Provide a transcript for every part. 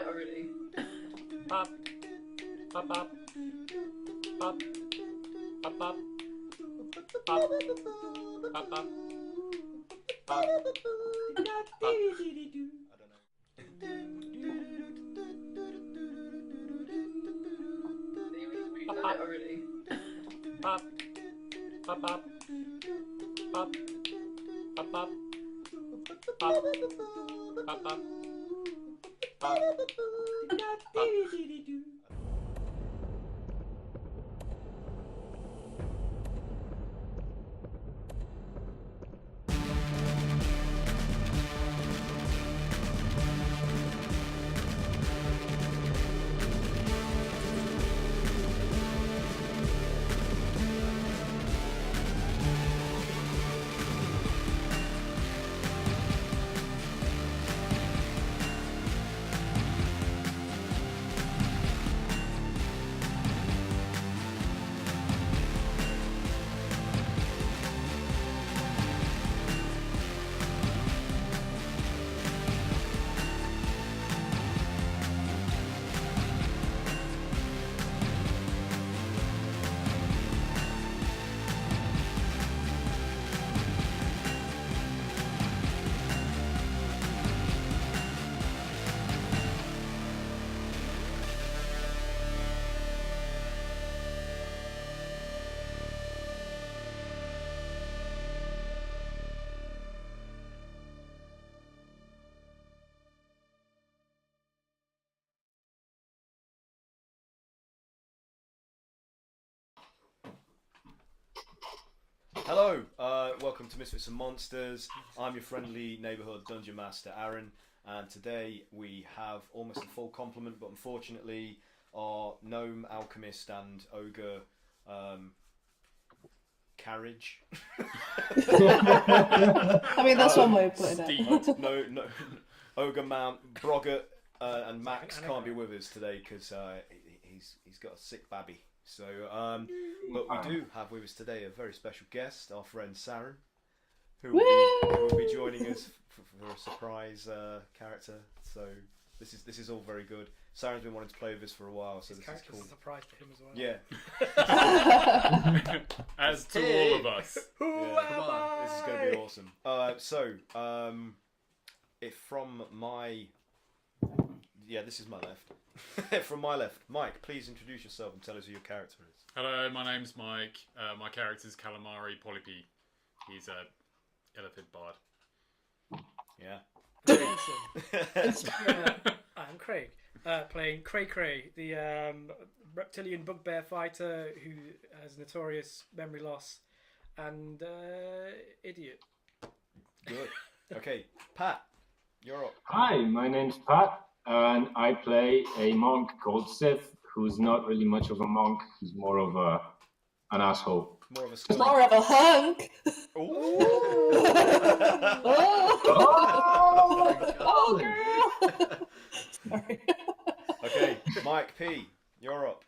already. Pop. Pop, pop. Pop. Pop, pop. Pop. Pop, pop. Pop. Pop already. Pop. Pop, pop. Pop. Pop, pop. Pop. Pop, pop. Pop. Pop. Hello, welcome to Misfits and Monsters. I'm your friendly neighbourhood dungeon master, Aaron, and today we have almost a full complement, but unfortunately our gnome, alchemist and ogre carriage. I mean, that's one way of putting it. No, ogre mount, Broggett and Max can't be with us today because he's got a sick babby. So, but we do have with us today a very special guest, our friend Saren, who will be joining us for a surprise character. So this is all very good. Saren's been wanting to play with us for a while, so this is cool. A surprise to him as well. Yeah. As to all of us. This is going to be awesome. This is my left. From my left, Mike, please introduce yourself and tell us who your character is. Hello, my name's Mike. My character's Calamari Polypi. He's a elephant bard. Yeah. I'm Craig, playing Cray Cray, the reptilian bugbear fighter who has notorious memory loss and idiot. Good. Okay, Pat, you're up. Hi, my name's Pat, and I play a monk called Sith, who's not really much of a monk. He's more of an asshole. More of a skunk. More of a hunk. Ooh. Oh, girl. Sorry. Okay, Mike P, you're up.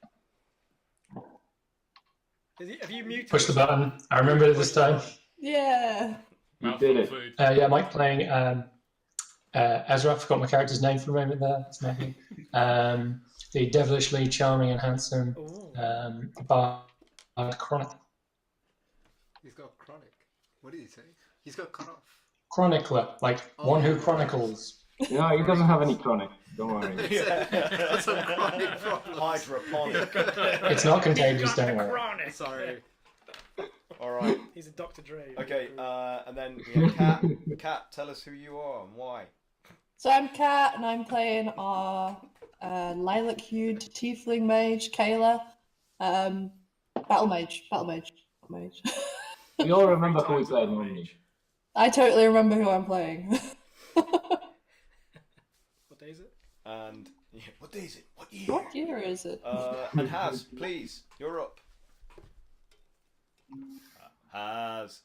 Have you muted? Push the button. I remember it this time. Yeah. You did it. Food. Yeah, Mike playing Ezra. I forgot my character's name for a moment there. That's my name. The devilishly charming and handsome bard Chronic. He's got chronic. What did he say? He's got cut off. Chronicler, like one who chronicles. No, he doesn't have any chronic. Don't worry. That's a chronic problem. Hydroponic. It's not contagious, He's got don't the worry. chronic. Sorry. Alright, He's a Dr. Dre. okay, and then we have Kat. Kat, tell us who you are and why. So I'm Kat, and I'm playing our lilac-hued tiefling mage, Kayla. Battle mage. We all remember who we played, don't we? I totally remember who I'm playing. What day is it? And yeah, what day is it? What year? What year is it? And Haz, please, you're up. Haz.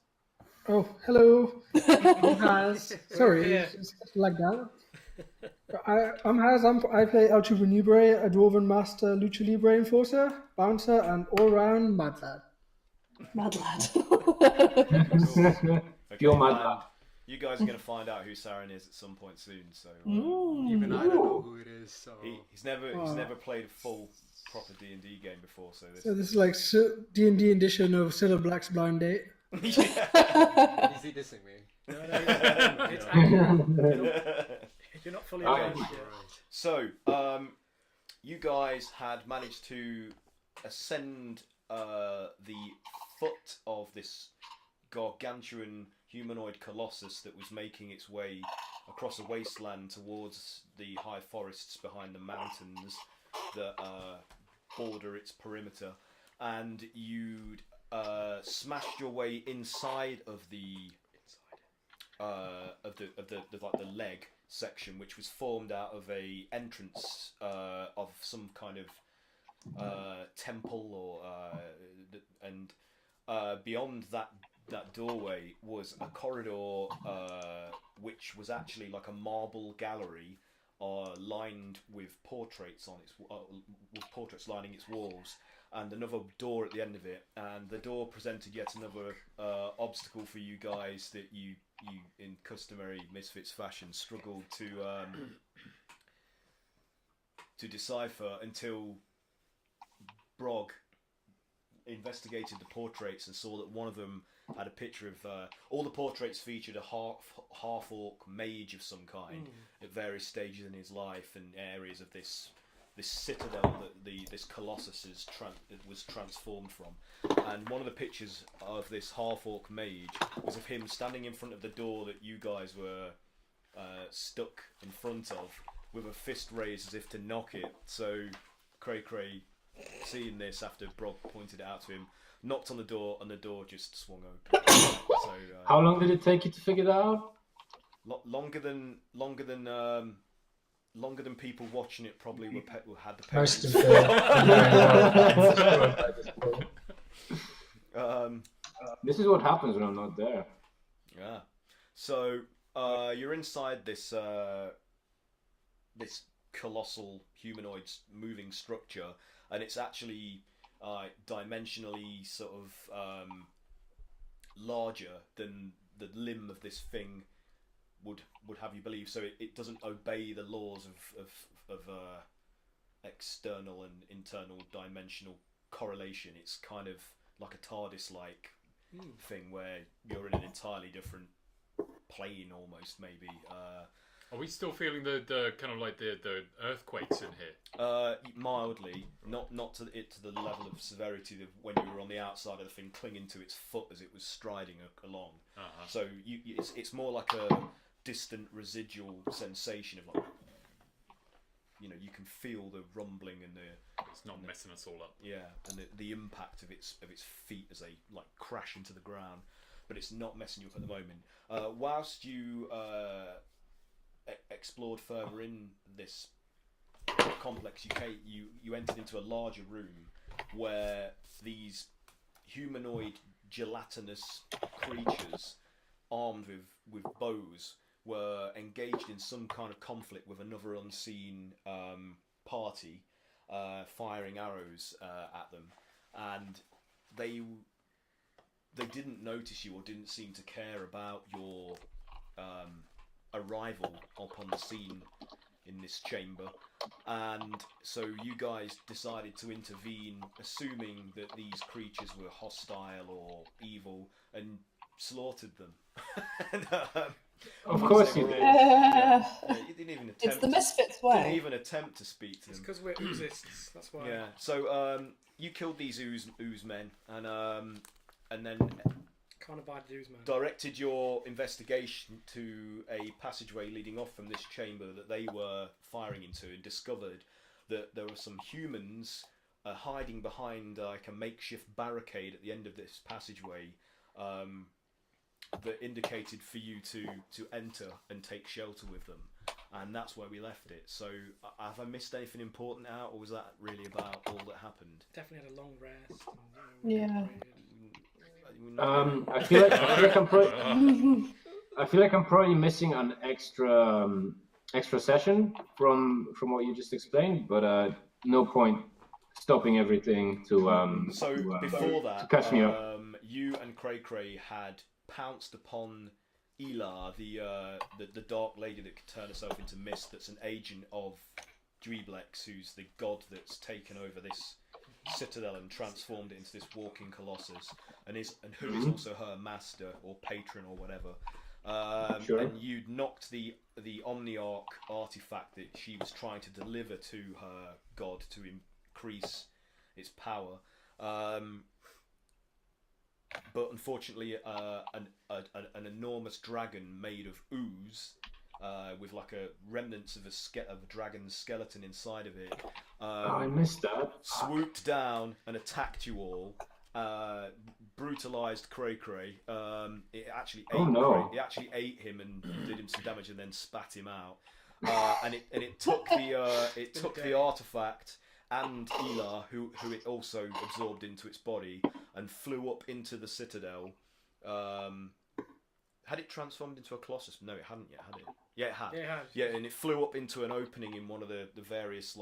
Oh, hello. I'm Haz. Sorry, Yeah. it's like that. I'm Haz. I play El Chuba, a dwarven master, lucha libre enforcer, bouncer, and all-round mad lad. Mad lad. Okay, You're mad. You guys are going to find out who Saren is at some point soon. So Even I don't know who it is. So he's never played a full proper D&D game before. So So this is like D&D edition of Silver Black's Blind Date. is he dissing me? No, it's accurate. You're not fully awake yet. So, you guys had managed to ascend the foot of this gargantuan humanoid colossus that was making its way across a wasteland towards the high forests behind the mountains that border its perimeter, and you'd smashed your way inside of the leg section, which was formed out of a entrance of some kind of temple, or and beyond that doorway was a corridor which was actually like a marble gallery lined with portraits on its with portraits lining its walls, and another door at the end of it, and the door presented yet another obstacle for you guys that you in customary Misfits fashion struggled to decipher until Brog investigated the portraits and saw that one of them had a picture of all the portraits featured a half orc mage of some kind at various stages in his life and areas of this citadel that this colossus was transformed from. And one of the pictures of this half orc mage was of him standing in front of the door that you guys were stuck in front of, with a fist raised as if to knock it. So Cray, seeing this after Brog pointed it out to him, knocked on the door, and the door just swung open. So how long did it take you to figure that out? Longer than people watching it probably had the Most patience. of This is what happens when I'm not there. Yeah. So you're inside this this colossal humanoid moving structure, and it's actually dimensionally sort of larger than the limb of this thing would have you believe. So it doesn't obey the laws of external and internal dimensional correlation. It's kind of like a TARDIS-like thing where you're in an entirely different plane, almost, maybe. Are we still feeling the kind of like the earthquakes in here? Mildly, not to the level of severity of when you were on the outside of the thing, clinging to its foot as it was striding along. So it's more like a distant residual sensation of like, you can feel the rumbling and it's not messing us all up. Yeah, and the impact of its feet as they like crash into the ground, but it's not messing you up at the moment. Whilst you explored further in this complex, you entered into a larger room where these humanoid gelatinous creatures armed with bows were engaged in some kind of conflict with another unseen party, firing arrows at them, and they didn't notice you or didn't seem to care about your arrival upon the scene in this chamber, and so you guys decided to intervene, assuming that these creatures were hostile or evil, and slaughtered them. And, of course you did. You didn't even attempt. It's the Misfits way. Didn't even attempt to speak to them. It's because we're oosists, that's why. Yeah. So you killed these ooze men, and then Can't abide the ooze, man. directed your investigation to a passageway leading off from this chamber that they were firing into, and discovered that there were some humans hiding behind like a makeshift barricade at the end of this passageway that indicated for you to enter and take shelter with them, and that's where we left it. So have I missed anything important out, or was that really about all that happened? Definitely had a long rest. Yeah. I feel like I'm probably missing an extra session from what you just explained, but no point stopping everything to before that, to catch me up. you and Cray had pounced upon Elar, the dark lady that could turn herself into mist, that's an agent of Juiblex, who's the god that's taken over this citadel and transformed it into this walking colossus, and who is also her master or patron or whatever. Sure. And you'd knocked the Omniark artifact that she was trying to deliver to her god to increase its power. But unfortunately, an enormous dragon made of ooze, with like a remnants of a dragon's skeleton inside of it, I missed that. swooped down and attacked you all. Brutalized Cray Cray. It actually ate It actually ate him and did him some damage and then spat him out. And it took the artifact and Elar, who it also absorbed into its body, and flew up into the citadel. Had it transformed into a colossus? No, it hadn't yet, had it? Yeah, it had. Yeah, it had. Yeah, and it flew up into an opening in one of the various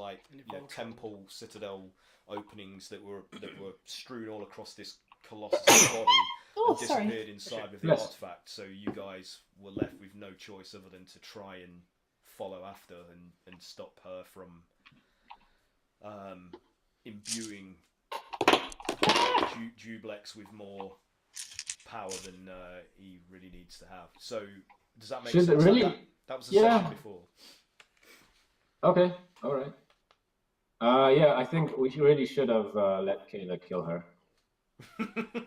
temple citadel openings that were strewn all across this colossus body, and disappeared inside with the artifact. So you guys were left with no choice other than to try and follow after and stop her from imbuing Juiblex with more power than he really needs to have. So does that make sense? Really? That was the session before. Okay, all right. Yeah, I think we really should have let Kayla kill her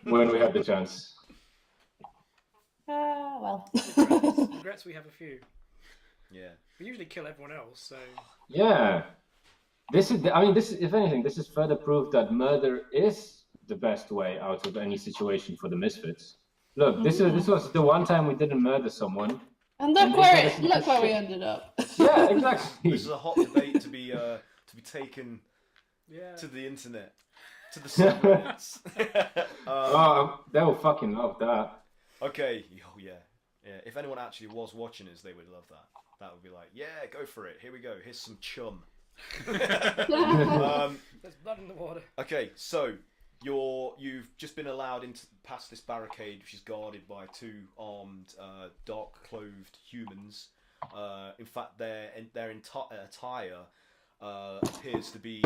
when we had the chance. Well. Regrets we have a few. Yeah. We usually kill everyone else, so. Yeah. This is if anything, this is further proof that murder is the best way out of any situation for the Misfits. Look, this was the one time we didn't murder someone. And look where we ended up. Yeah, exactly. This is a hot debate to be taken to the internet, to the subreddits. They will fucking love that. Okay, oh yeah. If anyone actually was watching us, they would love that. That would be like, yeah, go for it. Here we go. Here's some chum. There's blood in the water. Okay, so you've just been allowed past this barricade, which is guarded by two armed, dark-clothed humans. In fact, their attire appears to be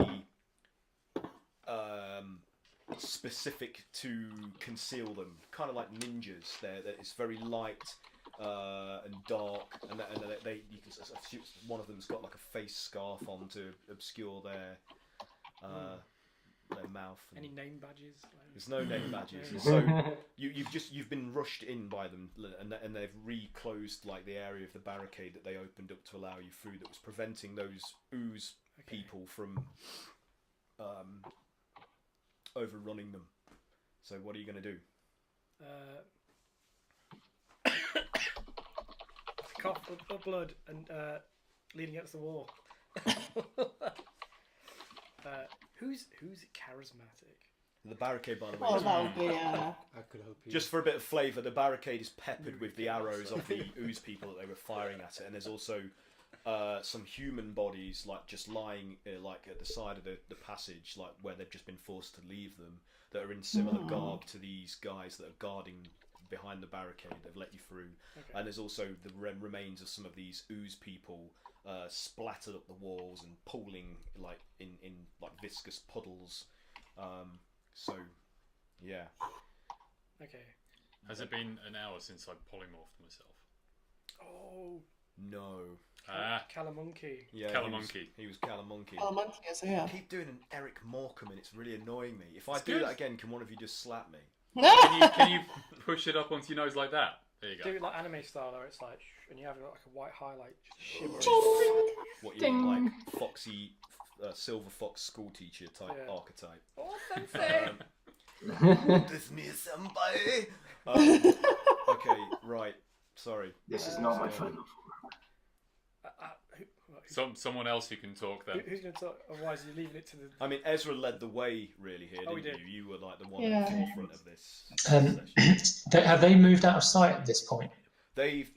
specific to conceal them, kind of like ninjas. It's very light and dark, and you can one of them's got like a face scarf on to obscure their mouth. Any name badges? There's no name badges. So you've been rushed in by them, and they've reclosed like the area of the barricade that they opened up to allow you through, that was preventing those ooze people from overrunning them. So what are you going to do? Cough up blood and lean against the wall. Who's charismatic? The barricade, by the way. Oh, that would be. I could hope you. Just for a bit of flavour, the barricade is peppered with the arrows of the ooze people that they were firing at it, and there's also some human bodies like just lying like at the side of the passage, like where they've just been forced to leave them, that are in similar garb to these guys that are guarding behind the barricade. They've let you through, and there's also the remains of some of these ooze people splattered up the walls and pooling like in like viscous puddles. So, yeah. Okay. Has it been an hour since I polymorphed myself? Oh. No. Calamonkey. Yeah, Calamonkey. He was Calamonkey. Calamonkey is here. I keep doing an Eric Morecambe and it's really annoying me. If I It's do good. that again, can one of you just slap me? Can you push it up onto your nose like that? There you go. Do it like anime style, where it's like, and you have like a white highlight just shimmering. What you mean, like foxy, silver fox school teacher type archetype? Oh, sensei! This me senpai. Okay, right. Sorry. This is not my final Someone else who can talk then. Who's going to talk? Otherwise, you're leaving it to the. I mean, Ezra led the way really here, Oh, he didn't did. you? You were like the one at the forefront of this. Have they moved out of sight at this point? They've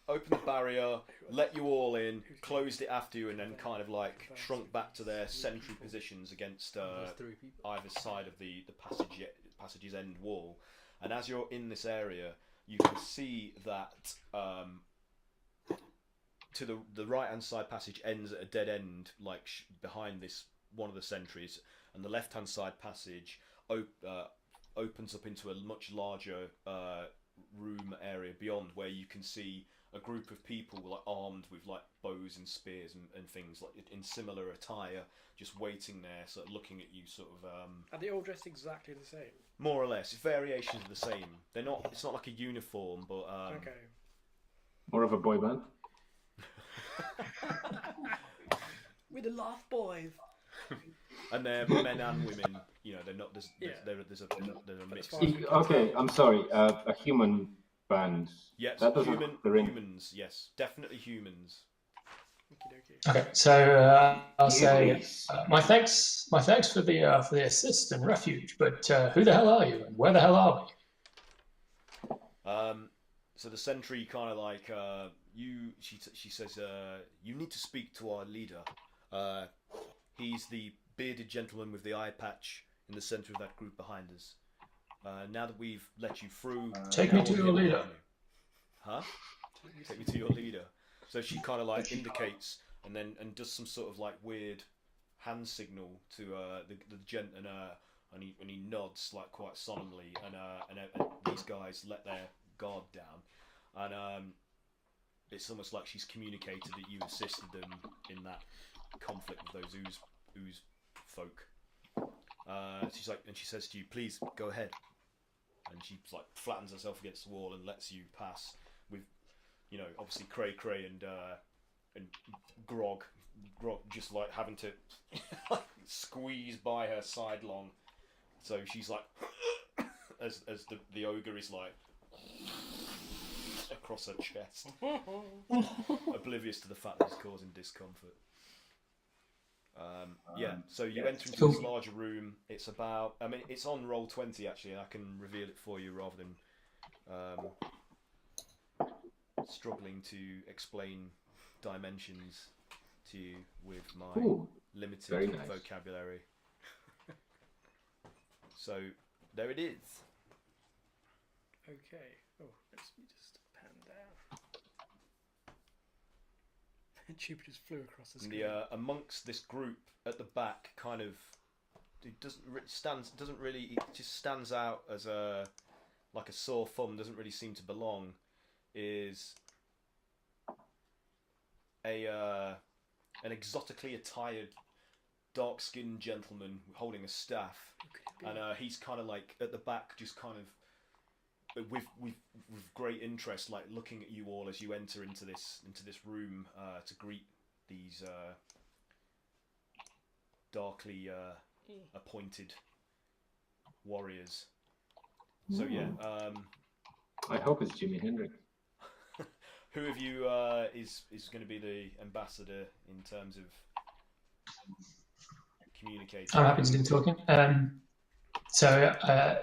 opened the barrier, let you all in, closed it after you, and then kind of like shrunk back to their sentry positions against There's 3 people. either side of the passage's end wall. And as you're in this area, you can see that to the right hand side passage ends at a dead end, like behind this one of the sentries, and the left hand side passage opens up into a much larger room area beyond, where you can see a group of people like armed with like bows and spears and things, like in similar attire, just waiting there, sort of looking at you, sort of. Are they all dressed exactly the same? More or less, variations of the same. They're not. It's not like a uniform, but Okay. More of a boy band. We're the Laugh Boys. And they're men and women. You know, they're not. There's a mix. Okay, I'm sorry. A human band. Yes, that doesn't humans. Yes, definitely humans. Okay, so I'll say my thanks for the assist and refuge. But who the hell are you, and where the hell are we? So the sentry kind of like She says, "You need to speak to our leader. He's the bearded gentleman with the eye patch in the centre of that group behind us. Now that we've let you through, take me to your leader." Huh? Take me to your leader. So she kind of like indicates and does some sort of like weird hand signal to the gent, and he nods like quite solemnly, and these guys let their guard down, and it's almost like she's communicated that you assisted them in that conflict with those ooze folk. She's like, and she says to you, "Please go ahead." And she like flattens herself against the wall and lets you pass with, you know, obviously Cray and Grog just like having to squeeze by her sidelong. So she's like, as the ogre is like across her chest, oblivious to the fact that it's causing discomfort. So you enter into this larger room. It's about, I mean, it's on roll 20 actually, and I can reveal it for you rather than struggling to explain dimensions to you with my limited vocabulary. So there it is. Okay. Oh, let's just pan down. Jupiter just flew across the screen. Amongst this group at the back, kind of, it just stands out as like a sore thumb. Doesn't really seem to belong. Is an exotically attired, dark-skinned gentleman holding a staff, and he's kind of like at the back, just kind of with great interest, like looking at you all as you enter into this room to greet these darkly appointed warriors. So yeah, I hope it's Jimi Hendrix. Who of you is going to be the ambassador in terms of communicating? I'm happy to do talking. So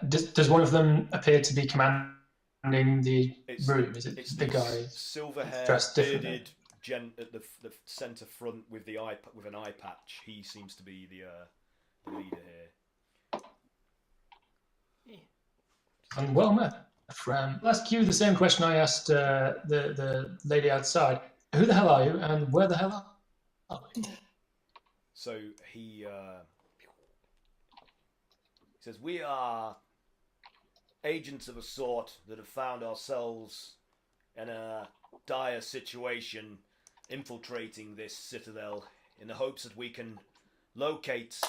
does one of them appear to be commanding the room? Is it the guy silver-haired, dressed differently? bearded gent at the centre front with an eye patch? He seems to be the leader here. And well met. I'll ask you the same question I asked the lady outside. Who the hell are you, and where the hell are we? So he says, "We are agents of a sort that have found ourselves in a dire situation, infiltrating this citadel in the hopes that we can locate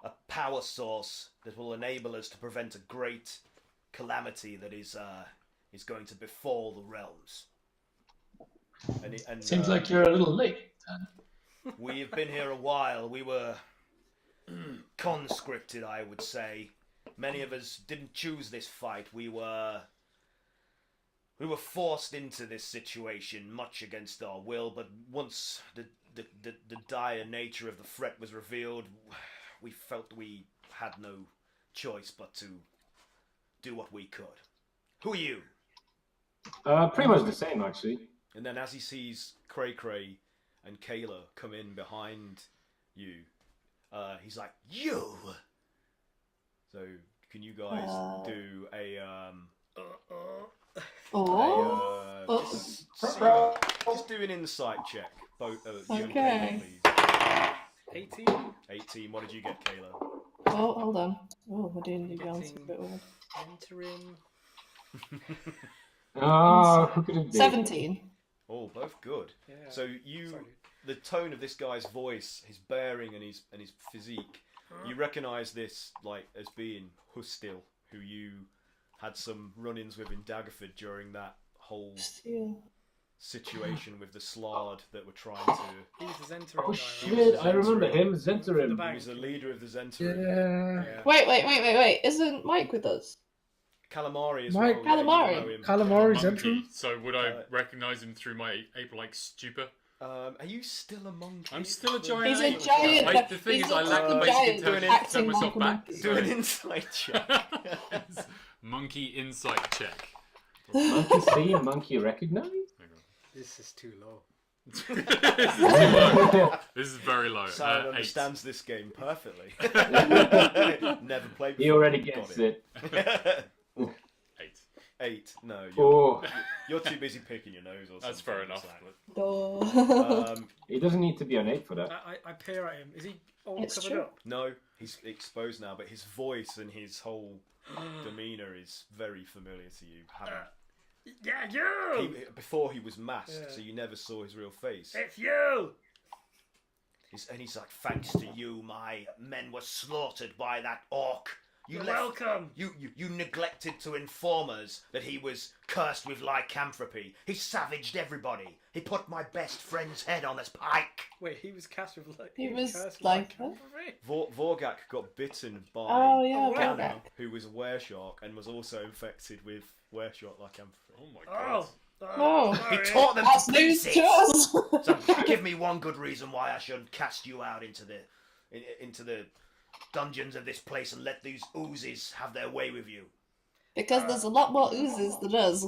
a power source that will enable us to prevent a great calamity that is going to befall the realms." And seems like you're a little late. We have been here a while. We were conscripted, I would say. Many of us didn't choose this fight. We were forced into this situation, much against our will. But once the dire nature of the threat was revealed, we felt we had no choice but to do what we could. Who are you? Pretty much the same, actually. And then as he sees Cray and Kayla come in behind you, he's like, "You!" So can you guys do a Oh. Just do an insight check. Both you and Okay. Kayla, please. 18. 18. What did you get, Kayla? Oh, hold on. Oh, we're doing the balance a bit weird. Entering. Oh, who could it be? 17. Oh, both good. Yeah. So the tone of this guy's voice, his bearing, and his physique, you recognise this like as being Hustil, who you had some run-ins with in Daggerford during that whole situation with the Slard that were trying to. He's the Zentrum Oh guy, shit! right? I remember him, The Zentrum. bank. He was the leader of the Zentrum. Yeah. Wait. Isn't Mike with us? Calamari as Mike- well. Calamari. Yeah, you know him. Calamari's Monkey. entry. So would I recognise him through my ape-like stupor? Are you still a monkey? I'm still a giant He's a ape. giant. The thing he's is, I lack the a basic giant intelligence to acting turn myself like a back. monkey. Do an insight check. Monkey insight check. Monkey see, monkey recognize? This is too low. This is very low. Simon 8. understands this game perfectly. Never played. He already before. gets Got it. 8. 8. No, Oh, you're too busy picking your nose or something. That's fair enough. Oh. he doesn't need to be on 8 for that. I peer at him. Is he all It's covered true. up? No, he's exposed now, but his voice and his whole demeanour is very familiar to you. Yeah, you! Before he was masked, Yeah. so you never saw his real face. It's you! He's like, thanks to you, my men were slaughtered by that orc. You're welcome! You neglected to inform us that he was cursed with lycanthropy. He savaged everybody. He put my best friend's head on his pike. Wait, he was cast with like. He was cursed with like- lycanthropy? Vorgak got bitten by Oh yeah, wow. Vorgak. who was a wereshark and was also infected with wereshark lycanthropy. Oh my god. Oh, He sorry. taught them that's to news pieces. to us. So give me one good reason why I should cast you out into the dungeons of this place and let these oozes have their way with you. Because there's a lot more oozes than us.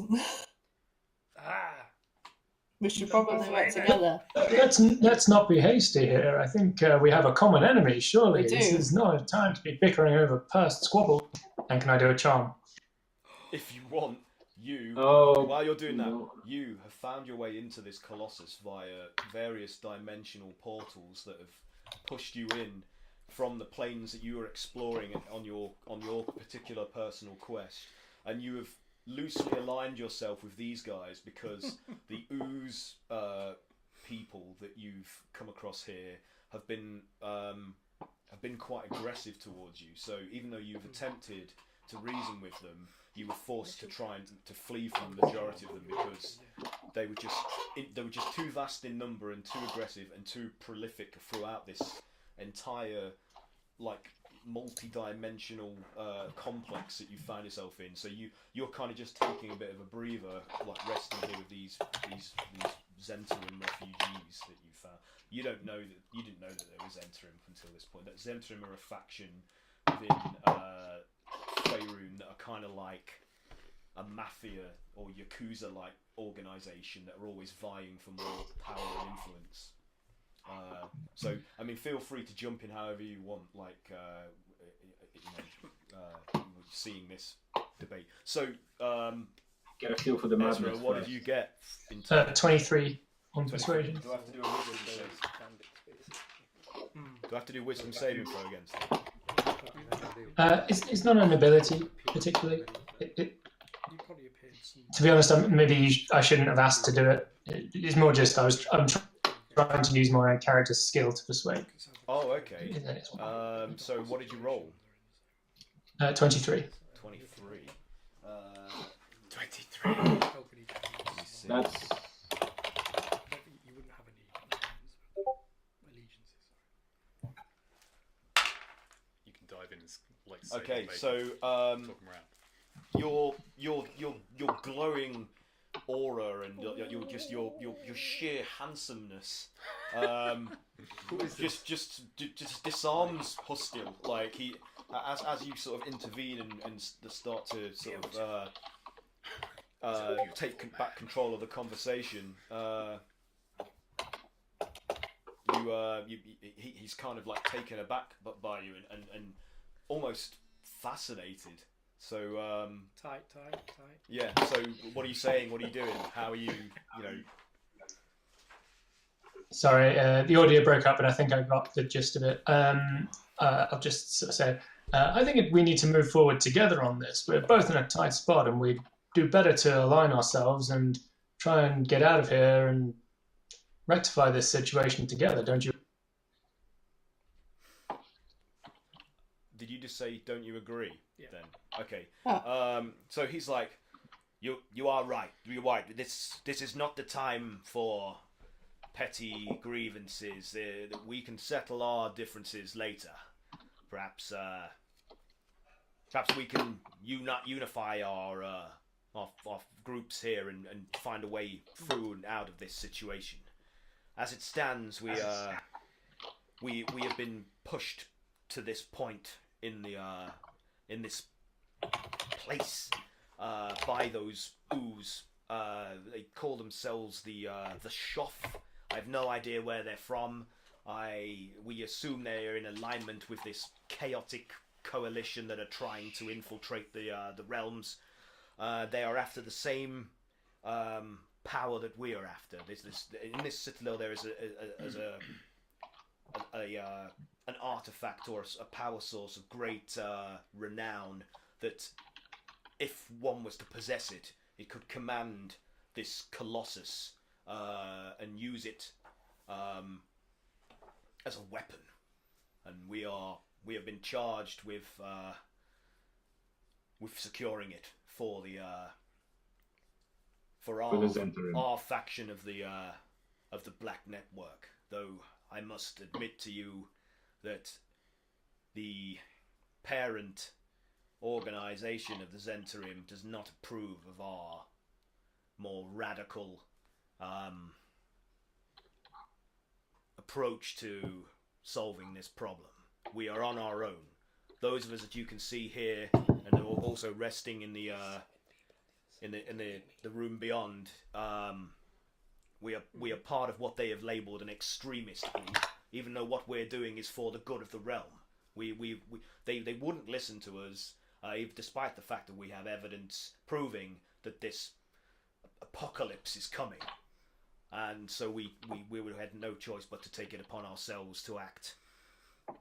Ah. We should probably work together. Let's not be hasty here. I think we have a common enemy, surely. We do. This is not a time to be bickering over past squabble. And can I do a charm? If you want, Oh, while you're doing that, no. you have found your way into this colossus via various dimensional portals that have pushed you in from the planes that you were exploring on your particular personal quest, and you have loosely aligned yourself with these guys because the ooze people that you've come across here have been quite aggressive towards you. So even though you've attempted to reason with them, you were forced to try and to flee from the majority of them because they were just too vast in number and too aggressive and too prolific throughout this entire like multi-dimensional complex that you find yourself in. So you're kind of just taking a bit of a breather, like resting here with these Zentrum refugees that you found. You didn't know that there was Zentrum until this point. That Zentrum are a faction within Faerun that are kind of like a mafia or yakuza-like organisation that are always vying for more power and influence. So, I mean, feel free to jump in however you want, like, seeing this debate. So, Get a feel for the Ezra, madness. what first. did you get in terms of 23 on persuasion. Do I have to do a wisdom save? Do I have to do wisdom saving throw against it? It's not an ability, particularly. You probably appeared some. To be honest, maybe I shouldn't have asked to do it. It's more just I'm trying to use my character's skill to persuade. Oh, okay. So what did you roll? 23. 23. 23. That's You wouldn't have any allegiances. You can dive in and like. Okay, save so talking around. your glowing aura and your sheer handsomeness just disarms Hustil. Like he, as you sort of intervene and start to sort of take back control of the conversation. He's kind of like taken aback by you and almost fascinated. So Tight. yeah. So what are you saying? What are you doing? How are you? You know. Sorry, the audio broke up, but I think I got the gist of it. I'll just say, I think we need to move forward together on this. We're both in a tight spot, and we'd do better to align ourselves and try and get out of here and rectify this situation together, don't you? Did you just say, don't you agree? Yeah. Then okay. Oh. So he's like, you are right. You're right. This is not the time for petty grievances. That we can settle our differences later. Perhaps we can unify our groups here and find a way through and out of this situation. As it stands, we have been pushed to this point in this place by those ooze. They call themselves the Shoff. I have no idea where they're from. We assume they're in alignment with this chaotic coalition that are trying to infiltrate the realms. They are after the same power that we are after. In this citadel there is an artifact or a power source of great renown that, if one was to possess it, it could command this colossus and use it as a weapon. And we have been charged with securing it for our faction of the Black Network. Though I must admit to you that the parent organization of the Zentarium does not approve of our more radical approach to solving this problem. We are on our own. Those of us that you can see here, and are also resting in the room beyond, we are part of what they have labelled an extremist group, even though what we're doing is for the good of the realm. They wouldn't listen to us, despite the fact that we have evidence proving that this apocalypse is coming. And so we had no choice but to take it upon ourselves to act.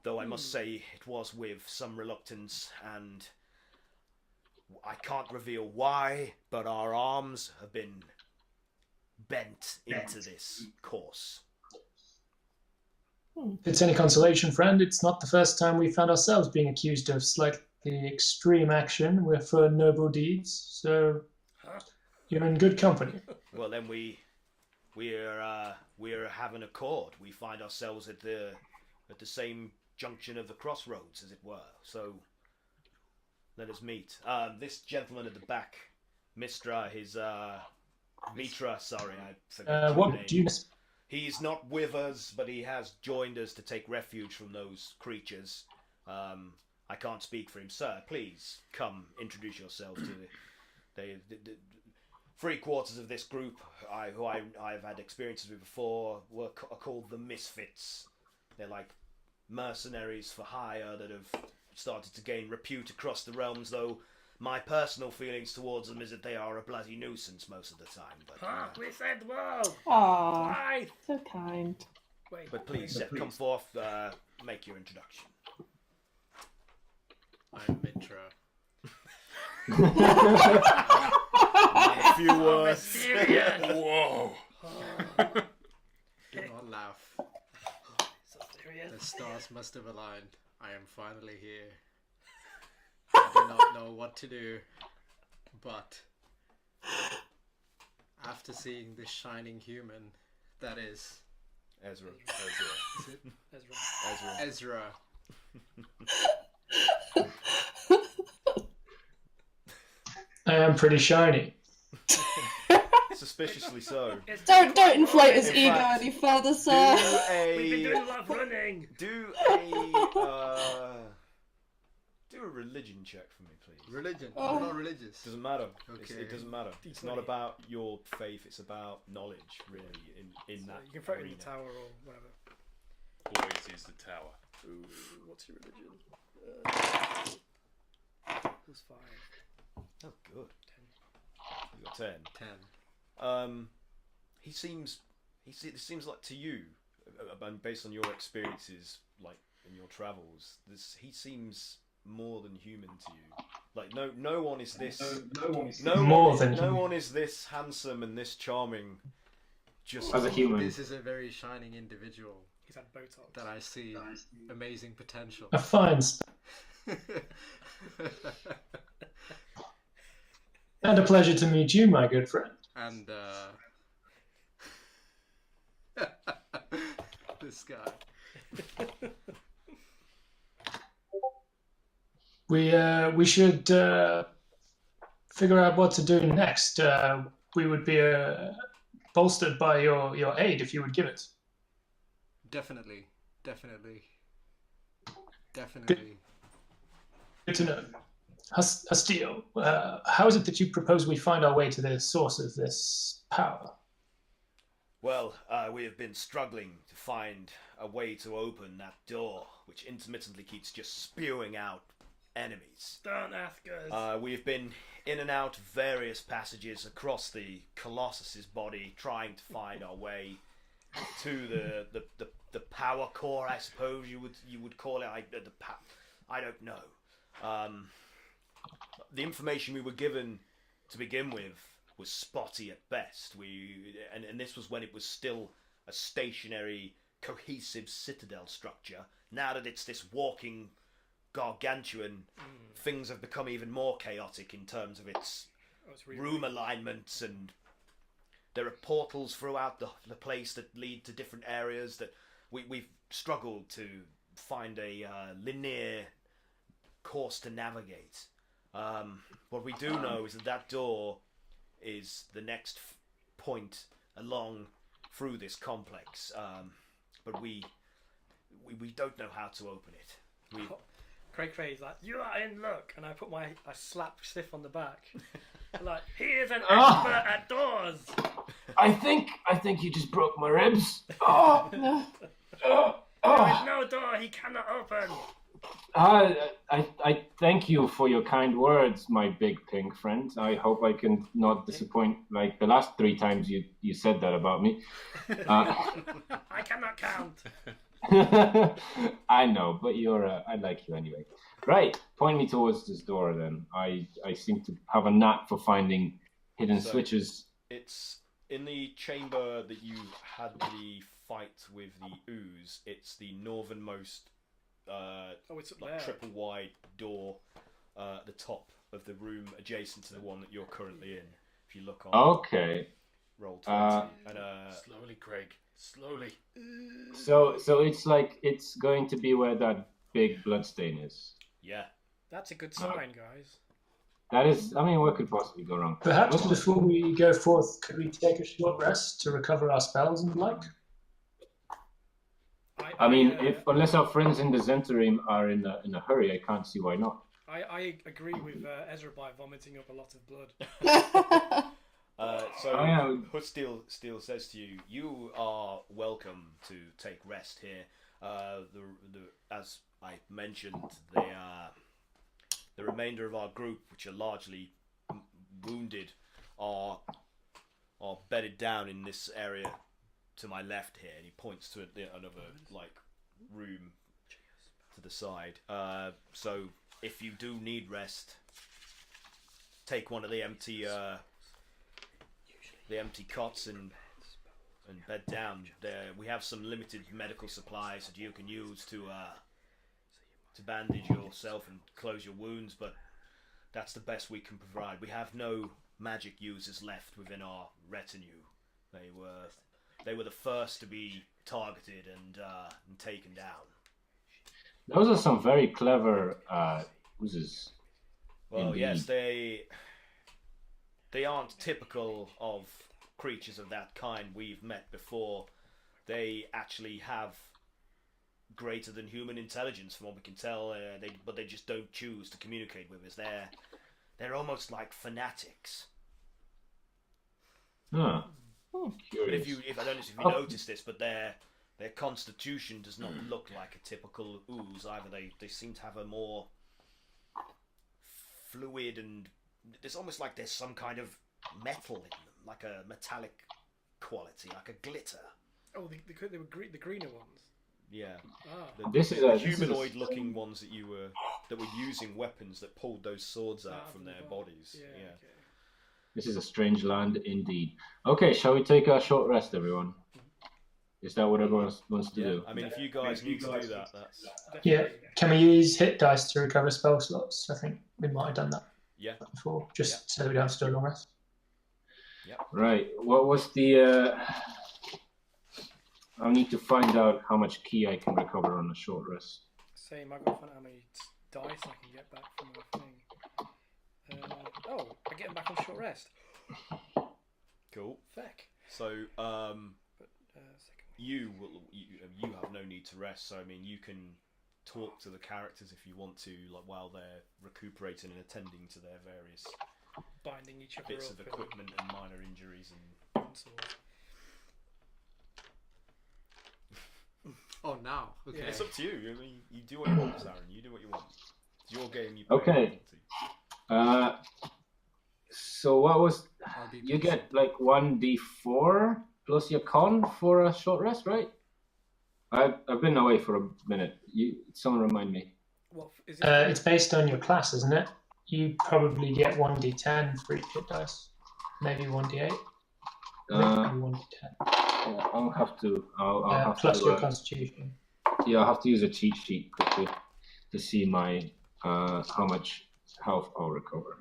Though I must say it was with some reluctance, and I can't reveal why, but our arms have been bent into this course. If it's any consolation, friend, it's not the first time we found ourselves being accused of slightly extreme action. We're for noble deeds, so you're in good company. Well, then we're having accord. We find ourselves at the same junction of the crossroads, as it were. So let us meet. This gentleman at the back, Mitra, sorry, I forgot what his name. do you? He's not with us, but he has joined us to take refuge from those creatures. I can't speak for him, sir. Please come introduce yourself to the three-quarters of this group, who I've had experiences with before, are called the Misfits. They're like mercenaries for hire that have started to gain repute across the realms, though my personal feelings towards them is that they are a bloody nuisance most of the time. But, we said whoa! Aww, so kind. But please, come forth, make your introduction. I'm Mitra. A few words. Whoa! Do not laugh. The stars must have aligned. I am finally here. I do not know what to do, but after seeing this shining human, that is Ezra. Is it? Ezra. I am pretty shiny. Suspiciously so. Don't inflate his In ego fact, any further, sir. We've been doing a lot of running. Do a religion check for me, please. Religion. Oh. I'm not religious. Doesn't matter. Okay. It doesn't matter. It's not about your faith. It's about knowledge, really. In So that you can throw it in arena. the tower or whatever. Always use the tower. Ooh, what's your religion? plus 5. Oh, good. 10. You got 10. 10. He seems. It seems like to you, and based on your experiences, like in your travels, he seems more than human to you. Like no one is this. No one is this handsome and this charming. Just as a human. This is a very shining individual. He's had Botox. That I see amazing potential. A fine and a pleasure to meet you, my good friend. And this guy. We should figure out what to do next. We would be bolstered by your aid if you would give it. Definitely. Good to know. Hastil, how is it that you propose we find our way to the source of this power? Well, we have been struggling to find a way to open that door, which intermittently keeps just spewing out enemies. Don't ask us. We have been in and out of various passages across the colossus's body, trying to find our way to the power core, I suppose you would call it. I don't know. The information we were given to begin with was spotty at best. And this was when it was still a stationary, cohesive citadel structure. Now that it's this walking gargantuan, things have become even more chaotic in terms of its room alignments, and there are portals throughout the place that lead to different areas that we've struggled to find a linear course to navigate. What we do know is that door is the next point along through this complex, but we don't know how to open it. Craig's like, you are in luck, and I slap Stiff on the back. Like, he is an expert at doors. I think you just broke my ribs. Oh. There is no door he cannot open. I thank you for your kind words, my big pink friend. I hope I can not disappoint like the last 3 times you said that about me. I cannot count. I know, but I like you anyway. Right, point me towards this door then. I seem to have a knack for finding hidden switches. It's in the chamber that you had the fight with the ooze. It's the northernmost it's up there. triple wide door at the top of the room adjacent to the one that you're currently in. If you look on roll 20 and slowly, Craig, slowly. So it's going to be where that big bloodstain is. Yeah, that's a good sign, guys. That is, I mean, what could possibly go wrong? Perhaps before we go forth, could we take a short rest to recover our spells and the like? I mean, unless our friends in the Zentarim are in a hurry, I can't see why not. I agree with Ezra by vomiting up a lot of blood. Hood Steel says to you, you are welcome to take rest here. As I mentioned, the remainder of our group, which are largely wounded, are bedded down in this area to my left here, and he points to another room to the side. So if you do need rest, take one of the empty cots and bed down. There we have some limited medical supplies that you can use to bandage yourself and close your wounds, but that's the best we can provide. We have no magic users left within our retinue. They were the first to be targeted and taken down. Those are some very clever oozes. Well, indeed. Yes, they aren't typical of creatures of that kind we've met before. They actually have greater than human intelligence, from what we can tell. But they just don't choose to communicate with us. They're almost like fanatics. Huh. But Curious. if I don't know if you noticed this, but their constitution does not look like a typical ooze either. They seem to have a more fluid, and it's almost like there's some kind of metal in them, like a metallic quality, like a glitter. Oh, they were the greener ones. Yeah. Ah. The humanoid-looking ones that were using weapons that pulled those swords out from their bodies. Yeah. Yeah. Okay. This is a strange land indeed. Okay, shall we take a short rest, everyone? Is that what everyone wants to do? I mean, if you guys need to do that, that's... Yeah. Can we use hit dice to recover spell slots? I think we might have done that before, just so we don't have to do a long rest. Yeah. Right. What was the... I'll need to find out how much key I can recover on a short rest. Same, I've got to find out how many dice I can get back from my thing. I get them back on short rest. Cool. Feck. So, you have no need to rest. So, I mean, you can talk to the characters if you want to, like while they're recuperating and attending to their various binding each other bits up of equipment and minor injuries and swords. Oh, now. Okay. Yeah, it's up to you. I mean, you do what you want, Saren. You do what you want. It's your game. You Okay. play. So what was... You get like 1d4 plus your con for a short rest, right? I've been away for a minute. Someone remind me. What is it? It's based on your class, isn't it? You probably get 1d10 for each hit dice. Maybe 1d8. Maybe 1d10. Yeah, I'll have to. I'll have plus to, your constitution. Yeah, I'll have to use a cheat sheet quickly to see my how much health I'll recover.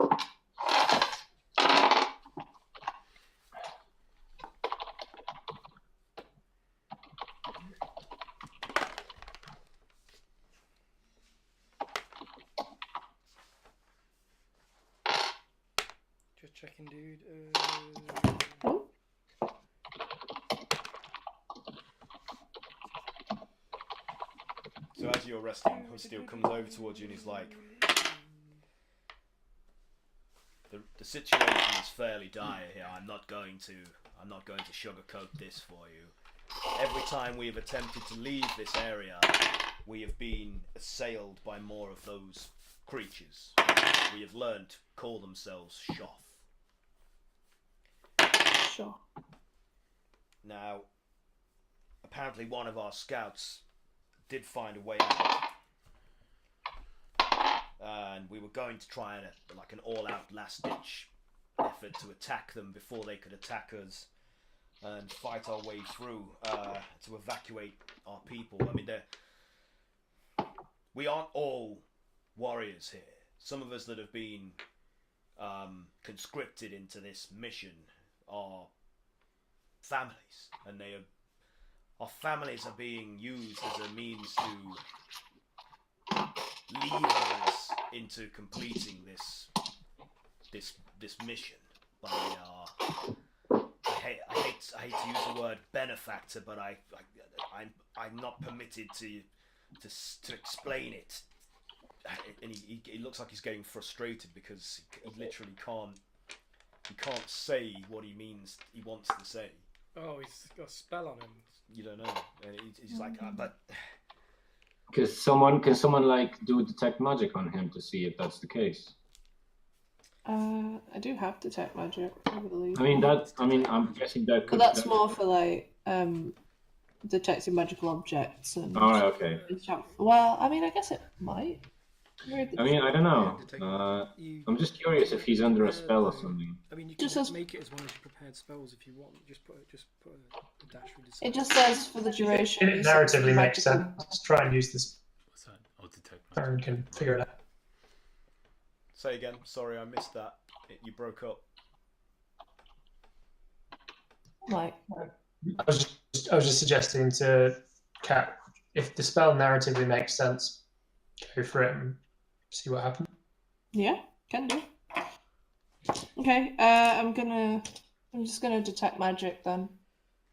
Just checking, dude. So as you're resting, Hustil comes over towards you and he's like, the situation is fairly dire here. I'm not going to sugarcoat this for you. Every time we have attempted to leave this area, we have been assailed by more of those creatures. We have learned to call themselves Shoth. Sure. Now, apparently one of our scouts did find a way out, and we were going to try like an all-out last-ditch effort to attack them before they could attack us, and fight our way through to evacuate our people. I mean, we aren't all warriors here. Some of us that have been conscripted into this mission are families, and our families are being used as a means to lead us into completing this mission by I hate to use the word benefactor, but I'm not permitted to explain it. And he looks like he's getting frustrated because he literally can't say what he wants to say. Oh, he's got a spell on him. You don't know, and he's like, but can someone like do detect magic on him to see if that's the case? I do have detect magic, I believe. I'm guessing that could. But that's more for like detecting magical objects and. All right. Okay. Well, I mean, I guess it might. I mean, I don't know. I'm just curious if he's under a spell or something. I mean, you can just make it as one of your prepared spells if you want. Just put a dash through the It just says for the duration. It narratively makes sense. Let's try and use this. What's that? I'll detect. Aaron can figure it out. Say again. Sorry, I missed that. You broke up. Like. I was just suggesting to Kat, if the spell narratively makes sense, go for it and see what happens. Yeah, can do. Okay, I'm just gonna detect magic then.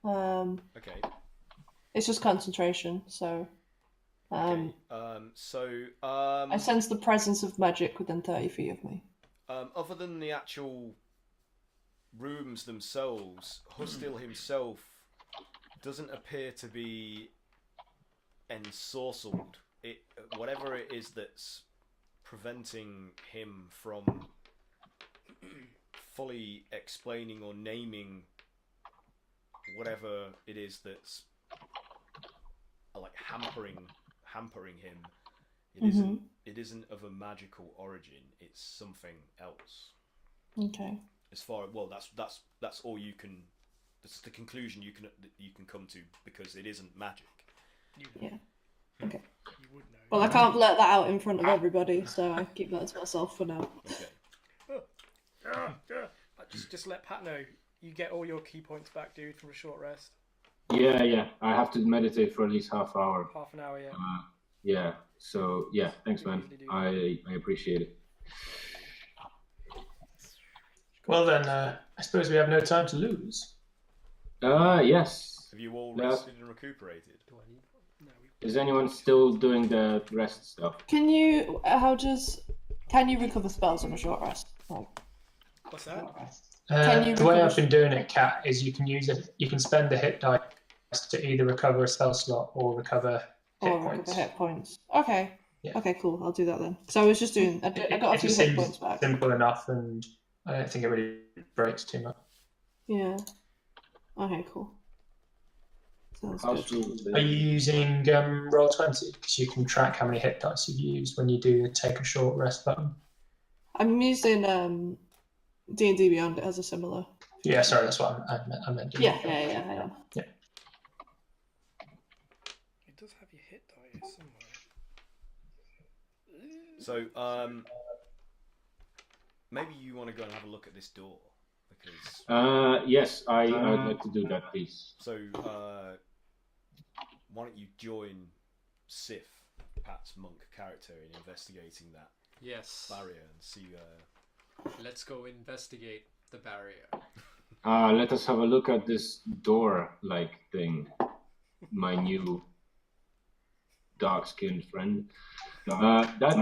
Okay. It's just concentration, so. I sense the presence of magic within 30 feet of me. Other than the actual rooms themselves, Hustil himself doesn't appear to be ensorcelled. Whatever it is that's preventing him from fully explaining or naming whatever it is that's like hampering him. It isn't of a magical origin. It's something else. Okay. As far that's all you can. That's the conclusion you can come to, because it isn't magic. Yeah. Okay. You would know. Well, I can't blurt that out in front of everybody, so I keep that to myself for now. Okay. Just let Pat know. You get all your key points back, dude, from a short rest. Yeah. I have to meditate for at least half hour. Half an hour, yeah. Yeah. So yeah, thanks, man. I appreciate it. Well then, I suppose we have no time to lose. Yes. Have you all rested and recuperated? Is anyone still doing the rest stuff? Can you recover spells on a short rest? Like, What's that? The way I've been doing it, Kat, is you can spend the hit dice to either recover a spell slot or recover hit points. Recover hit points. Okay. Yeah. Okay, cool. I'll do that then. So I was just doing. I got a few hit points back. Simple enough, and I don't think it really breaks too much. Yeah. Okay, cool. Sounds good. Are you using Roll20? Because you can track how many hit dice you've used when you do take a short rest button. I'm using D&D Beyond. It has a similar. Yeah, sorry, that's what I meant. Yeah, I am. Yeah. It does have your hit dice somewhere. So, maybe you want to go and have a look at this door, because. Yes, I'd like to do that, please. So, why don't you join Sif, Pat's monk character, in investigating that barrier and see. Let's go investigate the barrier. Let us have a look at this door-like thing. My new dark-skinned friend. That's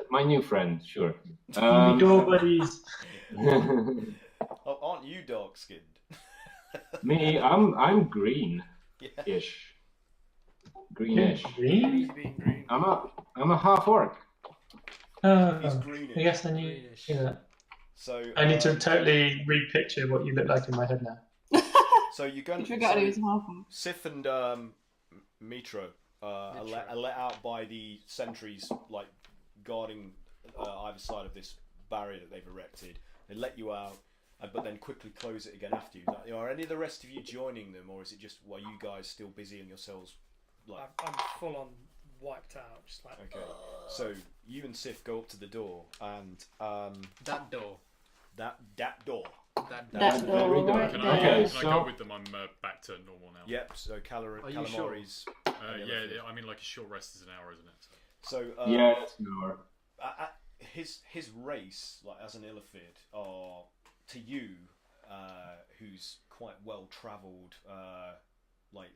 my new friend. Sure. Door buddies. Oh, aren't you dark-skinned? Me, I'm green-ish. Greenish. Green? He's being green. I'm a half orc. He's greenish. I guess I knew that. So I need to totally repicture what you look like in my head now. So you're going. You forgot he was half. Sif and Mitro are let out by the sentries, like guarding either side of this barrier that they've erected. They let you out, but then quickly close it again after you. Are any of the rest of you joining them, or is it just while you guys still busy in yourselves? Like I'm full on wiped out, just like. Okay, so you and Sif go up to the door, and That door. That door. That door right Can there. I so- go with them? I'm back to normal now. Yep. So Are you sure? Calamari's. Yeah, I mean, like a short rest is an hour, isn't it? So Yeah, that's an hour. his race, like as an illithid, are to you, who's quite well travelled, like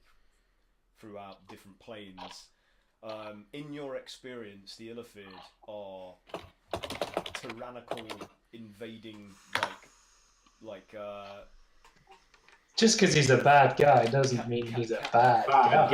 throughout different planes. In your experience, the illithid are tyrannical, invading, like Just because he's a bad guy doesn't mean he's a bad guy.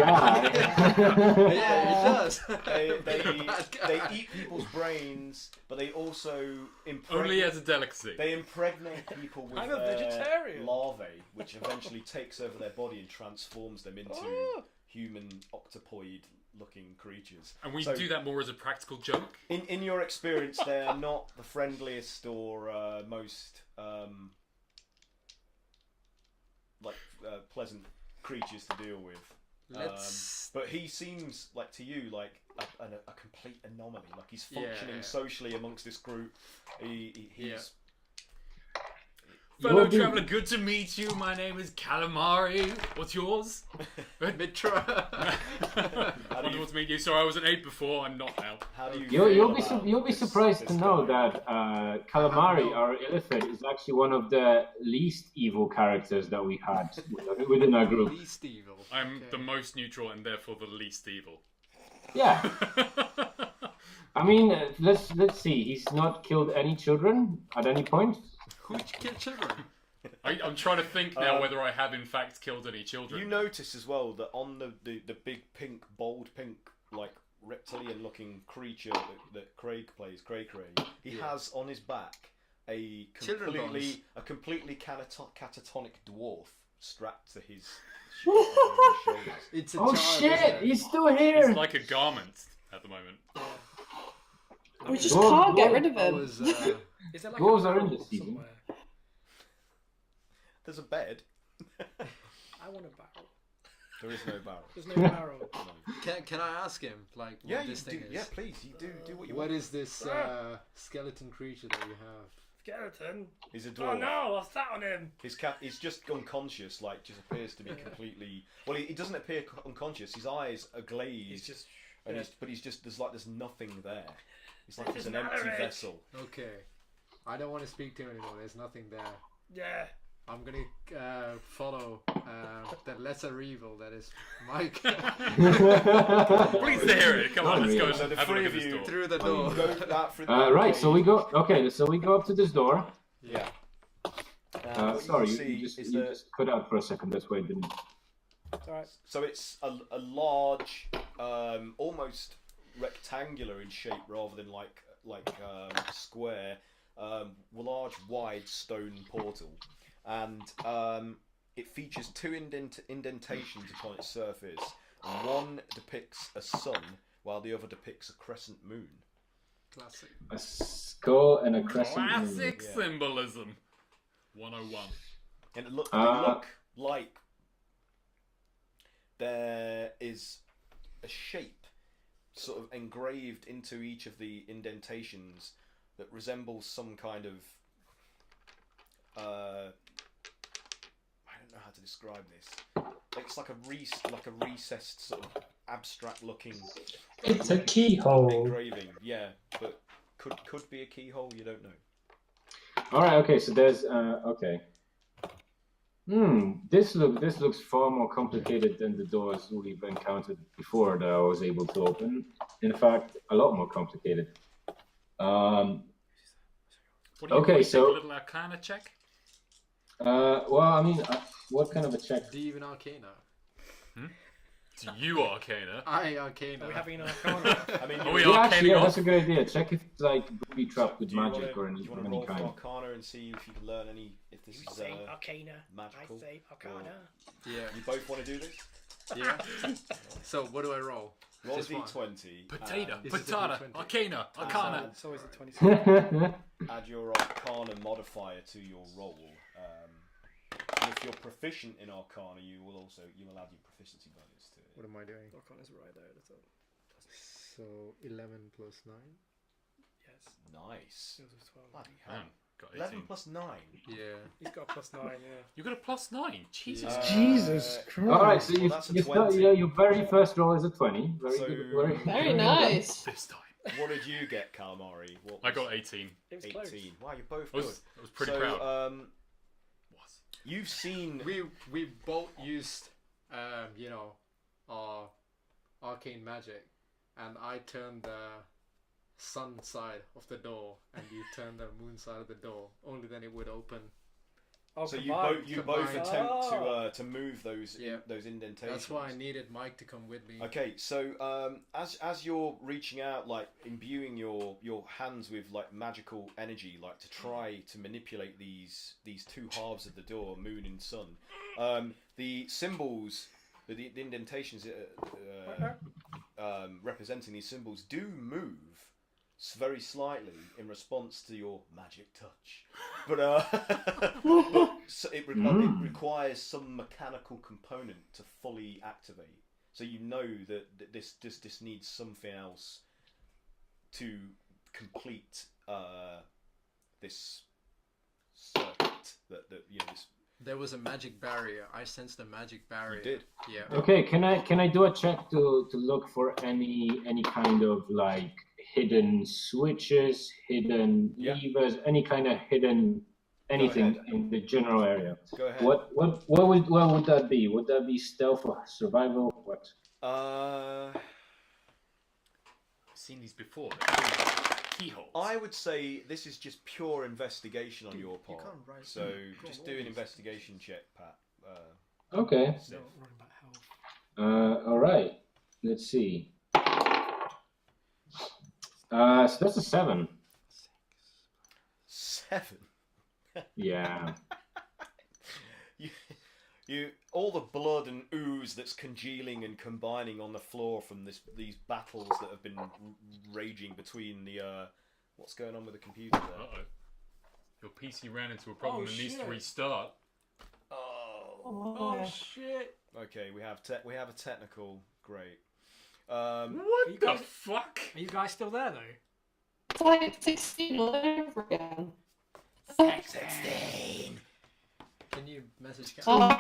Yeah, it does. They eat people's brains, but they also Only as a delicacy. They impregnate people with I'm a their vegetarian. larvae, which eventually takes over their body and transforms them into human octopoid-looking creatures. And we So- do that more as a practical joke. In your experience, they are not the friendliest or most pleasant creatures to deal with. But he seems like to you like a complete anomaly. Like he's functioning socially amongst this group. He's Fellow traveller, good to meet you. My name is Calamari. What's yours? Mitra. Wonderful to meet you. Sorry, I was an 8 before. I'm not now. How do you You'll be surprised to know that Calamari, our illithid, is actually one of the least evil characters that we had within our group. Least evil. I'm the most neutral and therefore the least evil. Yeah. I mean, let's see. He's not killed any children at any point. Who killed children? I'm trying to think now whether I have in fact killed any children. You notice as well that on the big pink, bold pink, like reptilian-looking creature that Craig plays, Cray, he has on his back a completely catatonic dwarf strapped to his shoulders. It's a Oh child, shit! isn't it? He's still here. It's like a garment at the moment. We just Dwarves- can't get rid of I him. was, Is there like Dwarves a are in barrel this season. somewhere? There's a bed. I want a barrel. There is no barrel. There's no barrel. No. can I ask him like what Yeah, you this thing do. is? Yeah, please, you do what you What want. is this skeleton creature that you have? Skeleton. He's a dwarf. Oh no! I sat on him. His cat, he's just unconscious. Like, just appears to be completely. Well, he doesn't appear unconscious. His eyes are glazed. He's just. And he's just there's nothing there. It's like This it's is an empty marriage. vessel. Okay, I don't want to speak to him anymore. There's nothing there. Yeah. I'm gonna follow the lesser evil that is Mike Please to hear it. Come on, let's go. So the Have a three look at of this you door. through the door. Go that through Right, so we go. Okay, so we go up to this door. Yeah. What Sorry, you can you see just is you that- just cut out for a second. That's why it didn't. It's alright. So it's a large, almost rectangular in shape rather than like square, large wide stone portal, and it features two indentations upon its surface. One depicts a sun, while the other depicts a crescent moon. Classic. A skull and a crescent moon. Classic Yeah. symbolism. 101. And they look like there is a shape sort of engraved into each of the indentations that resembles some kind of I don't know how to describe this. It's like a recessed sort of abstract looking It's a keyhole. engraving. Yeah, but could be a keyhole. You don't know. All right. Okay. So there's. Okay. This looks far more complicated than the doors we've encountered before that I was able to open. In fact, a lot more complicated. What do you Okay, want, so- take a little arcana check? Well, I mean, what kind of a check? Do you even Arcana? Do you arcana? I Arcana. Are we having an arcana? I mean, Are we you Yeah, arcaning actually, yeah, off? that's a good idea. Check if it's like be trapped with do you magic wanna, or any, do you of want to any roll for kind. Arcana and see if you can learn any if this You is say arcana. magical? I say arcana. Yeah. You both want to do this? Yeah. So what do I roll? Roll a Just one. d20. Potato, This is a patata, D20. arcana, arcana. It's always the 27. Add your Arcana modifier to your roll. And if you're proficient in Arcana, you will add your proficiency bonus to it. What am I doing? Arcana's right there at the top. So 11 plus 9. Yes. Nice. Yours was 12. Bloody hell. Man, got 18. 11 plus 9. Yeah. He's got a plus 9, yeah. You got a +9. Jesus. Jesus Christ. All right, so Well, you, that's a you start, 20. yeah, your very first roll is a 20. Very So- good. Very nice. This time. What did you get, Calamari? What I was got 18. It was 18. close. Wow, you're both I good. was pretty so, proud. Was. You've seen. We both used our arcane magic, and I turned the sun side of the door, and you turned the moon side of the door. Only then it would open. Oh, So combined. you both Combined. attempt to move those Yeah. those indentations. That's why I needed Mike to come with me. Okay, so as you're reaching out, like imbuing your hands with like magical energy, like to try to manipulate these two halves of the door, moon and sun, the symbols, the indentations representing these symbols do move very slightly in response to your magic touch, but so it requires some mechanical component to fully activate. So you know that this needs something else to complete this circuit. That this. There was a magic barrier. I sensed a magic barrier. You did. Yeah. Okay, can I do a check to look for any kind of like hidden switches, hidden Yeah. levers, any kind of hidden anything ahead. in the general area? Go ahead. What would that be? Would that be stealth or survival? What? I've seen these before. They're keyholes. I would say this is just pure investigation on your part. can't write- So just do an investigation check, Pat. Okay. Sif. Worrying about health. All right. Let's see. So that's a 7. 7. Yeah. You all the blood and ooze that's congealing and combining on the floor from these battles that have been raging between the what's going on with the computer there? Uh-oh. Your PC ran into a problem and needs to shit. restart. Oh shit! Okay, we have a technical. Great. What the fuck? Are you guys still there though? It's like 16 all over again. 16. Can you message Cat? Oh,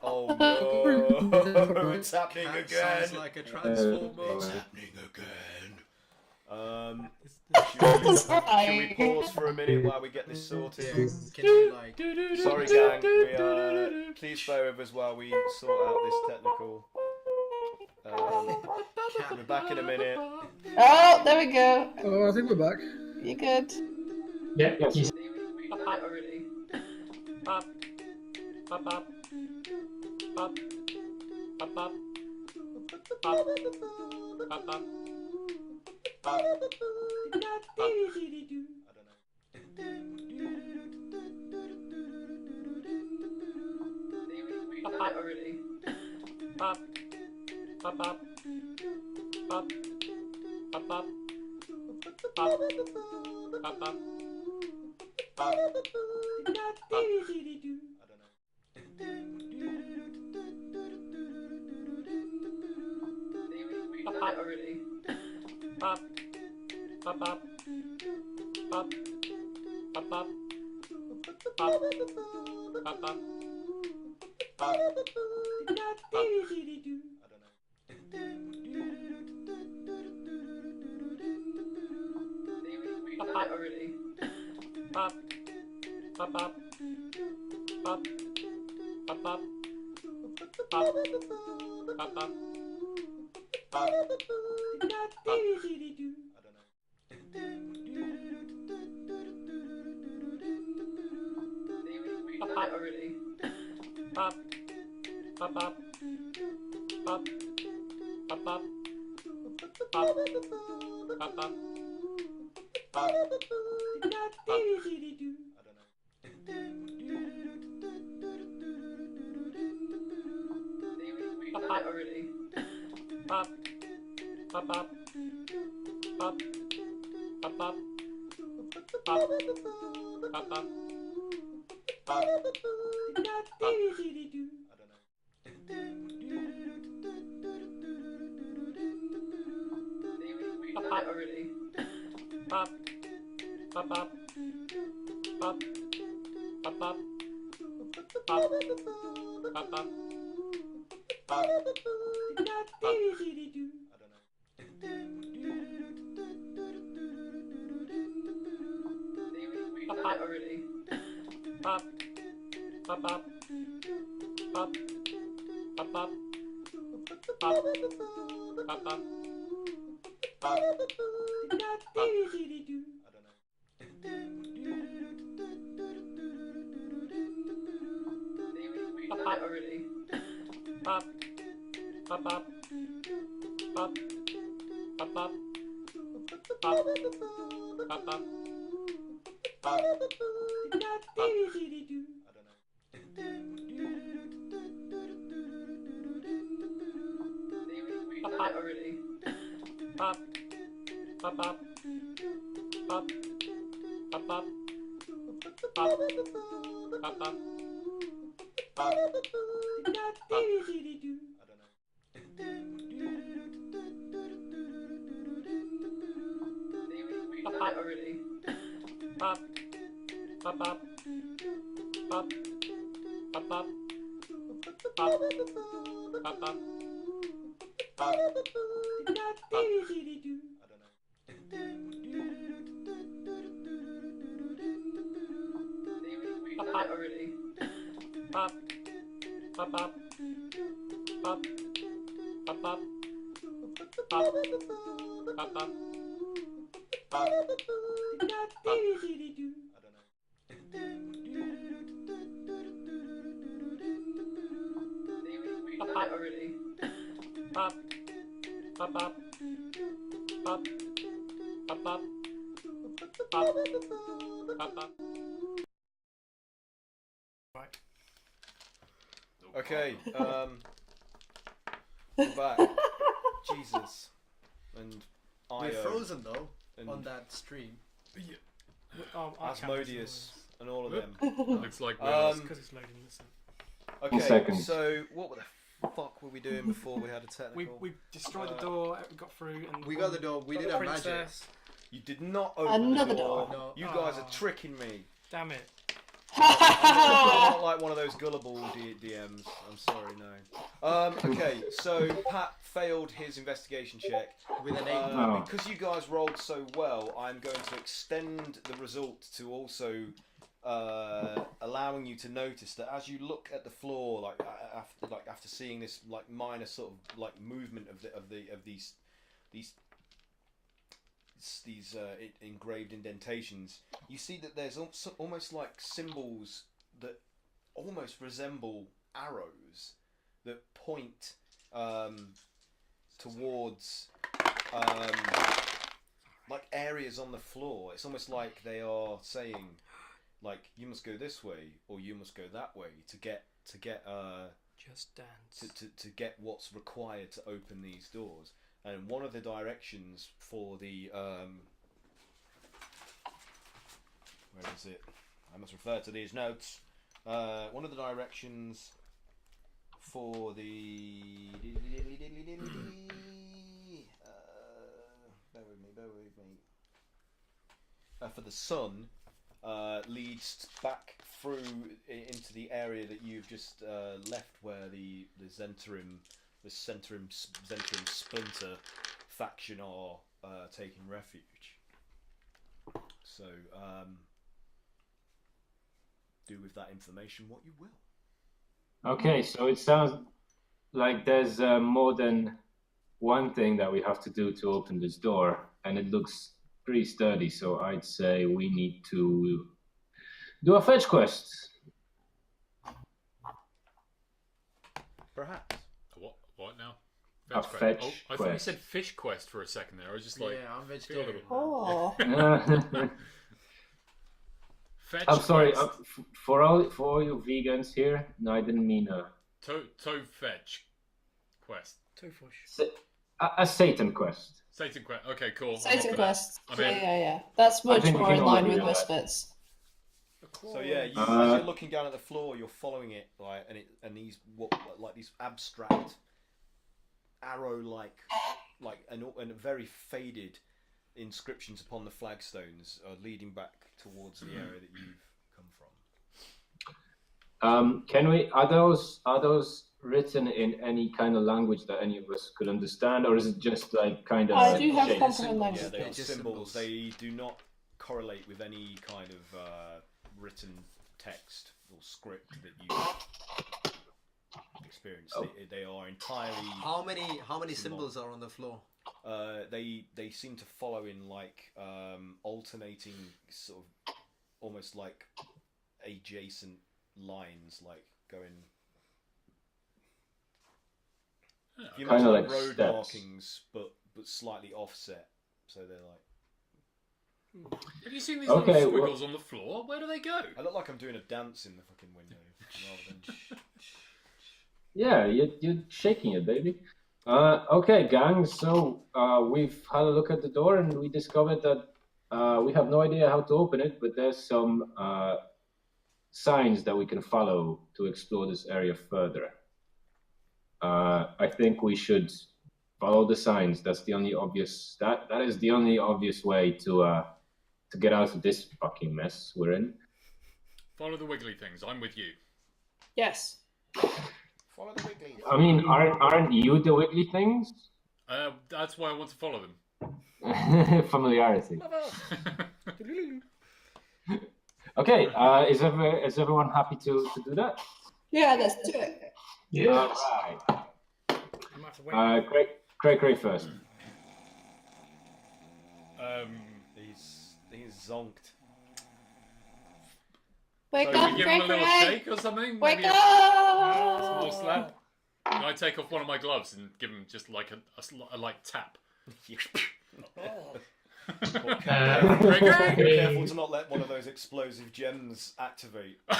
Oh no! It's happening Cat again. sounds like a transformer. It's happening again. Should we pause for a minute while we get this sorted? Yeah, can you like? Sorry, gang. Please bear with us while we sort out this technical. We'll be back in a minute. Oh, there we go. Oh, I think we're back. You good? Yeah, Yes. he's Already. Bop, bop, bop, bop, bop, bop, bop, bop, bop. Already. Bop, bop, bop, bop, bop, bop, bop, bop, bop. Already. Bop, bop, bop, bop, bop, bop, bop, bop, bop. Already. Bop, bop, bop, bop, bop, bop, bop, bop, bop. Already. Bop, bop, bop, bop, bop, bop, bop, bop, bop. Already. Bop, bop, bop, bop, bop, bop, bop, bop, bop. Already. Bop, bop, bop, bop, bop, bop, bop, bop, bop. Already. Bop, bop, bop, bop, bop, bop, bop, bop, bop. Already. Bop, bop, bop, bop, bop, bop, bop, bop, bop. Already. Bop, bop, bop, bop, bop, bop, bop, bop, bop. Already. Bop, bop, bop, bop, bop, bop, bop, bop, bop. Already. Bop, bop, bop, bop, bop, bop, bop, bop, bop. Already. Bop, bop, bop, bop, bop, Right. Okay, we're back. Jesus. And We're Io frozen though and on that stream. Asmodeus and all of them. Looks like we're because it's loading this. Okay, seconds. so what the fuck were we doing before we had a technical? We destroyed the door. We got through, and We got the door. We got did the our magic. princess. You did not open Another the door. door. No. You guys are tricking me. Damn it! I'm not like one of those gullible DMs. I'm sorry, no. Okay, so Pat failed his investigation check. With an 8. Oh. Because you guys rolled so well, I'm going to extend the result to also allowing you to notice that as you look at the floor, after seeing this like minor sort of like movement of these engraved indentations, you see that there's almost like symbols that almost resemble arrows that point towards like areas on the floor. It's almost like they are saying, like, you must go this way or you must go that way to get Just dance. to get what's required to open these doors. And one of the directions for the where is it? I must refer to these notes. One of the directions for the bear with me. For the sun leads back through into the area that you've just left, where the Zentrum Splinter faction are taking refuge. So, do with that information what you will. Okay, so it sounds like there's more than one thing that we have to do to open this door, and it looks pretty sturdy, so I'd say we need to do a fetch quest. Perhaps. What now? A quest. fetch I thought you quest. said fish quest for a second there. I was just like, Yeah, I'm feel a vegetarian. Oh. fetch I'm sorry, quest. for all you vegans here, no, I didn't mean Toe fetch quest. Tofush. a Satan quest. Satan quest. Okay, cool. I'm up Satan for that. quest. I'm in. Yeah. That's much think we more can in all line agree with on that. Misfits. So yeah, you, as you're looking down at the floor, you're following it, like, and these these abstract arrow-like, and very faded inscriptions upon the flagstones are leading back towards the area that you've come from. Are those written in any kind of language that any of us could understand, or is it just like kind of? I do have shapes? comprehend Yeah, language. they are just symbols. symbols. They do not correlate with any kind of written text or script that you experience. Oh. They are entirely. How many symbols are on the floor? They seem to follow in like alternating sort of almost like adjacent lines, like going. If you Kinda imagine like road steps. markings, but slightly offset, so they're like. Have you seen these Okay, little well- squiggles on the floor? Where do they go? I look like I'm doing a dance in the fucking window rather than. Yeah, you're shaking it, baby. Okay, gang. So we've had a look at the door, and we discovered that we have no idea how to open it, but there's some signs that we can follow to explore this area further. I think we should follow the signs. That's the only obvious. That is the only obvious way to get out of this fucking mess we're in. Follow the wiggly things. I'm with you. Yes. Follow the Wigglies. I mean, aren't you the wiggly things? That's why I want to follow them. Familiarity. Okay, is everyone happy to do that? Yeah, let's do it. Yeah. All right. I'm have to wait. Cray first. He's zonked. Wake So up, Give him a little Craig! shake or something? Wake Maybe a up! small slap? Can I take off one of my gloves and give him just like a light tap? Be careful to not let one of those explosive gems activate. I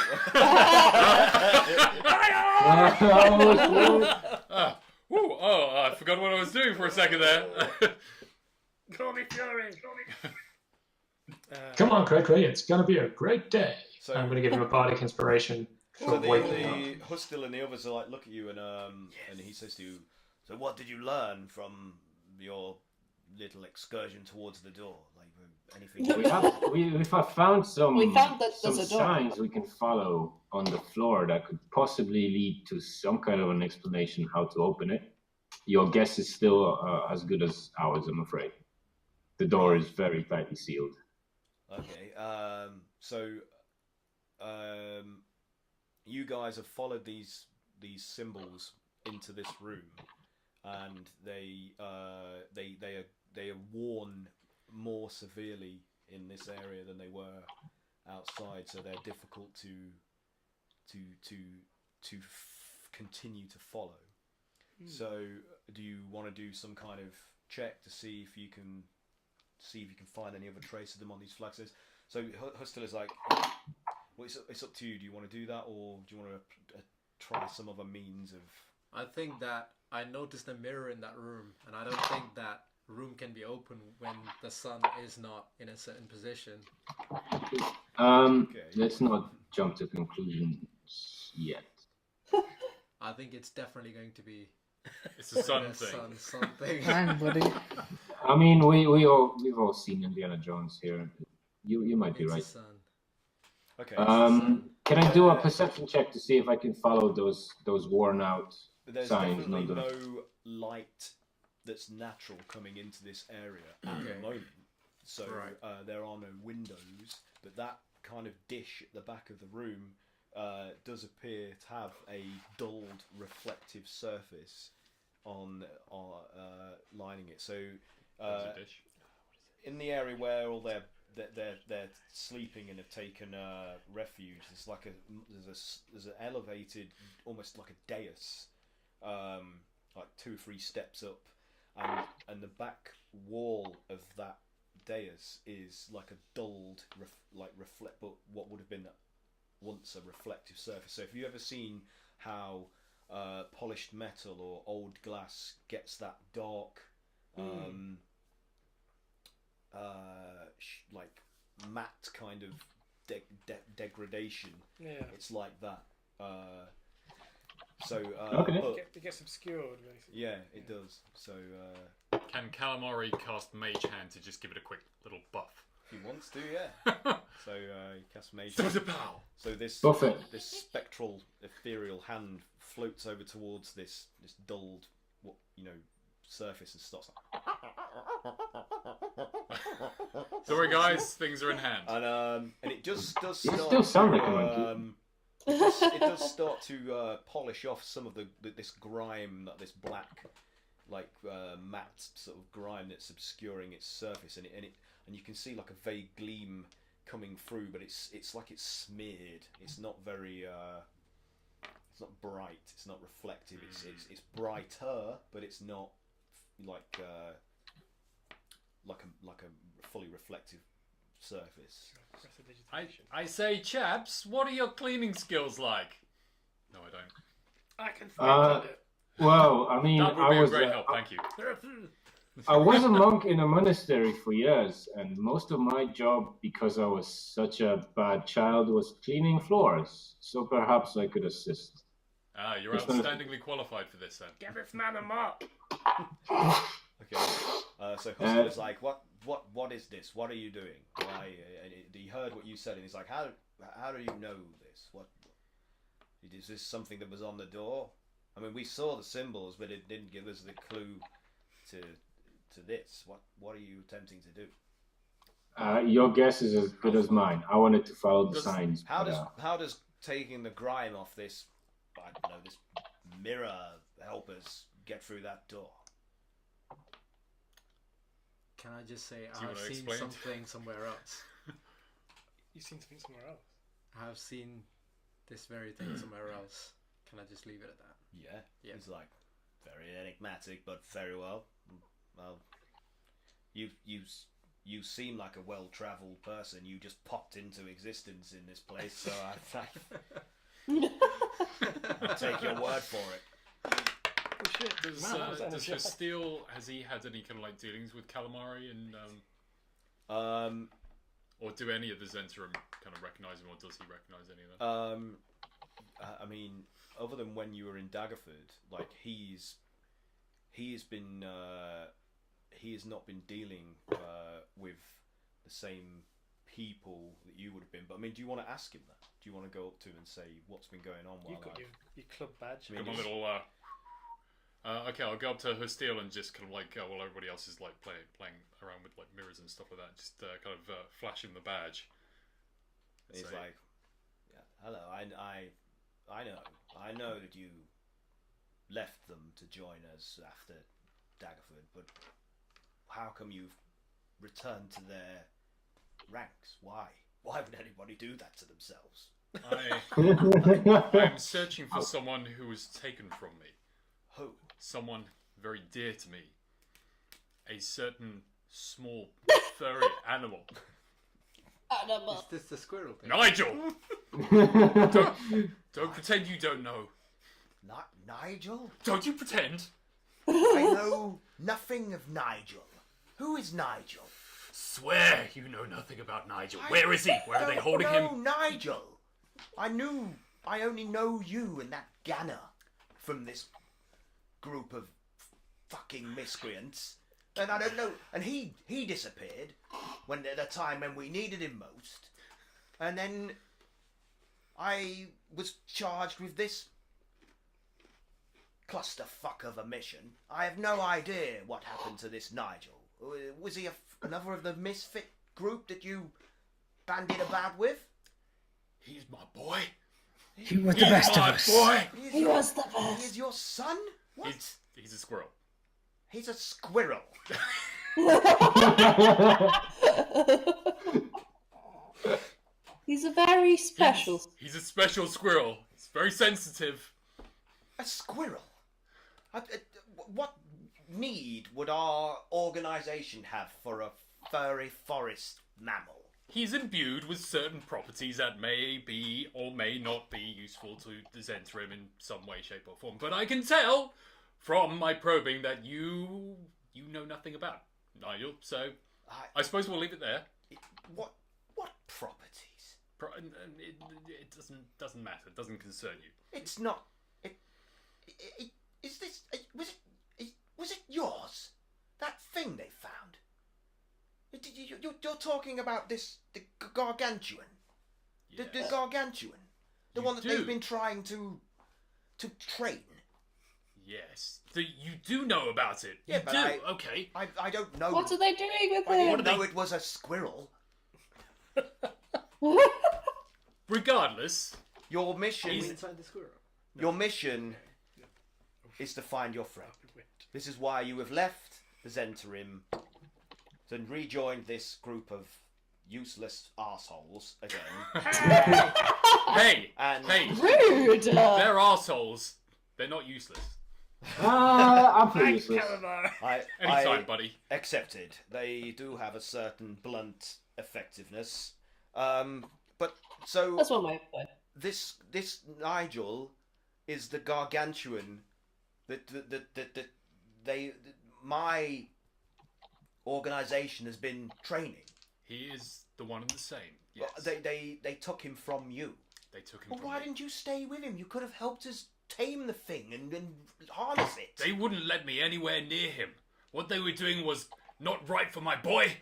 forgot what I was doing for a second there. Call me Fury. Come on, Cray Cray, it's gonna be a great day. So, I'm gonna give him a bardic inspiration so for the waking up. Hustil and the others are like, look at you, and he says to you, so what did you learn from your little excursion towards the door? Like anything? We've found some We found that some there's a door. signs we can follow on the floor that could possibly lead to some kind of an explanation how to open it. Your guess is still as good as ours, I'm afraid. The door is very tightly sealed. Okay. You guys have followed these symbols into this room, and they are worn more severely in this area than they were outside, so they're difficult to continue to follow. So, do you want to do some kind of check to see if you can find any other trace of them on these flags? So Hustil is like, well, it's up to you. Do you want to do that, or do you want to try some other means of? I think that I noticed a mirror in that room, and I don't think that room can be open when the sun is not in a certain position. Let's not jump to conclusions yet. I think it's definitely going to be It's a sun a thing. sun something. Hang, buddy. I mean, we've all seen Indiana Jones here. You might be It's a right. sun. Okay. Can I do a perception check to see if I can follow those worn out There's signs? definitely No, no light that's natural coming into this area at the moment. So Right. there are no windows, but that kind of dish at the back of the room does appear to have a dulled reflective surface on lining it. So There's a dish. in the area where all they're sleeping and have taken refuge, there's like there's an elevated, almost like a dais, like 2 or 3 steps up, and the back wall of that dais is like a dulled but what would have been once a reflective surface. So if you've ever seen how polished metal or old glass gets that dark like matte kind of degradation, it's like that. Okay. But, It gets obscured, basically. yeah, it does. So Can Calamari cast Mage Hand to just give it a quick little buff? if he wants to, yeah. So he casts Mage So Hand. it's a pow. So this Buff it. this spectral ethereal hand floats over towards this dulled surface and stops. Sorry guys, things are in hand. And it just does You start still sound to, like a monkey. it does start to polish off some of this grime, this black, matte sort of grime that's obscuring its surface, and you can see like a vague gleam coming through, but it's like it's smeared. It's not very it's not bright. It's not reflective. It's brighter, but it's not like a fully reflective surface. I say, chaps, what are your cleaning skills like? No, I don't. I can find it. Well, I mean, That would be a great help, thank you. I was a monk in a monastery for years, and most of my job, because I was such a bad child, was cleaning floors. So perhaps I could assist. Ah, you're outstandingly qualified for this then. Give this man a mop. Okay. So Hustle is like, what is this? What are you doing? Why? And he heard what you said, and he's like, how do you know this? What is this? Something that was on the door? I mean, we saw the symbols, but it didn't give us the clue to this. What are you attempting to do? Your guess is as good as mine. I wanted to follow the signs. How does taking the grime off this, I don't know, this mirror help us get through that door? Can I just say Do you I've wanna seen explain? something somewhere else? You've seen something somewhere else. I've seen this very thing somewhere else. Can I just leave it at that? Yeah. Yeah. He's like, very enigmatic, but very well. Well, you you seem like a well-travelled person. You just popped into existence in this place, so I'll take your word for it. Does Hostile, has he had any kind of like dealings with calamari and or do any of the Zentarum kind of recognise him, or does he recognise any of them? I mean, other than when you were in Daggerford, like he has not been dealing with the same people that you would have been. But I mean, do you want to ask him that? Do you want to go up to him and say what's been going on? You've got your club badge. Come on, little. Okay, I'll go up to Hostile and just kind of like, while everybody else is like playing around with like mirrors and stuff like that, just kind of flash him the badge. He's like, yeah, hello, I know that you left them to join us after Daggerford, but how come you've returned to their ranks? Why? Why would anybody do that to themselves? I'm searching for someone who was taken from me. Who? Someone very dear to me. A certain small furry animal. Is this the squirrel thing? Nigel! don't pretend you don't know. Not Nigel? Don't you pretend? I know nothing of Nigel. Who is Nigel? Swear you know nothing about Nigel. Where is he? Where are they holding him? No, Nigel. I only know you and that Ganner from this group of fucking miscreants. And I don't know. And he disappeared at the time when we needed him most. And then I was charged with this clusterfuck of a mission. I have no idea what happened to this Nigel. Was he another of the misfit group that you bandied about with? He's my boy. He was the best of us. Boy. He was the best. He is your son? What? He's a squirrel. He's a squirrel. He's a very special. He's a special squirrel. He's very sensitive. A squirrel? What need would our organisation have for a furry forest mammal? He's imbued with certain properties that may be or may not be useful to the Zentarum in some way, shape or form. But I can tell from my probing that you know nothing about Nigel, so I suppose we'll leave it there. What properties? It doesn't matter. It doesn't concern you. It's not. Is this? Was it yours? That thing they found? You're talking about the gargantuan, Yes. the gargantuan, the You one that do. they've been trying to train. Yes. So you do know about it. Yeah, you but do. Okay. I don't know. What are they doing with I him? didn't know it was a squirrel. Regardless, Your mission. Inside the squirrel. Your mission is to find your friend. This is why you have left the Zentarim and rejoined this group of useless arseholes again. hey, And Rude. they're arseholes. They're not useless. I'm pretty useless. Anytime, buddy. accepted. They do have a certain blunt effectiveness. But so That's one way of putting it. this Nigel is the gargantuan that my organisation has been training. He is the one and the same. Well, Yes. they took him from you. They took him Well, from why me. didn't you stay with him? You could have helped us tame the thing and harness it. They wouldn't let me anywhere near him. What they were doing was not right for my boy.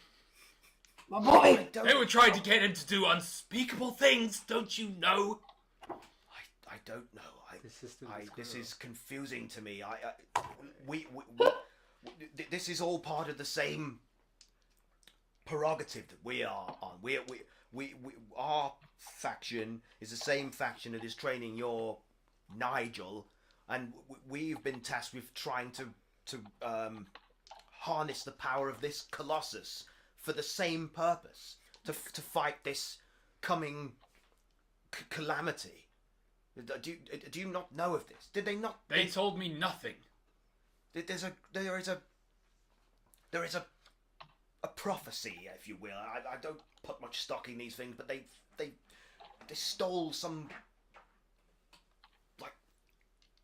My boy. They were trying to get him to do unspeakable things, don't you know? I don't know. This is confusing to me. This is all part of the same prerogative that we are on. Our faction is the same faction that is training your Nigel, and we've been tasked with trying to harness the power of this colossus for the same purpose, to fight this coming calamity. Do you not know of this? Did they not? They told me nothing. There is a prophecy, if you will. I don't put much stock in these things, but they stole some like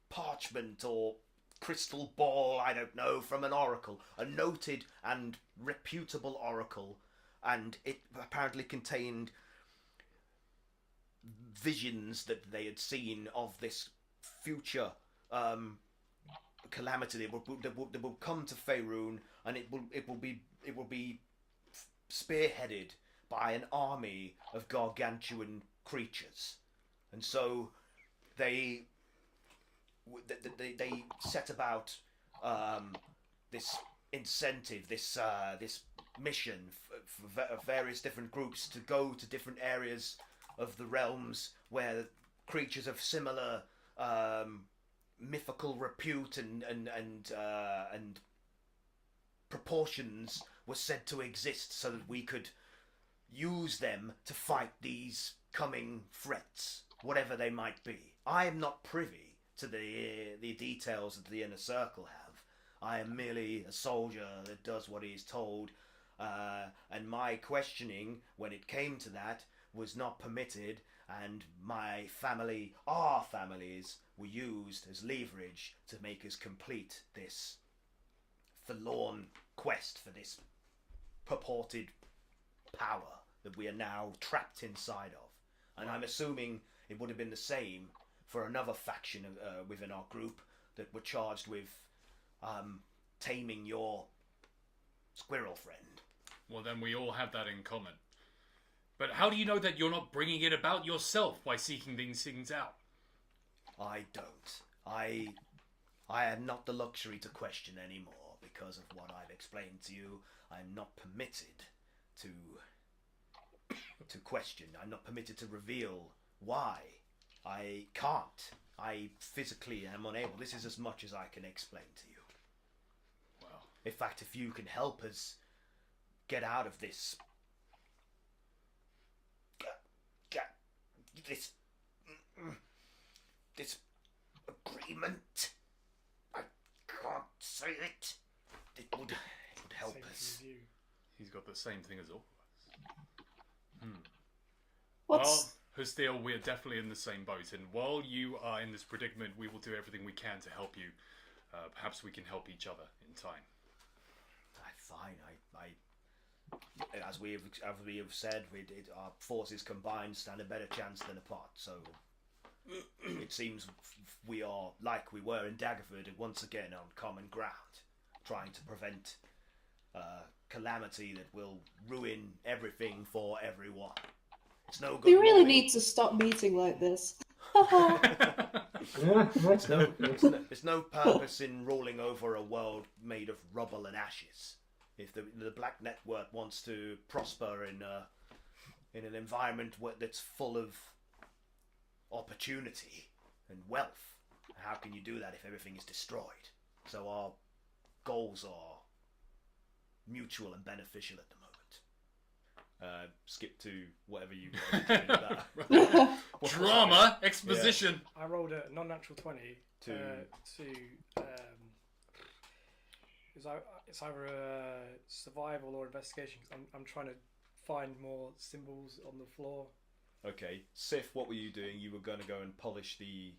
parchment or crystal ball, I don't know, from an oracle, a noted and reputable oracle, and it apparently contained visions that they had seen of this future calamity that will come to Faerun, and it will be spearheaded by an army of gargantuan creatures, and so they set about this incentive, this mission for various different groups to go to different areas of the realms where creatures of similar mythical repute and proportions were said to exist, so that we could use them to fight these coming threats, whatever they might be. I am not privy to the details that the inner circle have. I am merely a soldier that does what he is told, and my questioning, when it came to that, was not permitted, and my family, our families, were used as leverage to make us complete this forlorn quest for this purported power that we are now trapped inside of. And I'm assuming it would have been the same for another faction within our group that were charged with taming your squirrel friend. Well, then we all have that in common. But how do you know that you're not bringing it about yourself by seeking these things out? I don't. I am not the luxury to question anymore because of what I've explained to you. I'm not permitted to question. I'm not permitted to reveal why. I can't. I physically am unable. This is as much as I can explain to you. Well, in fact, if you can help us get out of this this agreement, I can't say it. It would help Same us. as you. he's got the same thing as all of us. What's Well, Hustil, we're definitely in the same boat, and while you are in this predicament, we will do everything we can to help you. Perhaps we can help each other in time. Fine. As we have said, our forces combined stand a better chance than apart. So it seems we are, like we were in Daggerford, once again on common ground, trying to prevent calamity that will ruin everything for everyone. It's no good. We really need to stop meeting like this. There's no purpose in rolling over a world made of rubble and ashes. If the Black Network wants to prosper in an environment that's full of opportunity and wealth, how can you do that if everything is destroyed? So our goals are mutual and beneficial at the moment. Skip to whatever you want to do with that. Drama exposition. I rolled a non-natural 20 to it's either a survival or investigation. I'm trying to find more symbols on the floor. Okay, Sif, what were you doing? You were going to go and polish the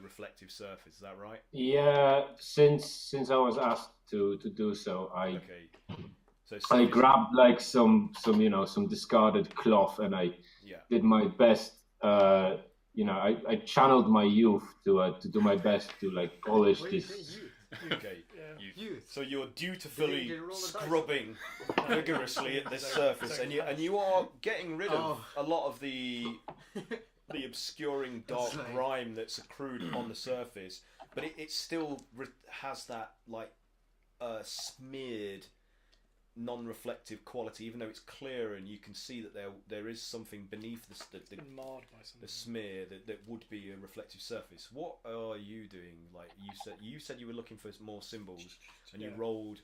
reflective surface. Is that right? Yeah, since I was asked to do so, Okay. So I Sif, grabbed like some discarded cloth, and I did my best. I channeled my youth to do my best to like polish this. Okay. Youth. So you're dutifully Did you roll a dice? scrubbing vigorously at this surface, and you are getting rid of a lot of the obscuring dark like- grime that's accrued on the surface, but it still has that like smeared, non-reflective quality, even though it's clear and you can see that there is something beneath It's been marred by something. the smear that would be a reflective surface. What are you doing? Like you said you were looking for more symbols, and you rolled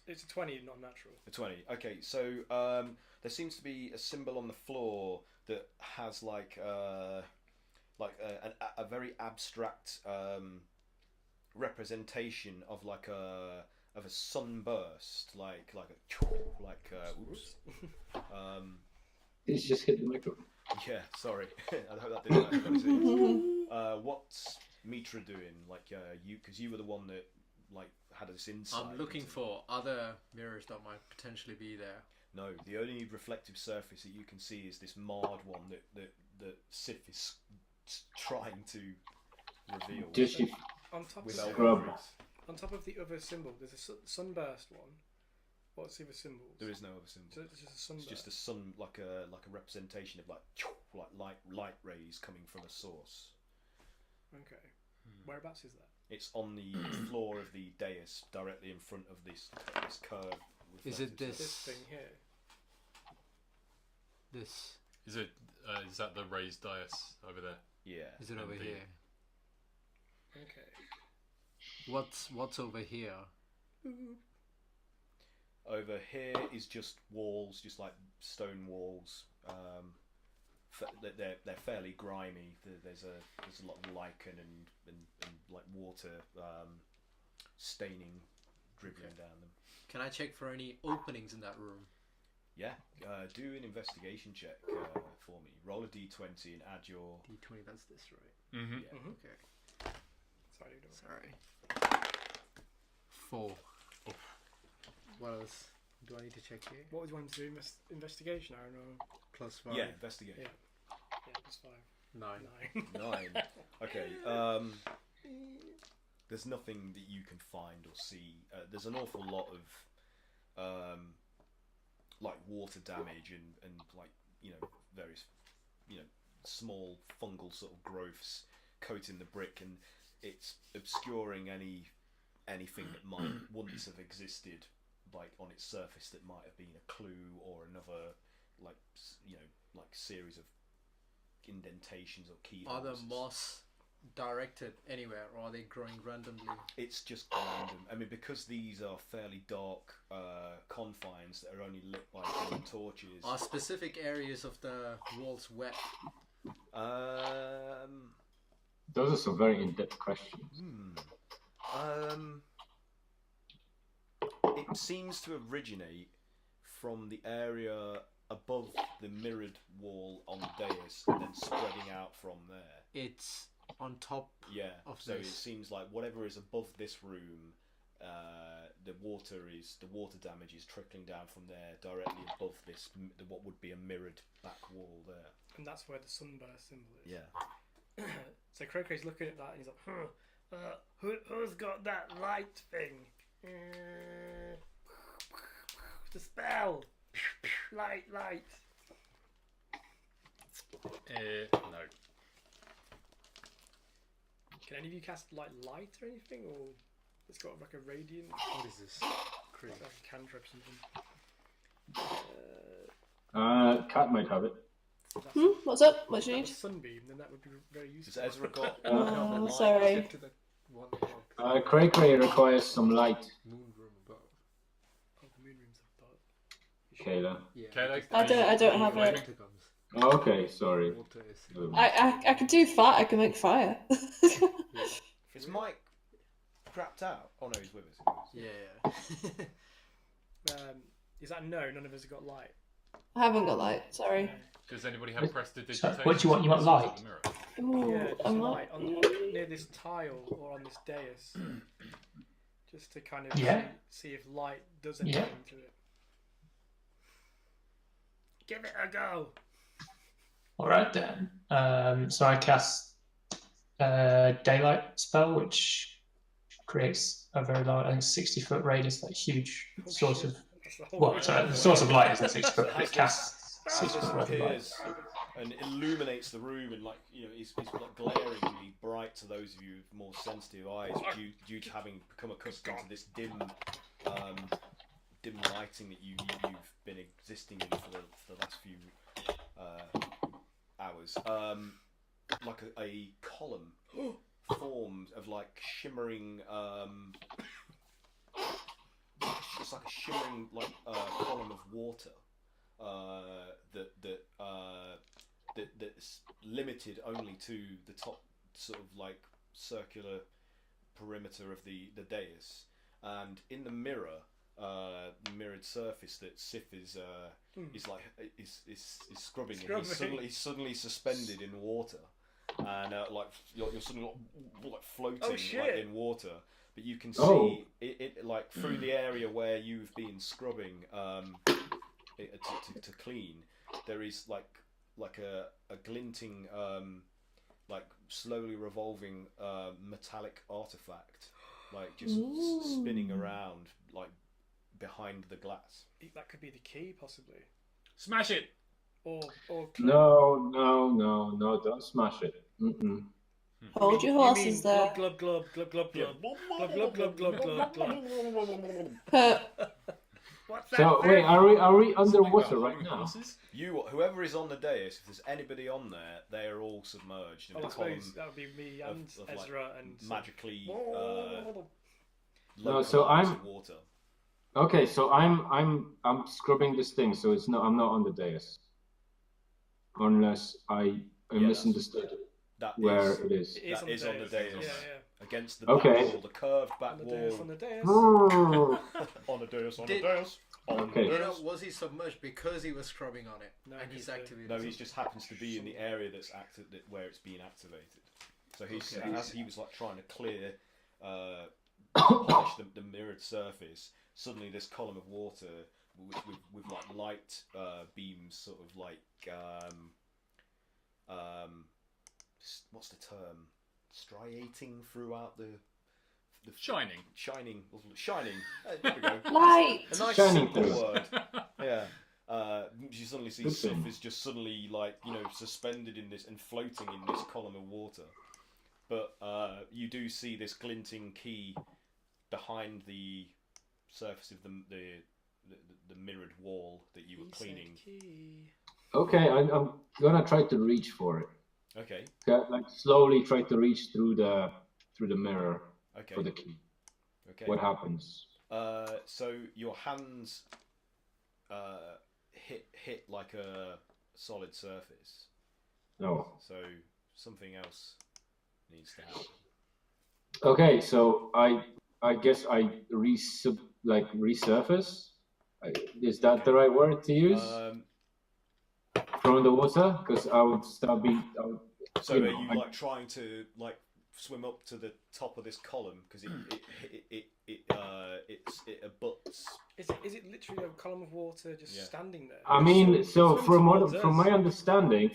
It's a 20, not natural. a 20. Okay, so there seems to be a symbol on the floor that has like a very abstract representation of like a of a sunburst, like oops. It's just hit the microphone. Yeah, sorry. I hope that didn't actually see. What's Mitra doing? Like because you were the one that like had this insight. I'm looking for other mirrors that might potentially be there. No, the only reflective surface that you can see is this marred one that Sif is trying to reveal. Just if On top with of Scrub. on top of the other symbol, there's a sunburst one. What's the other symbols? There is no other symbol. So it's just a It's sunburst. just a sun, like a representation of like light rays coming from a source. Okay. Whereabouts is that? It's on the floor of the dais, directly in front of this curve. Is it reflective This surface. thing here. This. Is it? Is that the raised dais over there? Yeah. Is it over Indeed. here? Okay. What's over here? Over here is just walls, just like stone walls. They're fairly grimy. There's a lot of lichen and like water staining dribbling down them. Can I check for any openings in that room? Yeah, do an investigation check for me. Roll a d20 and add your. D20. That's this, right? Mm-hmm. Yeah. Okay. Sorry. 4. What else do I need to check here? What would you want to do? Investigation? I don't know. +5. Yeah, investigate. Yeah. Yeah, plus 5. 9. 9. Okay. There's nothing that you can find or see. There's an awful lot of like water damage and like various small fungal sort of growths coating the brick, and it's obscuring anything that might once have existed like on its surface that might have been a clue or another like series of indentations or keyholes. Are the moss directed anywhere, or are they growing randomly? It's just random. I mean, because these are fairly dark confines that are only lit by glowing torches. Are specific areas of the walls wet? those are some very in-depth questions. It seems to originate from the area above the mirrored wall on the dais and then spreading out from there. It's on top. Yeah, Of so this. it seems like whatever is above this room, the water damage is trickling down from there directly above this, what would be a mirrored back wall there. And that's where the sunburst symbol is. Yeah. So Crocray's looking at that and he's like, who's got that light thing? The spell! Light. No. Can any of you cast light or anything? Or it's got like a radiant? What is this? It's like a cantrip or something. Cat might have it. What's up? What do you If need? that was sunbeam, then that would be very Has useful. Ezra got Oh, light? sorry. Shift to the one above. Cray Cray requires some light. Moon room above. Oh, the moon room's up top. Kayla. Yeah. Kayla, I don't have it. Winter comes. Oh, okay, sorry. Water is. I could do fire. I can make fire. Is Mike crapped out? Oh no, he's with us. Yeah. Is that no? None of us have got light. I haven't got light. Sorry. Does anybody have prestidigitation? What do you want? You want light? The mirror? Ooh, Yeah, just I'm light not. near this tile or on this dais, just to kind of Yeah. see if light does anything Yeah. to it. Give it a go. All right then. So I cast daylight spell, which creates a very large, I think 60-foot radius, like huge source of. That's the whole Well, point. sorry, the source of light isn't 60 foot, but As it casts this 60 foot worth of light. appears and illuminates the room, and it's like glaringly bright to those of you with more sensitive eyes due to having become accustomed to this dim lighting that you've been existing in for the last few hours. Like a column formed of like shimmering. It's like a shimmering column of water that's limited only to the top sort of like circular perimeter of the dais, and in the mirror, the mirrored surface that Sif is scrubbing, and he's suddenly suspended in water, and like you're suddenly like floating like in water. But you can see it like through the area where you've been scrubbing to clean. There is like a glinting, like slowly revolving metallic artifact, like just spinning around like behind the glass. That could be the key, possibly. Smash it. Or No, don't smash it. Mm-mm. Hold your horses there. Glub glub glub glub glub glub glub glub glub glub glub. What's that? So wait, are we underwater right now? Whoever is on the dais, if there's anybody on there, they are all submerged in I a column suppose that would be me and of Ezra like and magically No, so I'm water. okay. So I'm scrubbing this thing, so I'm not on the dais, unless I misunderstood where it is. That is on the dais. Yeah. Against the back wall, the curved back On the wall. dais, on the dais. On the dais, on the dais. Okay. You know, was he submerged because he was scrubbing on it? No, and he's activated. No, he just happens to be in the area that's where it's being activated. So as he was like trying to clear, polish the mirrored surface. Suddenly, this column of water with like light beams, sort of like what's the term? Striating throughout the Shining. There we go. Light. A nice Shining simple through. word. Yeah. You suddenly see Good Sif thing. is just suddenly like suspended in this and floating in this column of water. But you do see this glinting key behind the surface of the mirrored wall that you were cleaning. Okay, I'm gonna try to reach for it. Okay. Like slowly try to reach through the mirror for the key. Okay. What happens? So your hands hit like a solid surface. No. So something else needs to happen. Okay, so I guess I resurface. Is that the right word to use? From the water, because I would start being. So are you like trying to like swim up to the top of this column because it abuts? Is it literally a column of water just standing there? I mean, so Swim towards from us. my understanding,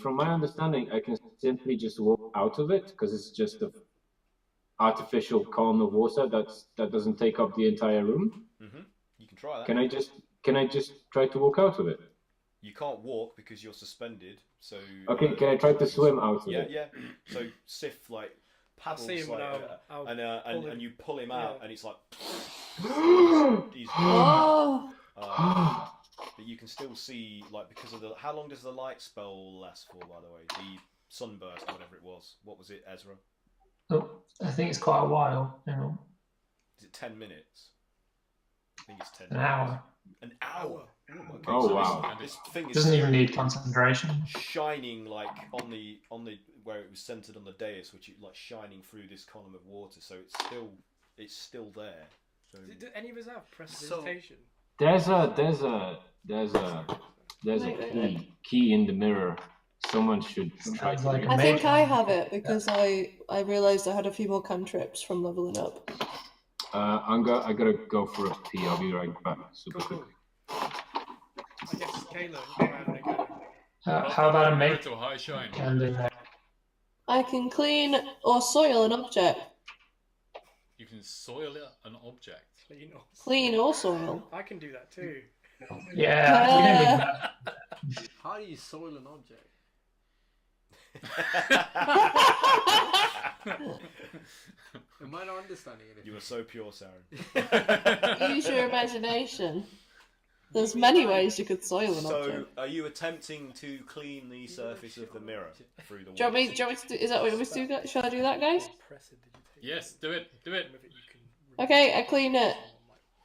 I can simply just walk out of it because it's just a artificial column of water that doesn't take up the entire room. Mm-hmm. You can try that. Can I just try to walk out of it? You can't walk because you're suspended. So Okay, can I try to swim out of it? Yeah. So Sif like paddles see him like, now. and you pull him out, and it's like he's Oh. but you can still see like because of how long does the light spell last for? By the way, the sunburst, whatever it was. What was it, Ezra? Oh, I think it's quite a while. Hang on. Is it 10 minutes? I think it's 10 An minutes. hour. An hour. Okay, Oh, so wow. This thing is Doesn't even need concentration. shining like on the where it was centered on the dais, which is like shining through this column of water. So it's still there. So Do any of us have prestidigitation? There's a key in the mirror. Someone should try to. Like I think I have it because I realised I had a few more cantrips from leveling up. I gotta go for a pee. I'll be right back. Super Cool. quick. I guess Kayla, you're having a go. How about a make to a high shine? and I can clean or soil an object. You can soil an object. Clean or soil. I can do that too. yeah, we didn't do that. How do you soil an object? Am I not understanding anything? you are so pure, Saren. Use your imagination. There's many ways you could soil an So, object. are you attempting to clean the surface of the mirror through the Do you want me to do, is that what you want me to do? Shall I do that, guys? Yes, do it. Okay, I clean it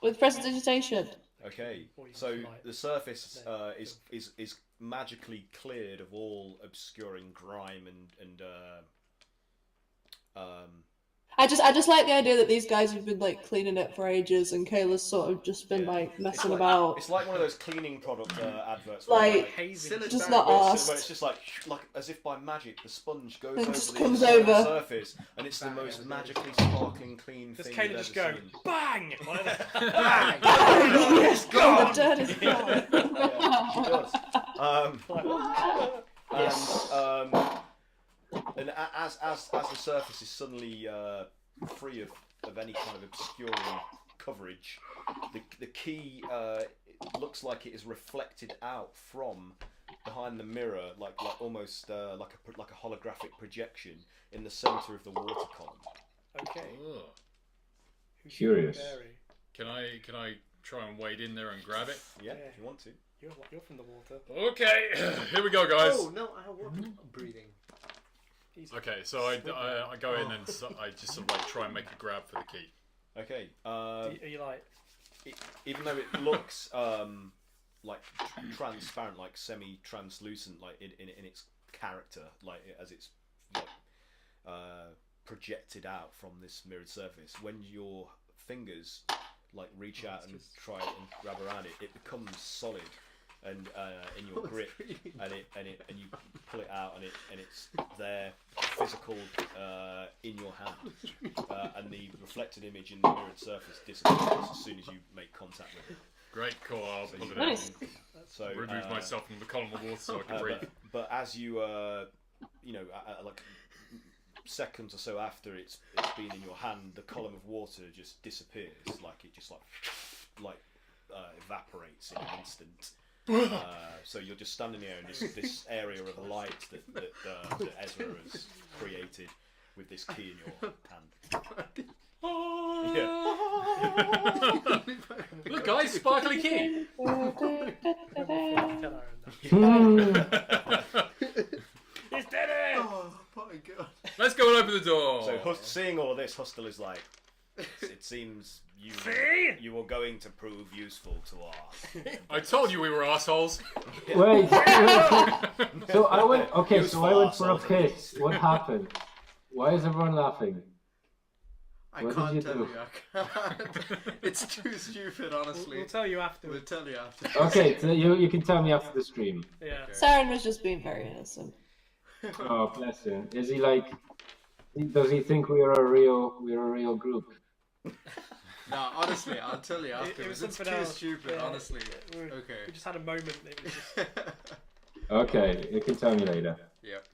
with prestidigitation. Okay, so the surface is magically cleared of all obscuring grime and I just like the idea that these guys have been like cleaning it for ages, and Kayla's sort of just been like messing about. It's like one of those cleaning product adverts. Like, Hazing. just not asked. Where it's just like as if by magic, the sponge goes It over just the comes inside over. surface, and it's the most magically sparkling, clean Does thing Kayla you've just ever go seen. bang? Yes, the dirt is gone. Yeah, she does. And as the surface is suddenly free of any kind of obscuring coverage, the key looks like it is reflected out from behind the mirror, like almost like a holographic projection in the center of the water column. Okay. Ugh. Curious. Can I try and wade in there and grab it? Yeah, if you want to. You're from the water. Okay, here we go, guys. Oh no, I have water breathing. Okay, so I go in and I just sort of like try and make a grab for the key. Okay. Are you like? Even though it looks like transparent, like semi-translucent, like in its character, like as it's like projected out from this mirrored surface, when your fingers like reach out and try and grab around it, it becomes solid and in your grip, and you pull it out, and it's there, physical in your hand, and the reflected image in the mirrored surface disappears as soon as you make contact with it. Great call. I'll So pull you it Nice. in. So Remove myself from the column of water so I can breathe. but as you like seconds or so after it's been in your hand, the column of water just disappears, like it just like evaporates in an instant. So you're just standing there in this area of light that Ezra has created with this key in your hand. Yeah. Look, guys, sparkly key. He's dead it! Oh my god. Let's go and open the door. So seeing all of this, Hustle is like, it seems you were going to prove useful to us. I told you we were assholes. Wait. So I went. Okay, so I went for a Useful piss. What happened? Why is everyone laughing? I What can't did you tell do? you. I can't. It's too stupid, honestly. We'll tell you after. We'll tell you after. Okay, so you can tell me after the stream. Yeah. Saren was just being very innocent. Oh, bless him. Is he like? Does he think we are a real group? No, honestly, I'll tell you It afterwards. was It's too something else. stupid, Yeah. honestly. We Okay. just had a moment. It was just, Okay, you can tell me later. Yep.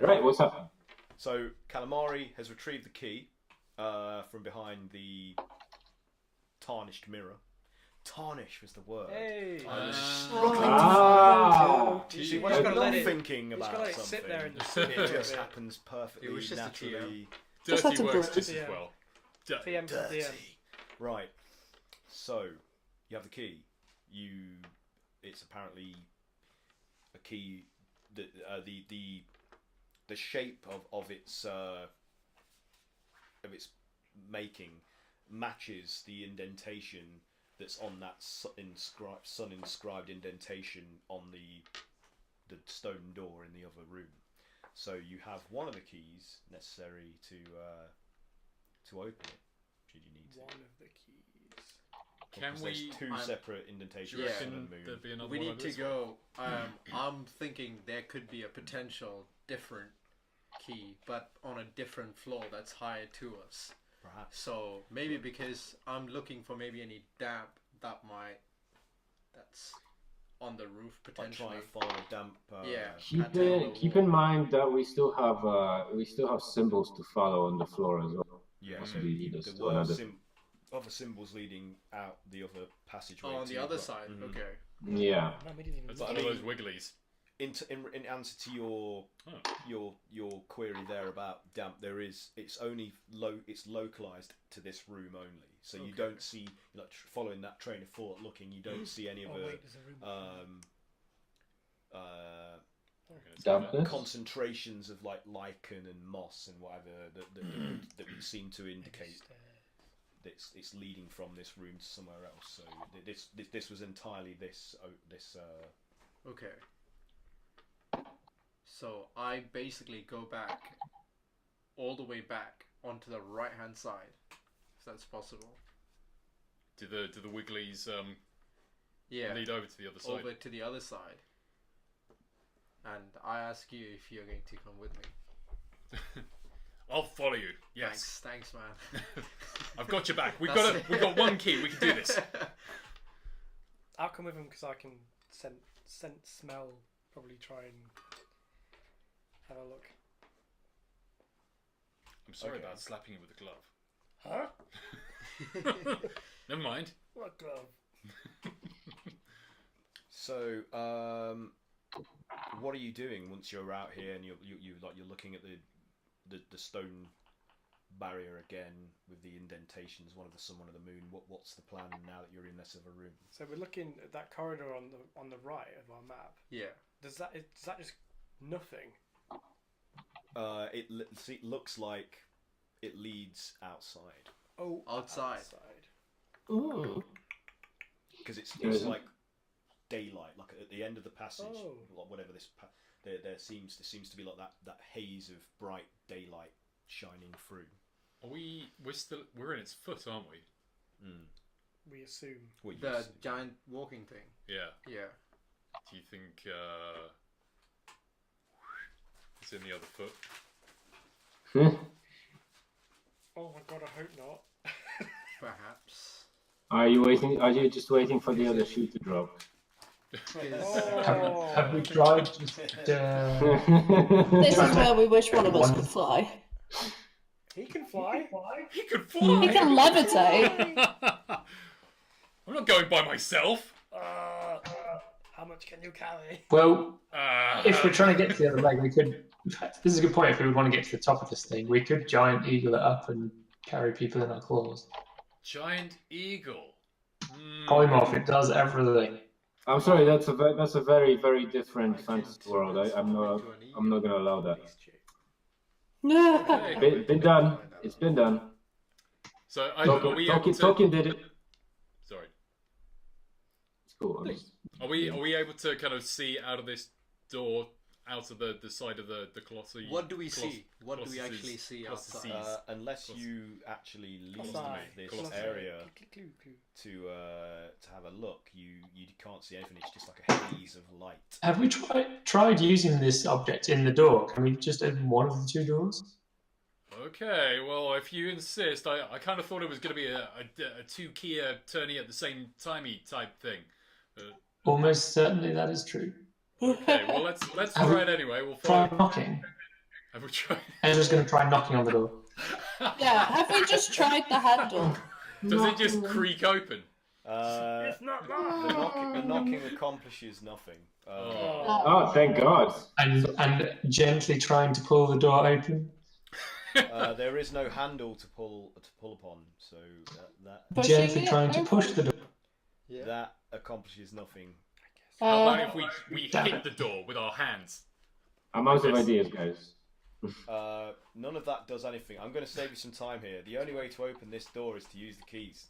Right, what's up? So Calamari has retrieved the key from behind the tarnished mirror. Tarnish was the word. Hey. I was Ah. See, when Just I'm gotta not let it- thinking just about gotta, like, something, sit there and it just happens perfectly It was just a TM. naturally. Just had Dirty to works breathe. just Yeah. as well. TM to Dirty. DM. Right. So you have the key. It's apparently a key that the shape of its making matches the indentation that's on that sun inscribed indentation on the stone door in the other room. So you have one of the keys necessary to open it, should you need to. One of the keys. Can Because we? there's two separate indentations Yeah. on the Can moon. there be another We one need over to this go. I'm thinking there could be a potential different key, but on a different floor that's higher to us. Perhaps. So maybe because I'm looking for maybe any damp that's on the roof Like potentially. trying to follow a damp. Yeah. Keep in mind that we still have symbols to follow on the floor as well. Yeah. Possibly lead us There to were another. other symbols leading out the other passageway. Oh, on to the your other right. side. Mhm. Okay. Yeah. No, we didn't even It's But I one of mean- those wigglies. In answer to your query there about damp, it's localized to this room only. So you Okay. don't see, like, following that train of thought, looking, you don't see any of Oh, the wait, there's a room. Dampness? concentrations of like lichen and moss and whatever that would seem to indicate that it's leading from this room to somewhere else. So this was entirely this. Okay. So I basically go back, all the way back onto the right hand side, if that's possible. Do the wigglies Yeah. lead over to the other side? Over to the other side. And I ask you if you're going to come with me. I'll follow you. Yes. Thanks, man. I've got your back. We've got one key. We can do this. I'll come with him because I can smell, probably try and have a look. I'm sorry Okay. about slapping you with a glove. Huh? Never mind. What glove? So, what are you doing once you're out here and you're looking at the stone barrier again with the indentations, one of the sun, one of the moon? What's the plan now that you're in less of a room? So we're looking at that corridor on the right of our map. Yeah. Does that just nothing? It looks like it leads outside. Oh, Outside. Ooh. Because it's Yeah. like daylight, like at the end of the passage, Oh. like whatever this, there seems to be like that haze of bright daylight shining through. We're in its foot, aren't we? We assume. What you The see. giant walking thing. Yeah. Yeah. Do you think it's in the other foot? Oh my god, I hope not. Perhaps. Are you just waiting for the other shoe to drop? Oh. Have we tried just This is where we wish one of us could fly. He can fly. He could fly. He can levitate. I'm not going by myself. How much can you carry? Well, Uh, if we're trying to get to the other leg, we could. In fact, this is a good point. If we would want to get to the top of this thing, we could giant eagle it up and carry people in our claws. giant eagle. Polymorph, it does everything. I'm sorry, that's a very, very different fantasy world. I'm not gonna allow that. Okay. Been done. It's been done. So are we able to? Tolkien did it. Sorry. It's cool. Are we able to kind of see out of this door, out of the side of the colossus? What do we see? What do we actually see outside? Unless you actually leave this Colossus. area Clue. to have a look, you can't see anything. It's just like a haze of light. Have we tried using this object in the door? Can we just open one of the two doors? Okay, well, if you insist, I kind of thought it was going to be a two-keyer turning at the same timey type thing. Almost certainly that is true. Okay, well let's try it anyway. We'll Try follow. knocking. Have we tried? Ezra's going to try knocking on the door. Yeah, have we just tried the handle? Does it just creak open? It's not The knocking accomplishes nothing. Oh, thank God. And gently trying to pull the door open. There is no handle to pull upon, so Pushing Gently it trying to open? push the door. that accomplishes nothing. How about if we Damn hit it. the door with our hands? I'm out of ideas, guys. None of that does anything. I'm going to save you some time here. The only way to open this door is to use the keys.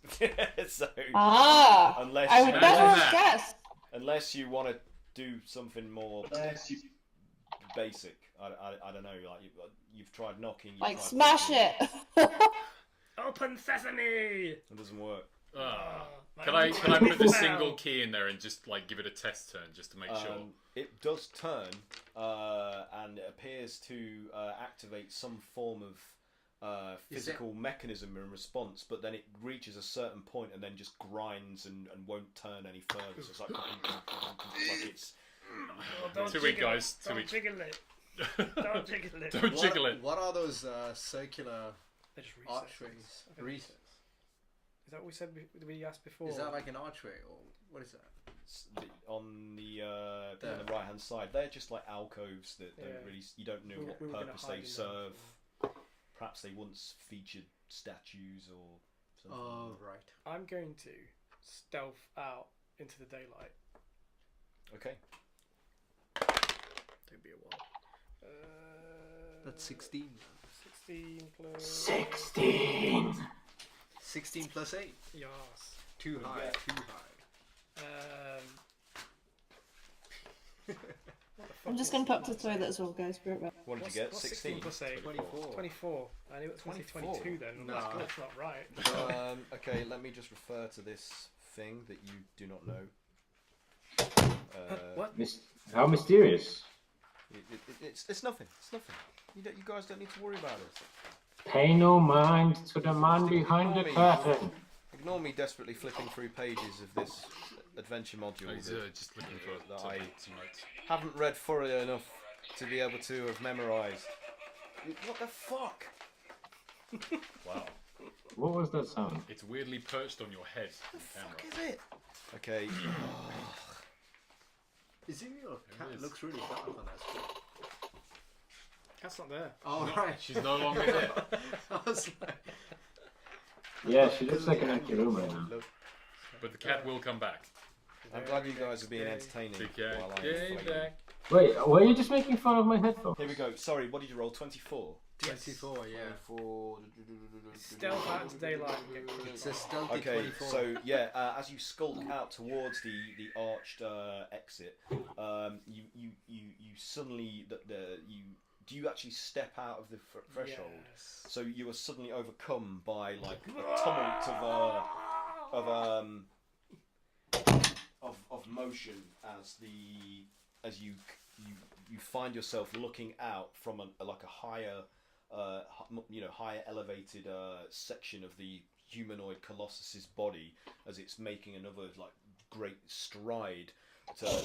So unless I would you- never have guessed. unless you want to do something more basic, I don't know. Like you've tried knocking, you've Like, tried smash pushing. it. Open sesame. It doesn't work. Can I put the single key in there and just like give it a test turn just to make sure? It does turn, and it appears to activate some form of physical mechanism in response, but then it reaches a certain point and then just grinds and won't turn any further. So it's like it's. Don't Too weak, jiggle guys. it. Too Don't weak. jiggle it. Don't jiggle it. Don't jiggle it. What are those circular They're just archways? recesses. Recess. Is that what we asked before? Is that like an archway or what is that? On the right hand side, they're just like alcoves that don't really. You don't know what We were gonna purpose hide they in serve. them Perhaps they once featured statues or something. Oh right. I'm going to stealth out into the daylight. Okay. Don't be a while. That's 16. 16 plus. 16 plus 8. Yes. Too high. Yeah. Too high. What the I'm just going to pop to the toilet as well, guys. Be right back. What did you get? What's 16 plus 8? 24. 24. I knew it was 22 then. No. That's not right. Okay, let me just refer to this thing that you do not know. What? How mysterious. It's nothing. It's nothing. You guys don't need to worry about it. Pay no mind to the man behind the curtain. Ignore me desperately flipping through pages of this adventure module He's just looking for that some I notes. haven't read thoroughly enough to be able to have memorised. What the fuck? Wow. What was that sound? It's weirdly perched on your head. What the fuck is it? Okay. Is it your cat? It looks really dark on that screen. Cat's not there. Oh, right. She's no longer there. I was like... Yeah, she looks like an empty room right now. But the cat will come back. I'm glad you guys are being entertaining The cat while I'm came flailing. back. Wait, were you just making fun of my headphones? Here we go. Sorry, what did you roll? 24? 24, yeah. 24. Stealth out into daylight. It's a stealthy Okay, 24. so yeah, as you skulk out towards the arched exit, you suddenly do you actually step out of the threshold? Yes. So you are suddenly overcome by like a tumult of motion as you find yourself looking out from a higher higher elevated section of the humanoid colossus's body as it's making another like great stride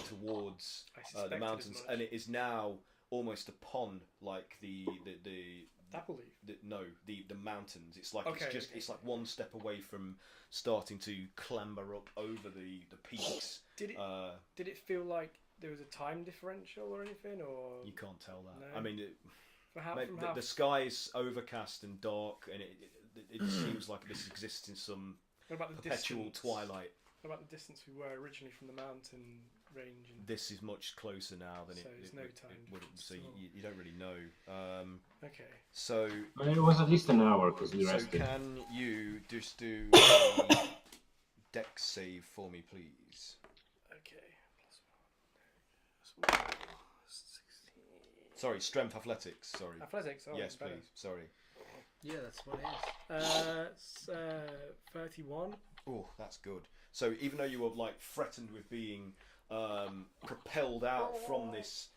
towards the mountains, and it is now almost upon like the Apple leaf. the mountains. It's like Okay, it's like one step away from starting to clamber up over the peaks. Did it feel like there was a time differential or anything, or You can't tell that. No. I mean, from the sky is overcast and dark, and it seems like this exists in some what about the perpetual distance? twilight. What about the distance we were originally from the mountain range? And This is much closer now than So it there's no would- time it would. So difference at all. you don't really know. okay, So It was at least an hour because we so rested. can you just do a dex save for me, please? okay. Sorry, strength athletics. Sorry. Athletics. Oh, Yes, better. please. Sorry. Yeah, that's what it is. It's 31. Oh, that's good. So even though you were like threatened with being propelled out from this,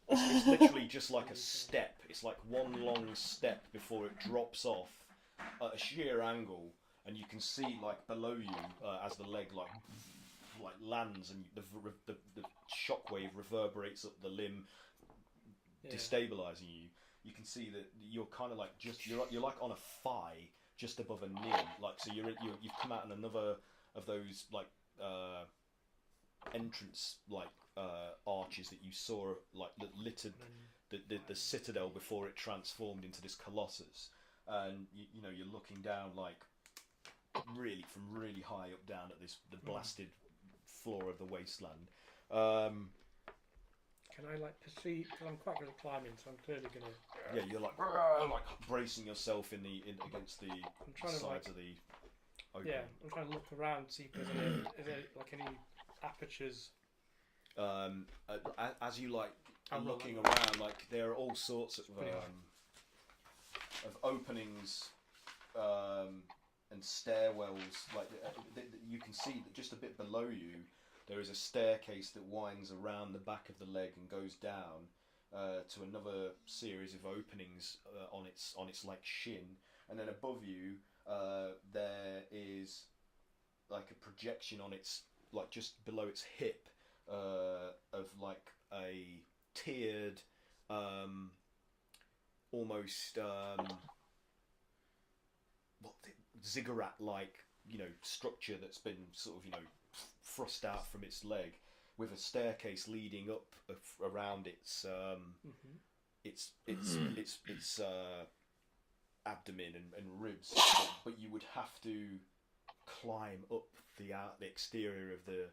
it's literally just like a step. It's like one long step before it drops off at a sheer angle, and you can see like below you as the leg like lands, and the shockwave reverberates up the limb, destabilizing you. You can see that you're kind of like you're like on a thigh just above a knee, like so you've come out in another of those like entrance like arches that you saw like that littered the citadel before it transformed into this colossus, and you're looking down like really from really high up down at the blasted floor of the wasteland. Can I like perceive? Because I'm quite good at climbing, so I'm clearly gonna. Yeah, you're like bracing yourself against the trying to, sides like- of the opening. Yeah, I'm trying to look around, see if there's any, is there like any apertures. As you like are I'm looking not- around, like there are all sorts of pretty high. openings and stairwells. Like you can see that just a bit below you, there is a staircase that winds around the back of the leg and goes down to another series of openings on its like shin, and then above you there is like a projection on its like just below its hip of like a tiered almost ziggurat like structure that's been sort of thrust out from its leg, with a staircase leading up around its abdomen and ribs, but you would have to climb up the exterior of the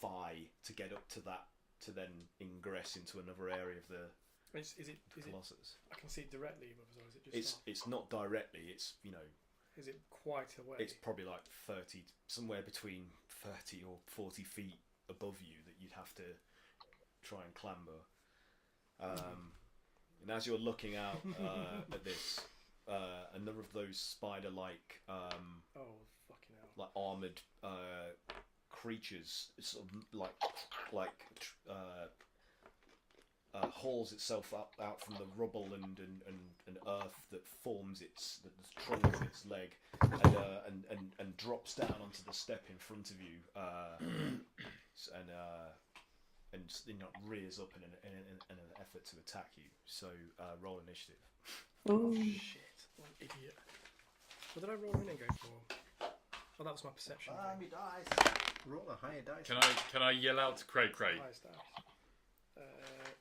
thigh to get up to that, to then ingress into another area of the Is it? colossus. I can see it directly, or is it just? It's not directly. It's Is it quite away? it's probably like 30, somewhere between 30 or 40 feet above you that you'd have to try and clamber. And as you're looking out at this, a number of those spider-like, Oh, fucking hell. like armored creatures, sort of hauls itself up out from the rubble and earth that forms the trunk of its leg, and drops down onto the step in front of you, and rears up in an effort to attack you. So roll initiative. Ooh. Shit, what an idiot. What did I roll in and go for? Oh, that was my perception. Me dice. Roll a higher dice. Can I yell out to Cray Cray? Highest dice.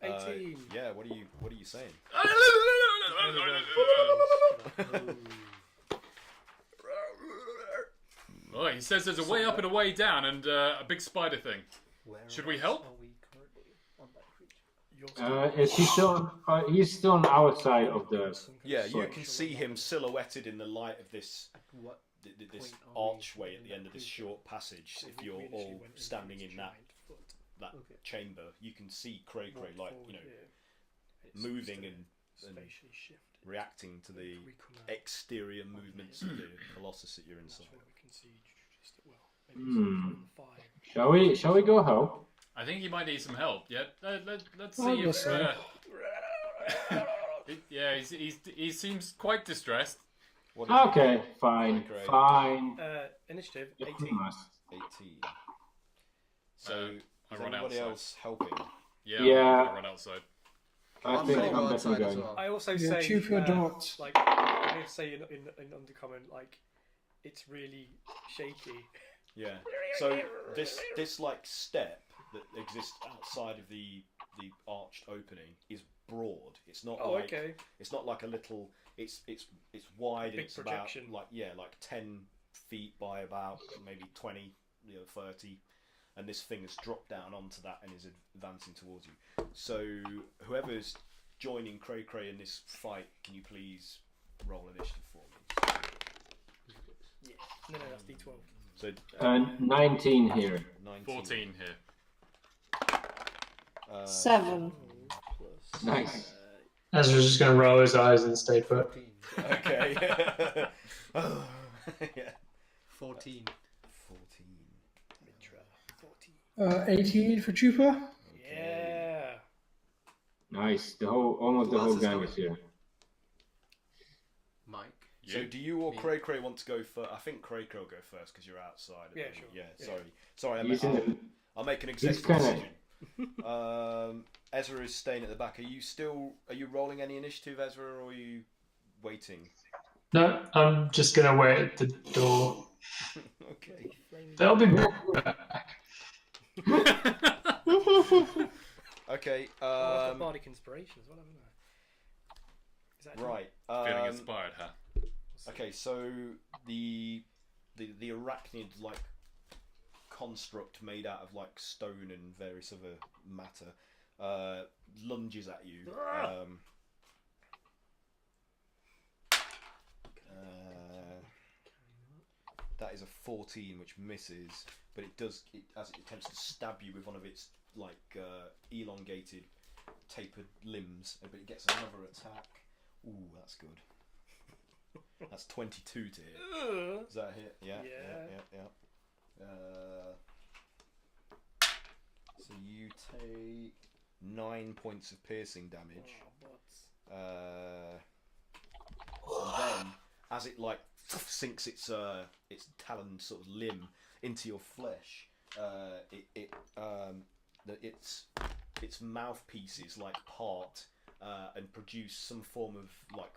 18. Yeah. What are you saying? Oh, he says there's a way up and a way down, and a big spider thing. Should we help? Are we currently on that creature? Is he still? He's still on our side of the. Yeah, you can see him silhouetted in the light of this What? this point are we archway at the end of this short passage. So If we you're literally all went into standing this in that giant foot. Okay. chamber, you can see Cray Cray, like, Forward here. It's moving still and spatially shifted. reacting to the We come out, exterior movements of the colossus that you're and that's inside. when we can see just well, maybe it's from 5. Shall we go help? I think he might need some help. Yeah, let's I'll see go if. see. Yeah, he seems quite distressed. What is it? Okay, fine, Cray Cray? fine. Initiative You 18. promised. 18. So, I is run anybody outside. else helping? Yeah, Yeah. I'm gonna run outside. I I'm think gonna I'm go definitely outside as going. well. I also Yeah, say, choose your dots. like, I'm going to say in undercommon, like, it's really shaky. Yeah. So this like step that exists outside of the arched opening is broad. It's not Oh, like okay. it's not like a little. It's wide and Big it's projection. about like 10 feet by about maybe 20, 30, and this thing has dropped down onto that and is advancing towards you. So whoever's joining Cray Cray in this fight, can you please roll initiative for me? Yeah. No, that's D12. So 19 here. 19. 14 here. 7. Nice. Ezra's just going to roll his eyes and stay put. 14. Okay. Yeah. 14. 14. Mitra. 14. 18 for Trooper. Yeah. Nice. Almost Who the else whole is gang going? is here. Mike. So do you or Me. Cray Cray want to go first? I think Cray Cray will go first because you're outside. Yeah, sure. Yeah, Yeah. sorry. He's in the- I'll make an He's executive kinda- decision. Ezra is staying at the back. Are you rolling any initiative, Ezra, or are you waiting? No, I'm just going to wait at the door. Okay. They'll be back. Okay. I've got Bardic Inspiration as well, haven't I? Is that Right. Feeling inspired, huh? Okay, so the arachnid like construct made out of like stone and various other matter lunges at you. That is a 14, which misses, but as it attempts to stab you with one of its like elongated, tapered limbs, but it gets another attack. Ooh, that's good. That's 22 to hit. Is that a hit? Yeah. So you take 9 points of piercing damage. And then, as it like sinks its talon sort of limb into your flesh, its mouthpieces like part and produce some form of like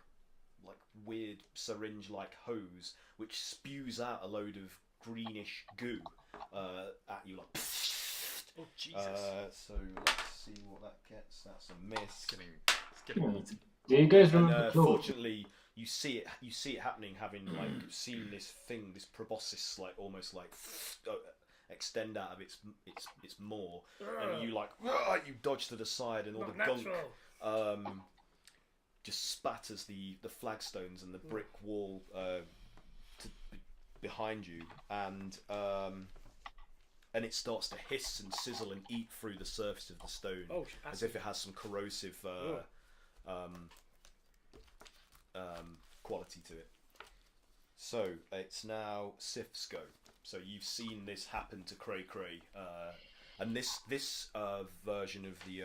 weird syringe-like hose, which spews out a load of greenish goo at you, like. Oh Jesus! So let's see what that gets. That's a miss. It's getting eaten. Do you guys And remember the clue? fortunately, you see it happening, having like seen this proboscis like almost like extend out of its maw, and you like you dodge to the side, and all Not the gunk natural. just spatters the flagstones and the brick wall behind you, and and it starts to hiss and sizzle and eat through the surface of the stone, as if it has some corrosive quality to it. So it's now Sif's go. So you've seen this happen to Cray Cray, and this version of the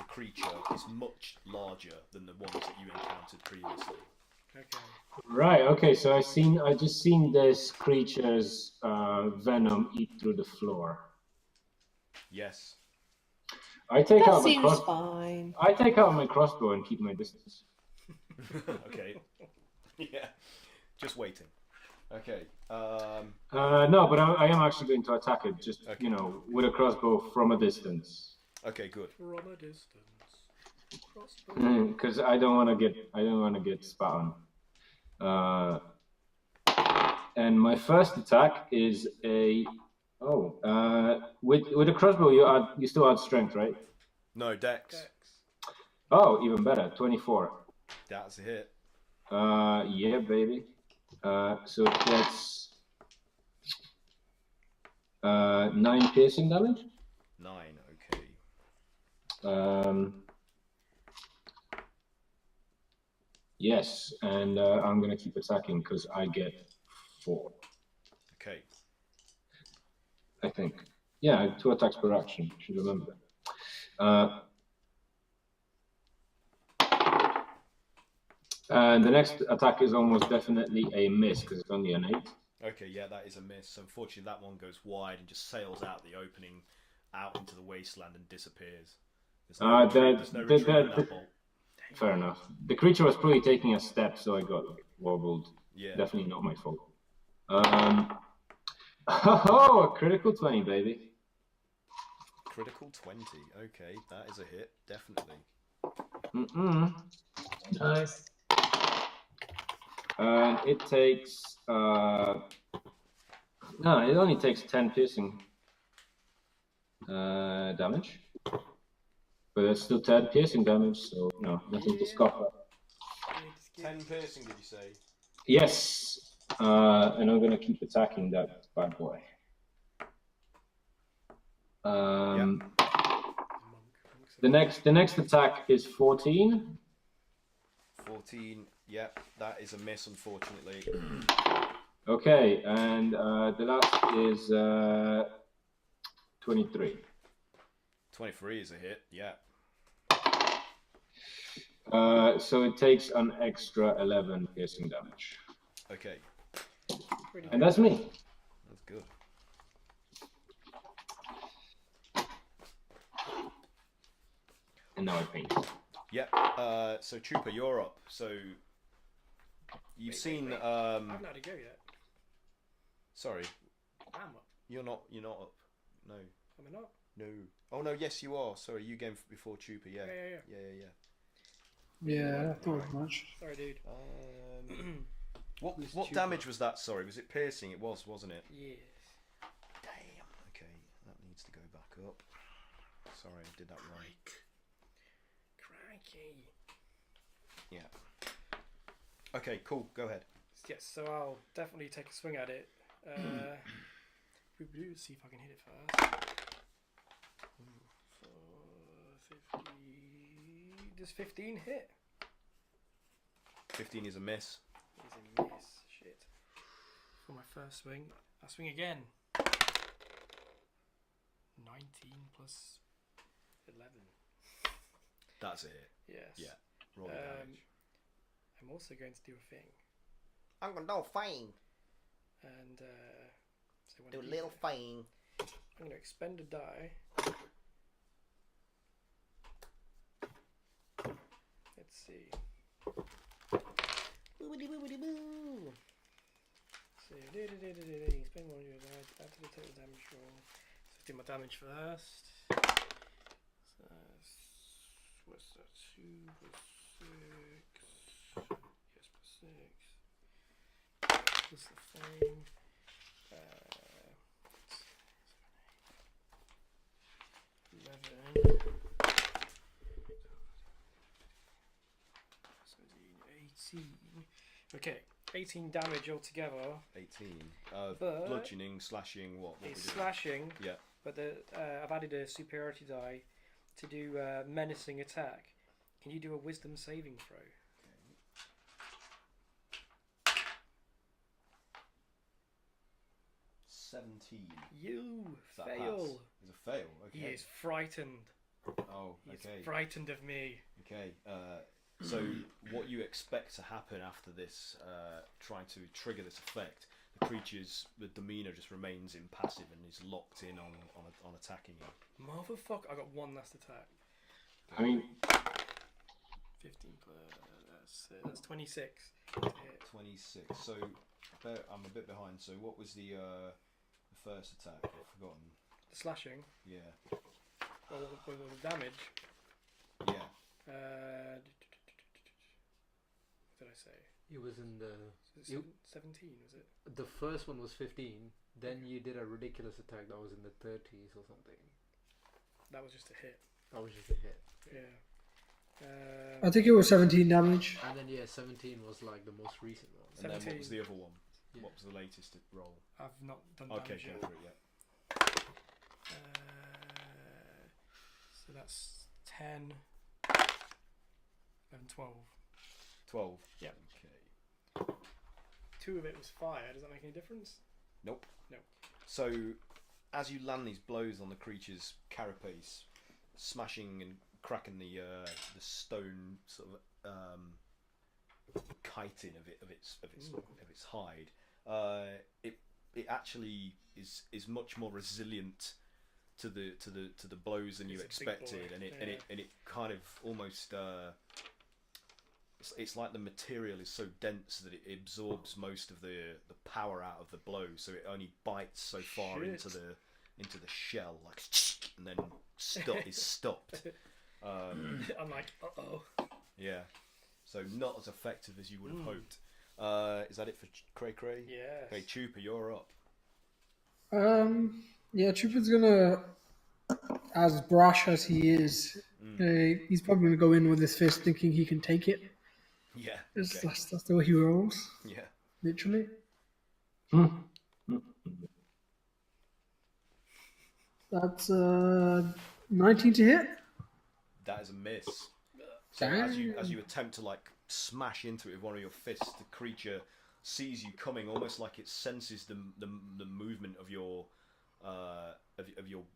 creature is much larger than the ones that you encountered previously. Okay. Right. Okay. So I just seen this creature's venom eat through the floor. Yes. I take That out my seems fine. I take out my crossbow and keep my distance. Okay. Yeah. Just waiting. Okay. No, but I am actually going to attack it. Just Okay. with a crossbow from a distance. Okay. Good. From a distance. Crossbow. Because I don't want to get spat on. And my first attack is with a crossbow you still add strength, right? No, Dex. Oh, even better, 24. That's a hit. Yeah, baby. So that's 9 piercing damage. 9. Okay. Yes, and I'm gonna keep attacking because I get 4. Okay. I think. Yeah, 2 attacks per action. Should remember that. And the next attack is almost definitely a miss because it's only an 8. Okay, yeah, that is a miss. Unfortunately, that one goes wide and just sails out the opening, out into the wasteland and disappears. There's no retreat in that bolt. Fair enough. The creature was probably taking a step, so I got wobbled. Yeah. Definitely not my fault. Oh, a critical 20, baby. Critical 20. Okay, that is a hit, definitely. Nice. And it takes no, it only takes 10 piercing damage. But it's still 10 piercing damage, so no, nothing to scoff at. 10 piercing, did you say? Yes, and I'm gonna keep attacking that bad boy. The next attack is 14. 14. Yep, that is a miss, unfortunately. Okay, and the last is 23. 23 is a hit. Yeah. So it takes an extra 11 piercing damage. Okay. And that's me. That's good. And now I paint. Yep. So Trooper, you're up. So you've seen. I've not had to go yet. Sorry. I'm up. You're not up. No. Am I not? No. Oh no. Yes, you are. Sorry, you came before Trooper. Yeah. Yeah. Yeah, I thought as much. Sorry, dude. What damage was that? Sorry, was it piercing? It was, wasn't it? Yes. Damn. Okay, that needs to go back up. Sorry, I did that right. Crikey. Yeah. Okay, cool. Go ahead. Yes, so I'll definitely take a swing at it. See if I can hit it first. 50. Does 15 hit? 15 is a miss. Is a miss. Shit. For my first swing, I swing again. 19 plus 11. That's a hit. Yes. Yeah. Roll the damage. I'm also going to do a thing. I'm gonna do a thing. And so Do a little thing. I'm going to expend a die. Let's see. Boobity boobity boo. So expend 1 of your die to add to the total damage roll. So do my damage first. So what's that? 2 plus 6. Yes, plus 6. Plus the thing. 11. 18. Okay, 18 damage altogether. 18. But Bludgeoning, slashing, what? What It's we doing? slashing. Yeah. But I've added a superiority die to do menacing attack. Can you do a wisdom saving throw? 17. You Is that a fail. pass? It's a fail. Okay. He is frightened. Oh, He's okay. frightened of me. Okay. So what you expect to happen after this, trying to trigger this effect, the creature's demeanor just remains impassive and is locked in on attacking you. Motherfucker! I got one last attack. I mean, 15 plus that's 26. To hit. 26. So I'm a bit behind. So what was the first attack? I've forgotten. The slashing. Yeah. Well, the damage. Yeah. What did I say? It was in the. Was it 17, was it? The first one was 15. Then you did a ridiculous attack that was in the 30s or something. That was just a hit. That was just a hit. Yeah. I think it was 17 damage. And then 17 was like the most recent one. And then what 17. was the other one? Yeah. What was the latest roll? I've not done Okay, damage go yet. for it. Yeah. So that's 10, 11, 12. 12. Yeah. Okay. 2 of it was fire. Does that make any difference? Nope. No. So, as you land these blows on the creature's carapace, smashing and cracking the stone sort of chitin of its hide, it actually is much more resilient to the blows than you It's a big expected, boy, and it kind of almost. It's like the material is so dense that it absorbs most of the power out of the blow, so it only bites so far Shit. into the shell, like, and then is stopped. I'm like, uh-oh. Yeah, so not as effective as you would have hoped. Is that it for Cray Cray? Yes. Okay, Chupa, you're up. Yeah, Trooper's gonna, as brash as he is, he's probably gonna go in with his fist, thinking he can take it. Yeah. It's- Okay. That's the way he rolls, Yeah. literally. That's 19 to hit. That is a miss. So as you attempt to like smash into it with one of your fists, the creature sees you coming, almost like it senses the movement of your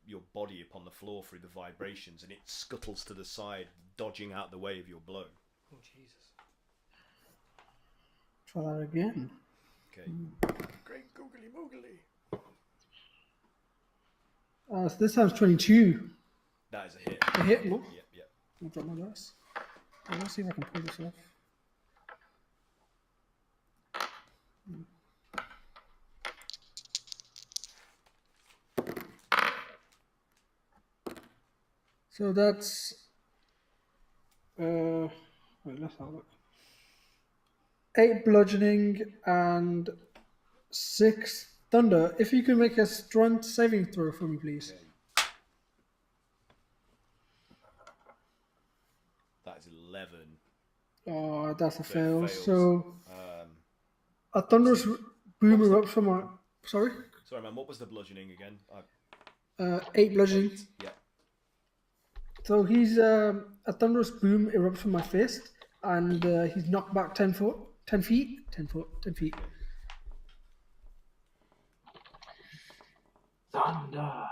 your body upon the floor through the vibrations, and it scuttles to the side, dodging out the way of your blow. Oh, Jesus. Try that again. Okay. Great googly moogly. So this time's 22. That is a hit. A hit? Look. Yep. I'll drop my dice. Let's see if I can pull this off. So that's wait, let's have a look. 8 bludgeoning and 6 thunder. If you can make a strength saving throw for me, please. Okay. That is 11. Oh, that's a So it fail. fails. So Um, a thunderous boom erupts from my. Sorry? sorry, man. What was the bludgeoning again? 8 bludgeoning. Yeah. So he's a thunderous boom erupts from my fist, and he's knocked back 10 feet. 10 feet. thunder.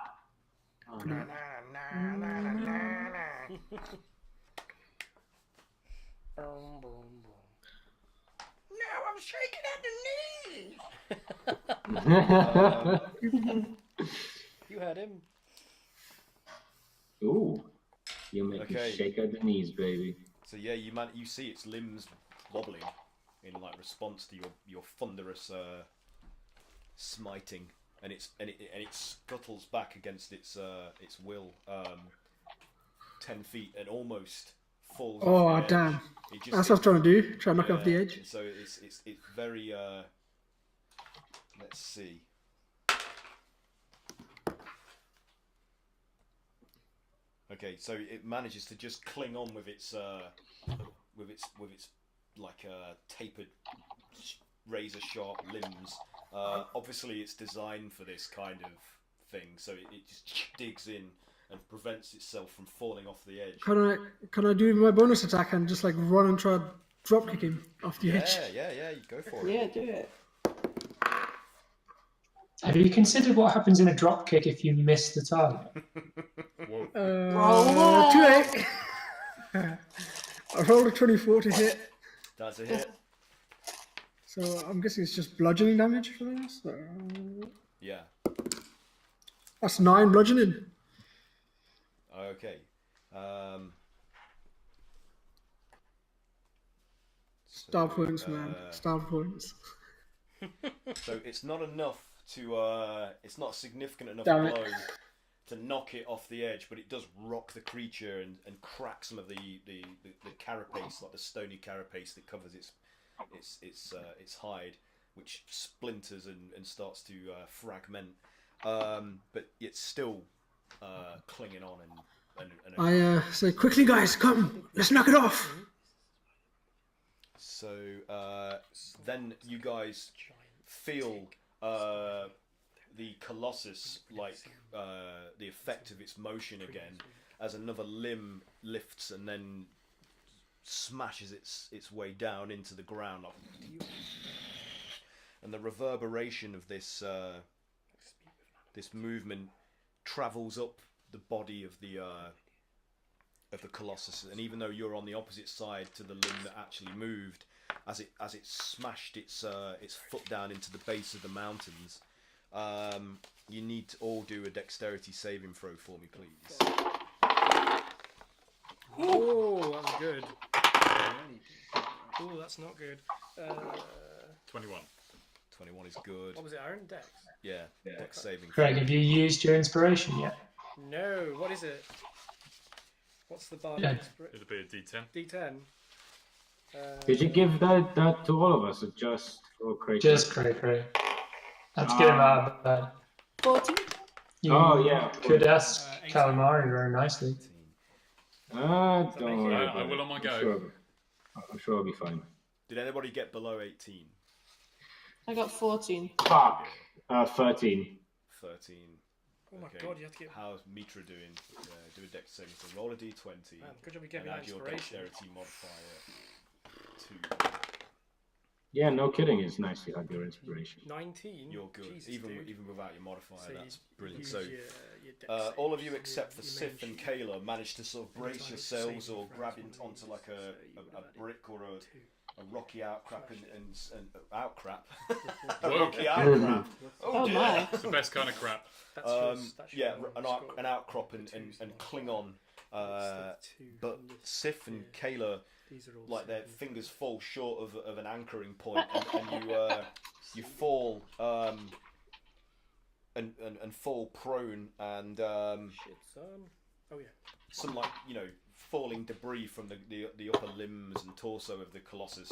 Boom, boom, boom. Now I'm shaking at the knee. You heard him. Ooh, you make Okay. me shake at the knees, baby. So yeah, you see its limbs wobbling in like response to your thunderous smiting, and it scuttles back against its will 10 feet and almost falls. Oh, off the edge. damn. It just- That's what I was trying to do. Try to knock it off the yeah, edge. and so it's very let's see. Okay, so it manages to just cling on with its like tapered razor sharp limbs. Obviously, it's designed for this kind of thing, so it just digs in and prevents itself from falling off the edge. Can I do my bonus attack and just like run and try drop kick him off the edge? Yeah, you go for it. Yeah, do it. Have you considered what happens in a drop kick if you miss the target? Roll Too late. I rolled a 24 to hit, That's a hit. so I'm guessing it's just bludgeoning damage for this. So Yeah. that's 9 bludgeoning. Okay. Star points, man. Star points. So it's not enough to. It's not a significant enough Damn it. blow to knock it off the edge, but it does rock the creature and crack some of the carapace, like the stony carapace that covers its hide, which splinters and starts to fragment. But it's still clinging on and I say, quickly, guys, come, let's knock it off. So then you guys feel the colossus, like the effect of its motion again, as another limb lifts and then smashes its way down into the ground, and the reverberation of this movement travels up the body of the colossus, and even though you're on the opposite side to the limb that actually moved, as it smashed its foot down into the base of the mountains, you need to all do a dexterity saving throw for me, please. Oh, that's good. Oh, that's not good. 21. 21 is good. What was it, Aaron? Dex? Yeah, dex saving. Craig, have you used your inspiration yet? No, what is it? What's the bar? Yeah. It'll be a D10. D10. Did you give that to all of us, or just for Craig? Just Craig. That's get him out of bed. 14? Oh, yeah. Could ask Calamari very nicely. Don't worry. I about will it. on my go. I'm sure I'll be fine. Did anybody get below 18? I got 14. Fuck. 13. 13. Oh my Okay. god, you have to get. How's Mitra doing? Do a dex saving throw. Roll a d20. Man, good job you gave And me that add your inspiration. dexterity modifier 2. Yeah, no kidding. It's nice to have your inspiration. 19. You're good. Jesus, even dude. without your modifier, So that's you brilliant. use So your dex all of saves, you except for your Sif main and sheet. Kayla managed to sort of brace Anytime it's yourselves saving or throws, grab one onto of like these, so you a add brick or two. a rocky outcrop and outcrap. Whoa. A rocky outcrop. Oh dear. my. It's the best kind of crap. That's yours, that's Yeah, your an outcrop and cling on. But Sif and Kayla, These are all like their saving fingers fall short of an anchoring point, and you fall and fall prone, and shit, son. Oh yeah. some falling debris from the upper limbs and torso of the colossus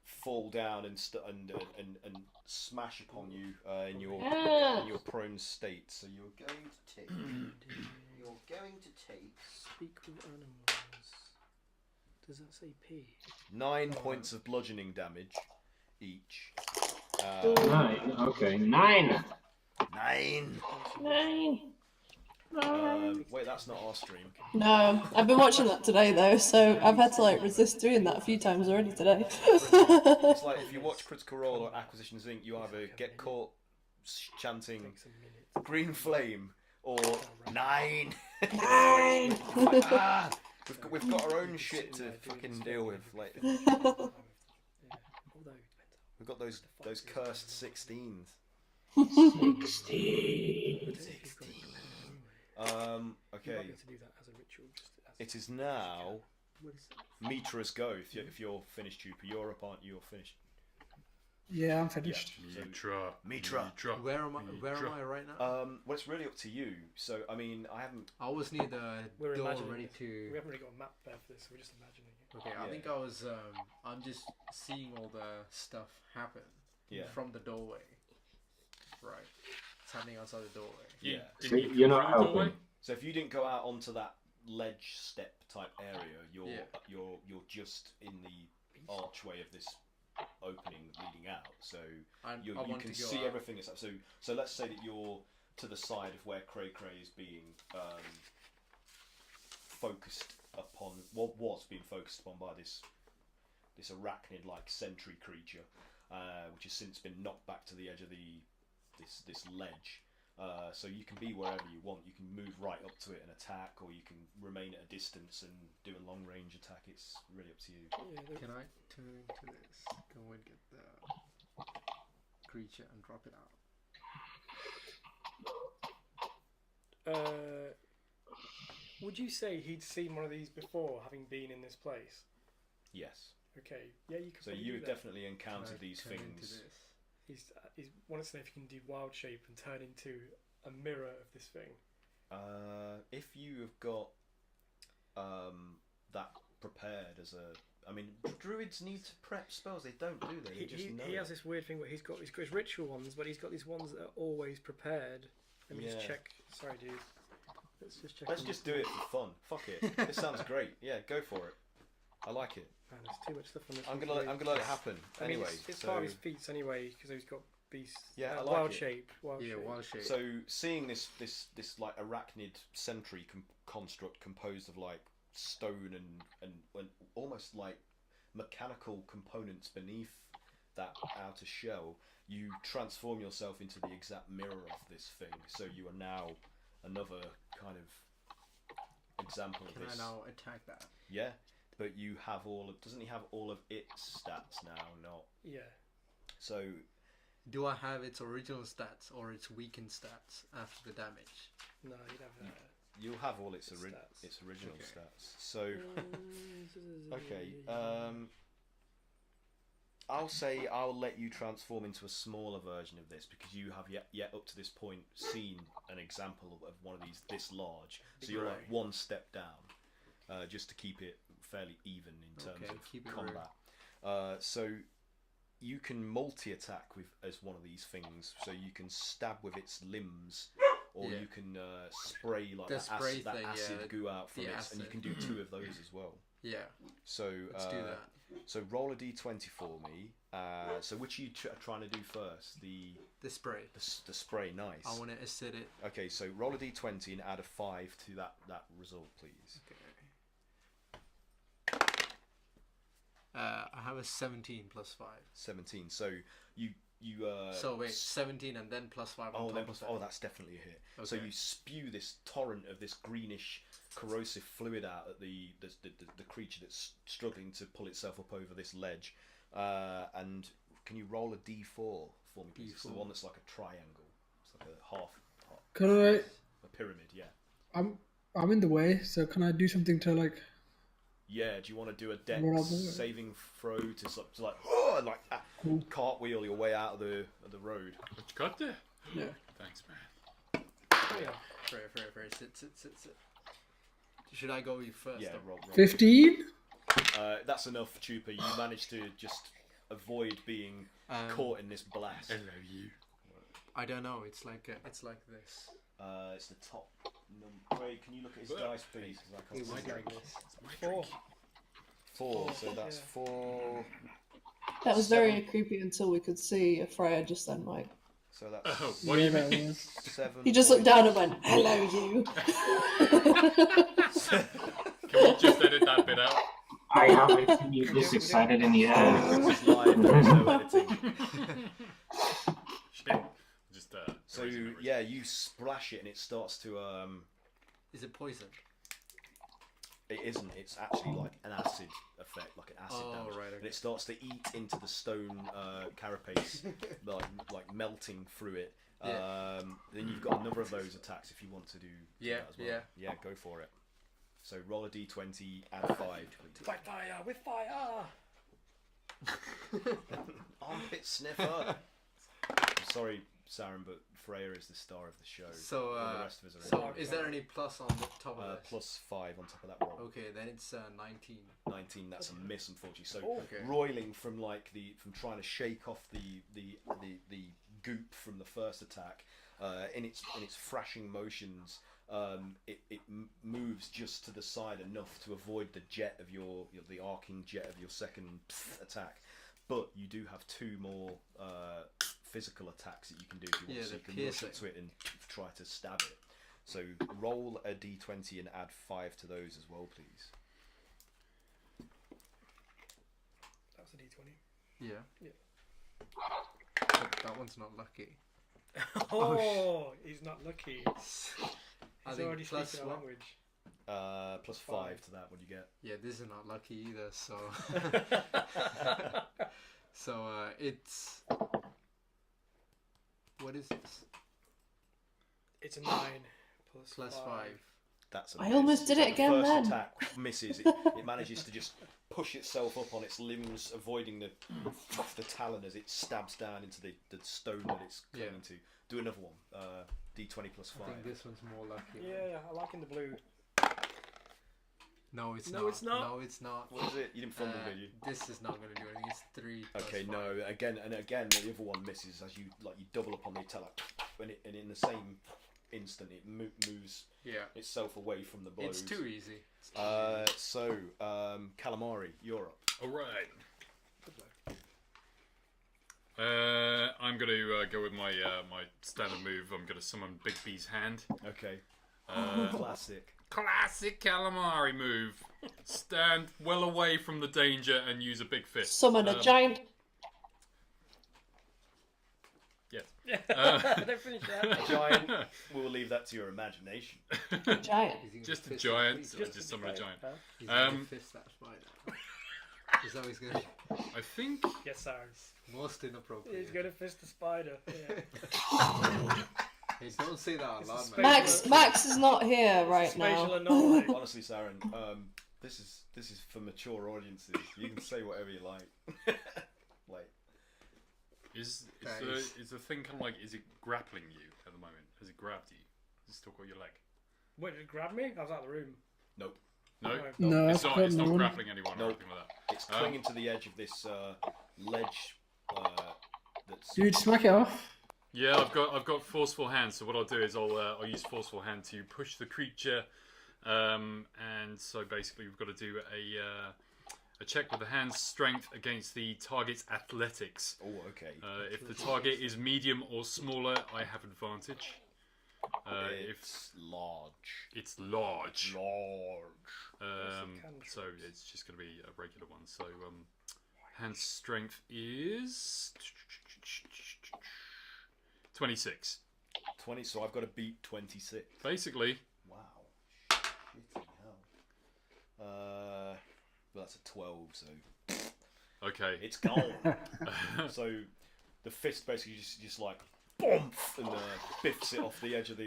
fall down and smash upon you in your prone state. So you're going to take. Speak with animals. Does that say P? 9 points of bludgeoning damage each. 9. Okay, 9. 9. 9. Wait, that's not our stream. No, I've been watching that today though, so I've had to resist doing that a few times already today. It's like if you watch Critical Role or Acquisitions Inc., you either get caught chanting Takes a minute. green flame or 9. 9! Ah, we've got our own shit to fucking deal with. Like Yeah. Although we've got those cursed 16s. 16. Okay. to do that as a ritual. Just as It is now Mitra's go. If you're finished, Chupa, you're up, aren't you? You're finished. Yeah, I'm finished. Mitra. Where am I right now? Well, it's really up to you. So, I mean, I was near the We're door imagining ready it. to. We haven't really got a map there for this, so we're just imagining it. Okay, I think I was. I'm just seeing all the stuff happen Yeah. from the doorway. Right, it's happening outside the doorway. Yeah. So you're not helping. So if you didn't go out onto that ledge step type area, you're just in the archway of this opening leading out. So I you want can to go see out. everything. So let's say that you're to the side of where Cray Cray is being focused upon. What was being focused upon by this arachnid-like sentry creature, which has since been knocked back to the edge of this ledge. So you can be wherever you want. You can move right up to it and attack, or you can remain at a distance and do a long range attack. It's really up to you. Can I turn to this? Go and get the creature and drop it out. Would you say he'd seen one of these before, having been in this place? Yes. Okay. Yeah, you could. So probably you do have that. definitely encountered these Turn into things. this. He wants to know if you can do wild shape and turn into a mirror of this thing. If you have got that prepared as a, I mean, druids need to prep spells. They don't, do they? They just know. He has this weird thing where he's got his ritual ones, but he's got these ones that are always prepared. Let me just Yeah. check. Sorry, dude. Let's just check. Let's them. just do it for fun. Fuck it. This sounds great. Yeah, go for it. I like it. Man, there's too much stuff on this. I'm one gonna for me. let it happen. I mean, Anyway, it's so part of his feats anyway because he's got beast. Yeah, I like wild it. shape. Wild Yeah, shape. wild shape. so seeing this like arachnid sentry construct composed of like stone and almost like mechanical components beneath that outer shell, you transform yourself into the exact mirror of this thing. So you are now another kind of example Can of this. I now attack that? Yeah, but you have doesn't he have all of its stats now? Not Yeah. so. Do I have its original stats or its weakened stats after the damage? No, you'd have. You'll have all its Stats. its original Okay. stats. So okay, I'll say I'll let you transform into a smaller version of this because you have yet up to this point seen an example of one of these this large. So you're like one step down, just to keep it fairly even in terms Okay, of keep it combat. So you can multi-attack with as one of these things. So you can stab with its limbs, or Yeah. you can spray like The that spray acid, that thing, acid yeah, goo out from the it, and you acid. can do 2 of those as well. Yeah, So let's do that. So roll a d20 for me. So which are you trying to do first? The The spray, nice. I want to acid it. Okay, so roll a d20 and add a 5 to that result, please. Okay. I have a 17 plus 5. 17. So you So wait, 17 and then plus 5 on oh top then of plus that. oh that's definitely a hit. So Okay. you spew this torrent of this greenish corrosive fluid out at the creature that's struggling to pull itself up over this ledge. And can you roll a d4 for me, please? It's the D4. one that's like a triangle. It's like a half Can I? a pyramid, yeah. I'm in the way, so can I do something to like? Yeah, do you want to do a Well, dex saving throw to cartwheel your way out of the road? What you got there? Yeah. Thanks, man. Oh, yeah. Fair. Sit. Should I go with first? Yeah, or- roll. 15. That's enough, Chupa. You managed to just avoid being caught in this blast. Hello, you. I don't know. It's like this. It's the top number. Craig, can you look at his dice, please? 'Cause I can't see it. My 4. drink. 4. So that's Yeah. 4. That was very creepy until we could see a Freya just then, Mike. So that's Oh, what do you that mean? was- 7. He just looked down and went, "Hello, you." Can we just edit that bit out? I haven't seen you this excited in the air. This is live. There's no editing. Shit. Just So erasing everything. yeah, you splash it and it starts to Is it poison? It isn't. It's actually like an acid effect, like an acid damage, right. and Okay. it starts to eat into the stone carapace, like melting through it. Then you've got another of those attacks if you want to do Yeah, that as well. Yeah, go for it. So roll a d20, add 5. By fire, with fire. Armpit sniffer. I'm sorry, Saren, but Freya is the star of the show. So, and the rest of us are so is there any plus on the top of it? plus 5 on top of that roll. Okay, then it's 19. 19. That's a miss, unfortunately. So Okay. roiling from from trying to shake off the goop from the first attack, in its thrashing motions, it moves just to the side enough to avoid the jet of the arcing jet of your second attack, but you do have 2 more physical attacks that you can do if you want. Yeah, So you the can rush piercing. up to it and try to stab it. So roll a d20 and add 5 to those as well, please. That was a d20. Yeah. Yeah. That one's not lucky. Oh, he's not lucky. I He's think already plus speaking our what? language. Plus 5 to that. What do you get? Yeah, this is not lucky either. So, so it's what is this? It's a 9 Plus 5. That's a I miss. almost did it The again first then. attack misses. It manages to just push itself up on its limbs, avoiding the talon as it stabs down into the stone that it's clinging to. Do another one. D20 plus 5. I think this one's more lucky. Yeah, I like in the blue. No, it's No, not. it's not. No, it's not. What is it? You didn't fumble, did you? This is not going to do anything. It's 3. plus Okay, 5. no. Again, the other one misses as you double up on the attack, and in the same instant it moves Yeah. itself away from the blows. It's too easy. So, Calamari, you're up. All right. I'm going to go with my my standard move. I'm going to summon Big B's hand. Okay. Classic. Classic calamari move. Stand well away from the danger and use a big fist. Summon a giant. Yes. Don't finish that. Giant. We'll leave that to your imagination. Giant. He's gonna Just a fist giant. that- Or just summon a giant. He's gonna fist that spider. Is that what he's going to I think. Yes, sir. Most inappropriate. He's gonna fist the spider. Yeah. Hey, don't say that out It's a loud, space- man. Max is not here right Spatial now. anomaly. Honestly, Saren, this is for mature audiences. You can say whatever you like. Like, Is Guys. the thing kind of like, is it grappling you at the moment? Has it grabbed you? Has it still got your leg? Wait, did it grab me? I was out of the room. nope. No? No, It's not, it's not no. grappling anyone or Nope. anything like that. It's clinging to the edge of this ledge. That's Dude, smack it off. Yeah, I've got forceful hand. So what I'll do is I'll use forceful hand to push the creature, and so basically we've got to do a check with the hand's strength against the target's athletics. Oh, okay. If the target is medium or smaller, I have advantage. It's large. It's large. Large. So it's just going to be a regular one. So hand strength is 26. 20. So I've got to beat 26. Basically, Wow. Shitting hell. Well, that's a 12. So okay. it's gone. So the fist basically just like boom, and biffs it off the edge of the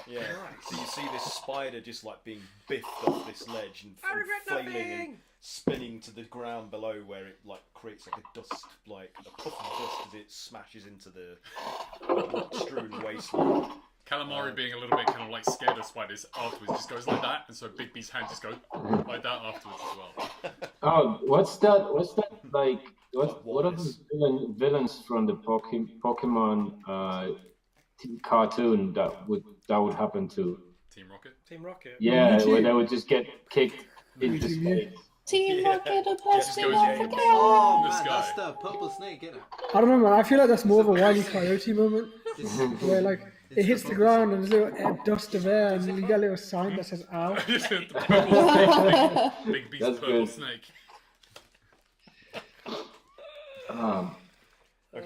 yeah. So you see this spider just like being biffed off this ledge and I regret flailing and nothing. spinning to the ground below, where it like creates like a dust, like a puff of dust as it smashes into the strewn wasteland. Calamari being a little bit kind of like scared of spiders afterwards just goes like that, and so Big B's hand just goes like that afterwards as well. Oh, what's that like? What are the villains from the Pokemon cartoon that would happen to? Team Rocket. Team Rocket. Yeah, Mewtwo. where they would just get kicked into Mewtwo. space. Team Yeah. Rocket are Just busting goes off in. again. Oh, This man, guy. that's the purple snake, isn't it? I don't know, man. I feel like that's more of a Wile E. Coyote moment, It's, where like it's it hits the purple ground and there's a little dust of air, and you get a little sign that says "ow." The purple snake. Big B's That's purple good. snake.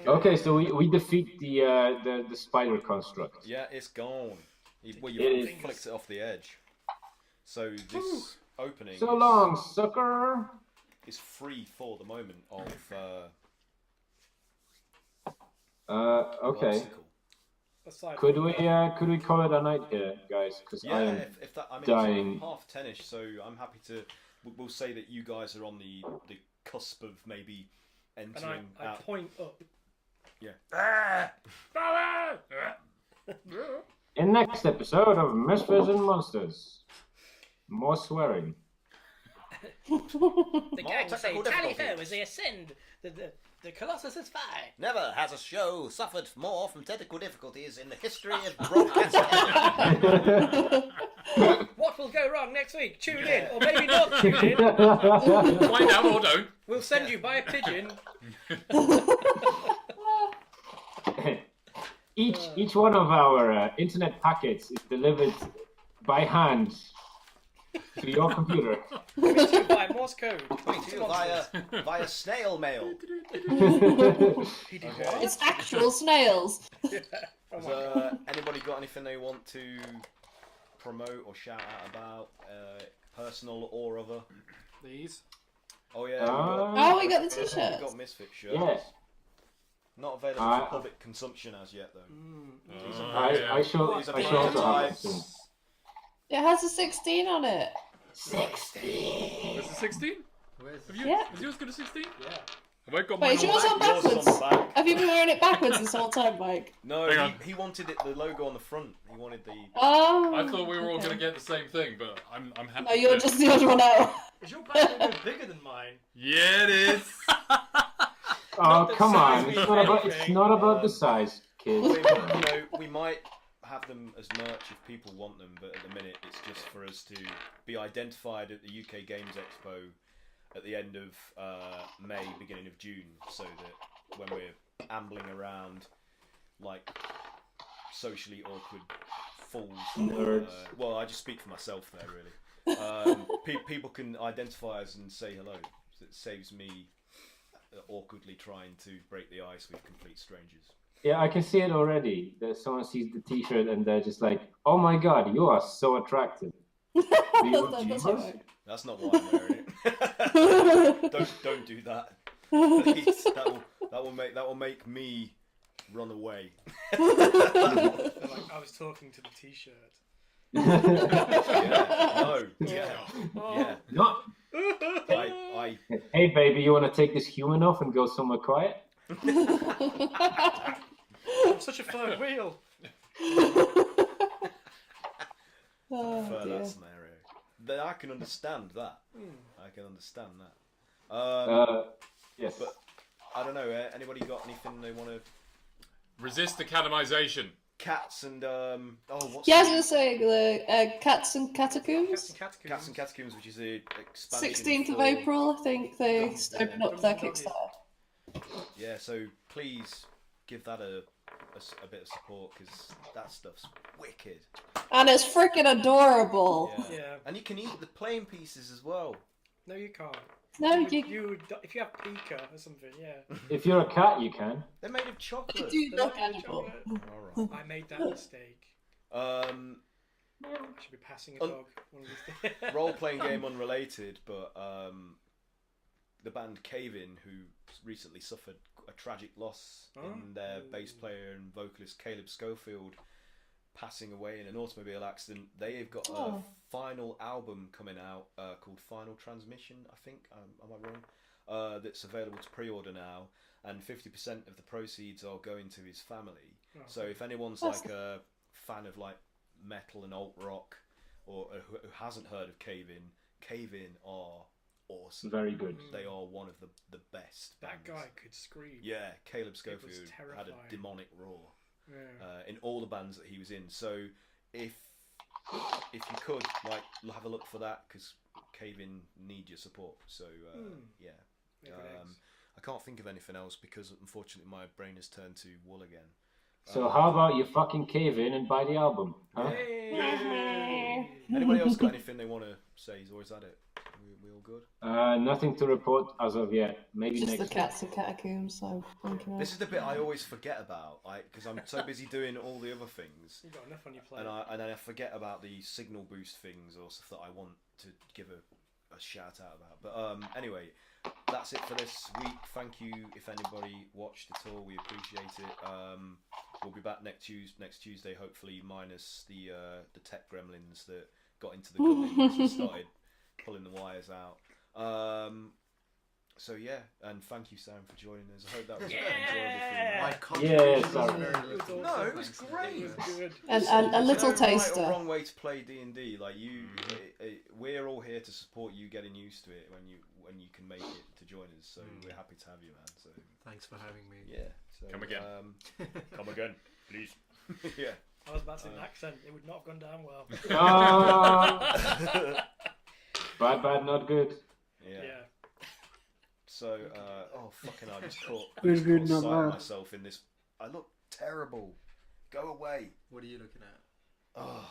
Okay, so we defeat the spider construct. Yeah, it's gone. You It is. flicked it off the edge. So this opening So long, sucker. is free for the moment of Okay. obstacle. Aside Could from we call it a night here, guys? Because Yeah, I am. if that, I mean, dying. it's half 10ish, so I'm happy to. We'll say that you guys are on the cusp of maybe and entering I out. point up. Yeah. In next episode of Misfits and Monsters, more swearing. The More gang say technical tally difficulties. ho as they ascend. The Colossus is fine. Never has a show suffered more from technical difficulties in the history of broadcasting. What will go wrong next week. Tune in, or maybe not tune in. Find out or don't. We'll send you by a pigeon. Each one of our internet packets is delivered by hand to your computer. By Morse code. Via snail mail. It's actual snails. Has anybody got anything they want to promote or shout out about, personal or other? These. Oh yeah. We got the t-shirts. We got Misfit shirts. Yes. Not available for public consumption as yet, though. I shall also have soon. It has a 16 on it. 16. Was it 16? Yeah. Is yours got a 16? Yeah. Have I got Wait, is mine yours on on back? backwards? Yours on the back. Have you been wearing it backwards this whole time, Mike? No, Hang on. he wanted the logo on the front. He wanted the. Oh. I thought we were all okay. going to get the same thing, but I'm happy. No, you're with just it. the odd one out. Is your bag logo bigger than mine? Yeah, it is. Oh, the come size on! means It's anything. not about the size, kids. We might have them as merch if people want them, but at the minute it's just for us to be identified at the UK Games Expo at the end of May, beginning of June, so that when we're ambling around like socially awkward fools, Nerds. well, I just speak for myself there, really. People can identify us and say hello. So it saves me awkwardly trying to break the ice with complete strangers. Yeah, I can see it already. That someone sees the T-shirt and they're just like, "Oh my god, you are so attractive." That's all right. That's not why I'm wearing it. don't do that. Please, that will make me run away. Like, I was talking to the t-shirt. Yeah. No. I Hey, baby, you want to take this human off and go somewhere quiet? I'm such a third wheel. prefer dear. that scenario. Then I can understand that. I can understand that. Yes. But I don't know. Anybody got anything they want to? Resist the canonization. Cats and what's Yeah, I was the- going to say the Cats and Catacombs. Cats and Catacombs, which is a expansion 16th of for- April, I think they open up their Kickstarter. Yeah, so please give that a bit of support because that stuff's wicked. And it's freaking adorable. Yeah. And you can eat the plain pieces as well. No, you can't. No, You would, if you have pica or something, yeah. If you're a cat, you can. They're made of you chocolate. do They're look like edible. chocolate. All I made that mistake. right. I should be passing a dog one of these days. Role-playing game unrelated, but the band Cave-In, who recently suffered a tragic loss in their bass player and vocalist Caleb Schofield passing away in an automobile accident. They've got a final album coming out called Final Transmission, I think. Am I wrong? That's available to pre-order now, and 50% of the proceeds are going to his family. So if anyone's like a fan of like metal and alt rock, or who hasn't heard of Cave-In are awesome. Very good. They are one of the best. That bands. guy could scream. Yeah, Caleb was Schofield had a terrifying. demonic roar Yeah. in all the bands that he was in. So if you could like have a look for that, because Cave-In need your support. So yeah. I can't think of anything else because unfortunately my brain has turned to wool again. So how about you fucking cave in and buy the album? Huh? Anybody else got anything they want to say, or is that it? We all good? Nothing to report as of yet. Maybe Just next the Cats and Catacombs, so thinking This is the bit I always forget about, because I'm so busy doing all the other things. You've got enough on your plate. And then I forget about the signal boost things or stuff that I want to give a shout out about. But anyway, that's it for this week. Thank you if anybody watched at all. We appreciate it. We'll be back next Tuesday, hopefully, minus the tech gremlins that got into the gunnings and started pulling the wires out. So yeah, and thank you, Sam, for joining us. I hope that was enjoyable for you. Yes, sorry. No, it was great. It was good. And a little There's no right taster. or wrong way to play D&D. Like we're all here to support you getting used to it when you can make it to join us. So we're happy to have you, man. So Thanks for having me. yeah. So, Come again. Come again, please. yeah. I was about to say an accent. It would not have gone down well. Bad, not good. Yeah. So, oh fucking! I just caught Good, not sight of bad. myself in this. I look terrible. Go away. What are you looking at? Oh,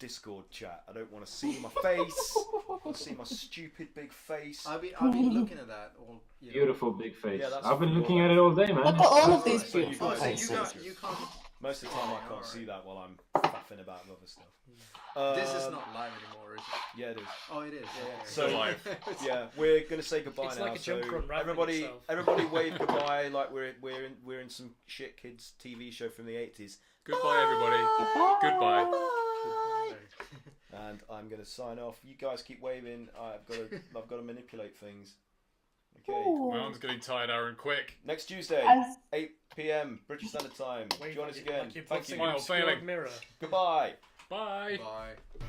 Discord chat. I don't want to see my face. I want to see my stupid big face. I've been looking at that all. You know. Beautiful big face. Yeah, that's I've been cool. looking at it all day, man. Look at all of these So you beautiful guys- faces. You can't. Most of the time, I can't Alright. see that while I'm faffing about and other stuff. This is not live anymore, is it? Yeah, it is. Oh, it is. Okay. So live. Yeah, we're gonna say goodbye It's now. like a jump so run wrapping everybody, itself. everybody, wave goodbye. Like we're in some shit kids TV show from the 80s. Goodbye, everybody. Goodbye. And I'm gonna sign off. You guys keep waving. I've got to manipulate things. Okay. My arm's getting tired, Aaron. Quick. Next Tuesday, As- 8 p.m. British Standard Time. Wave Join like us you- again. like you're Thank boxing you. an Smile, obscured failing. mirror. Goodbye. Bye. Bye.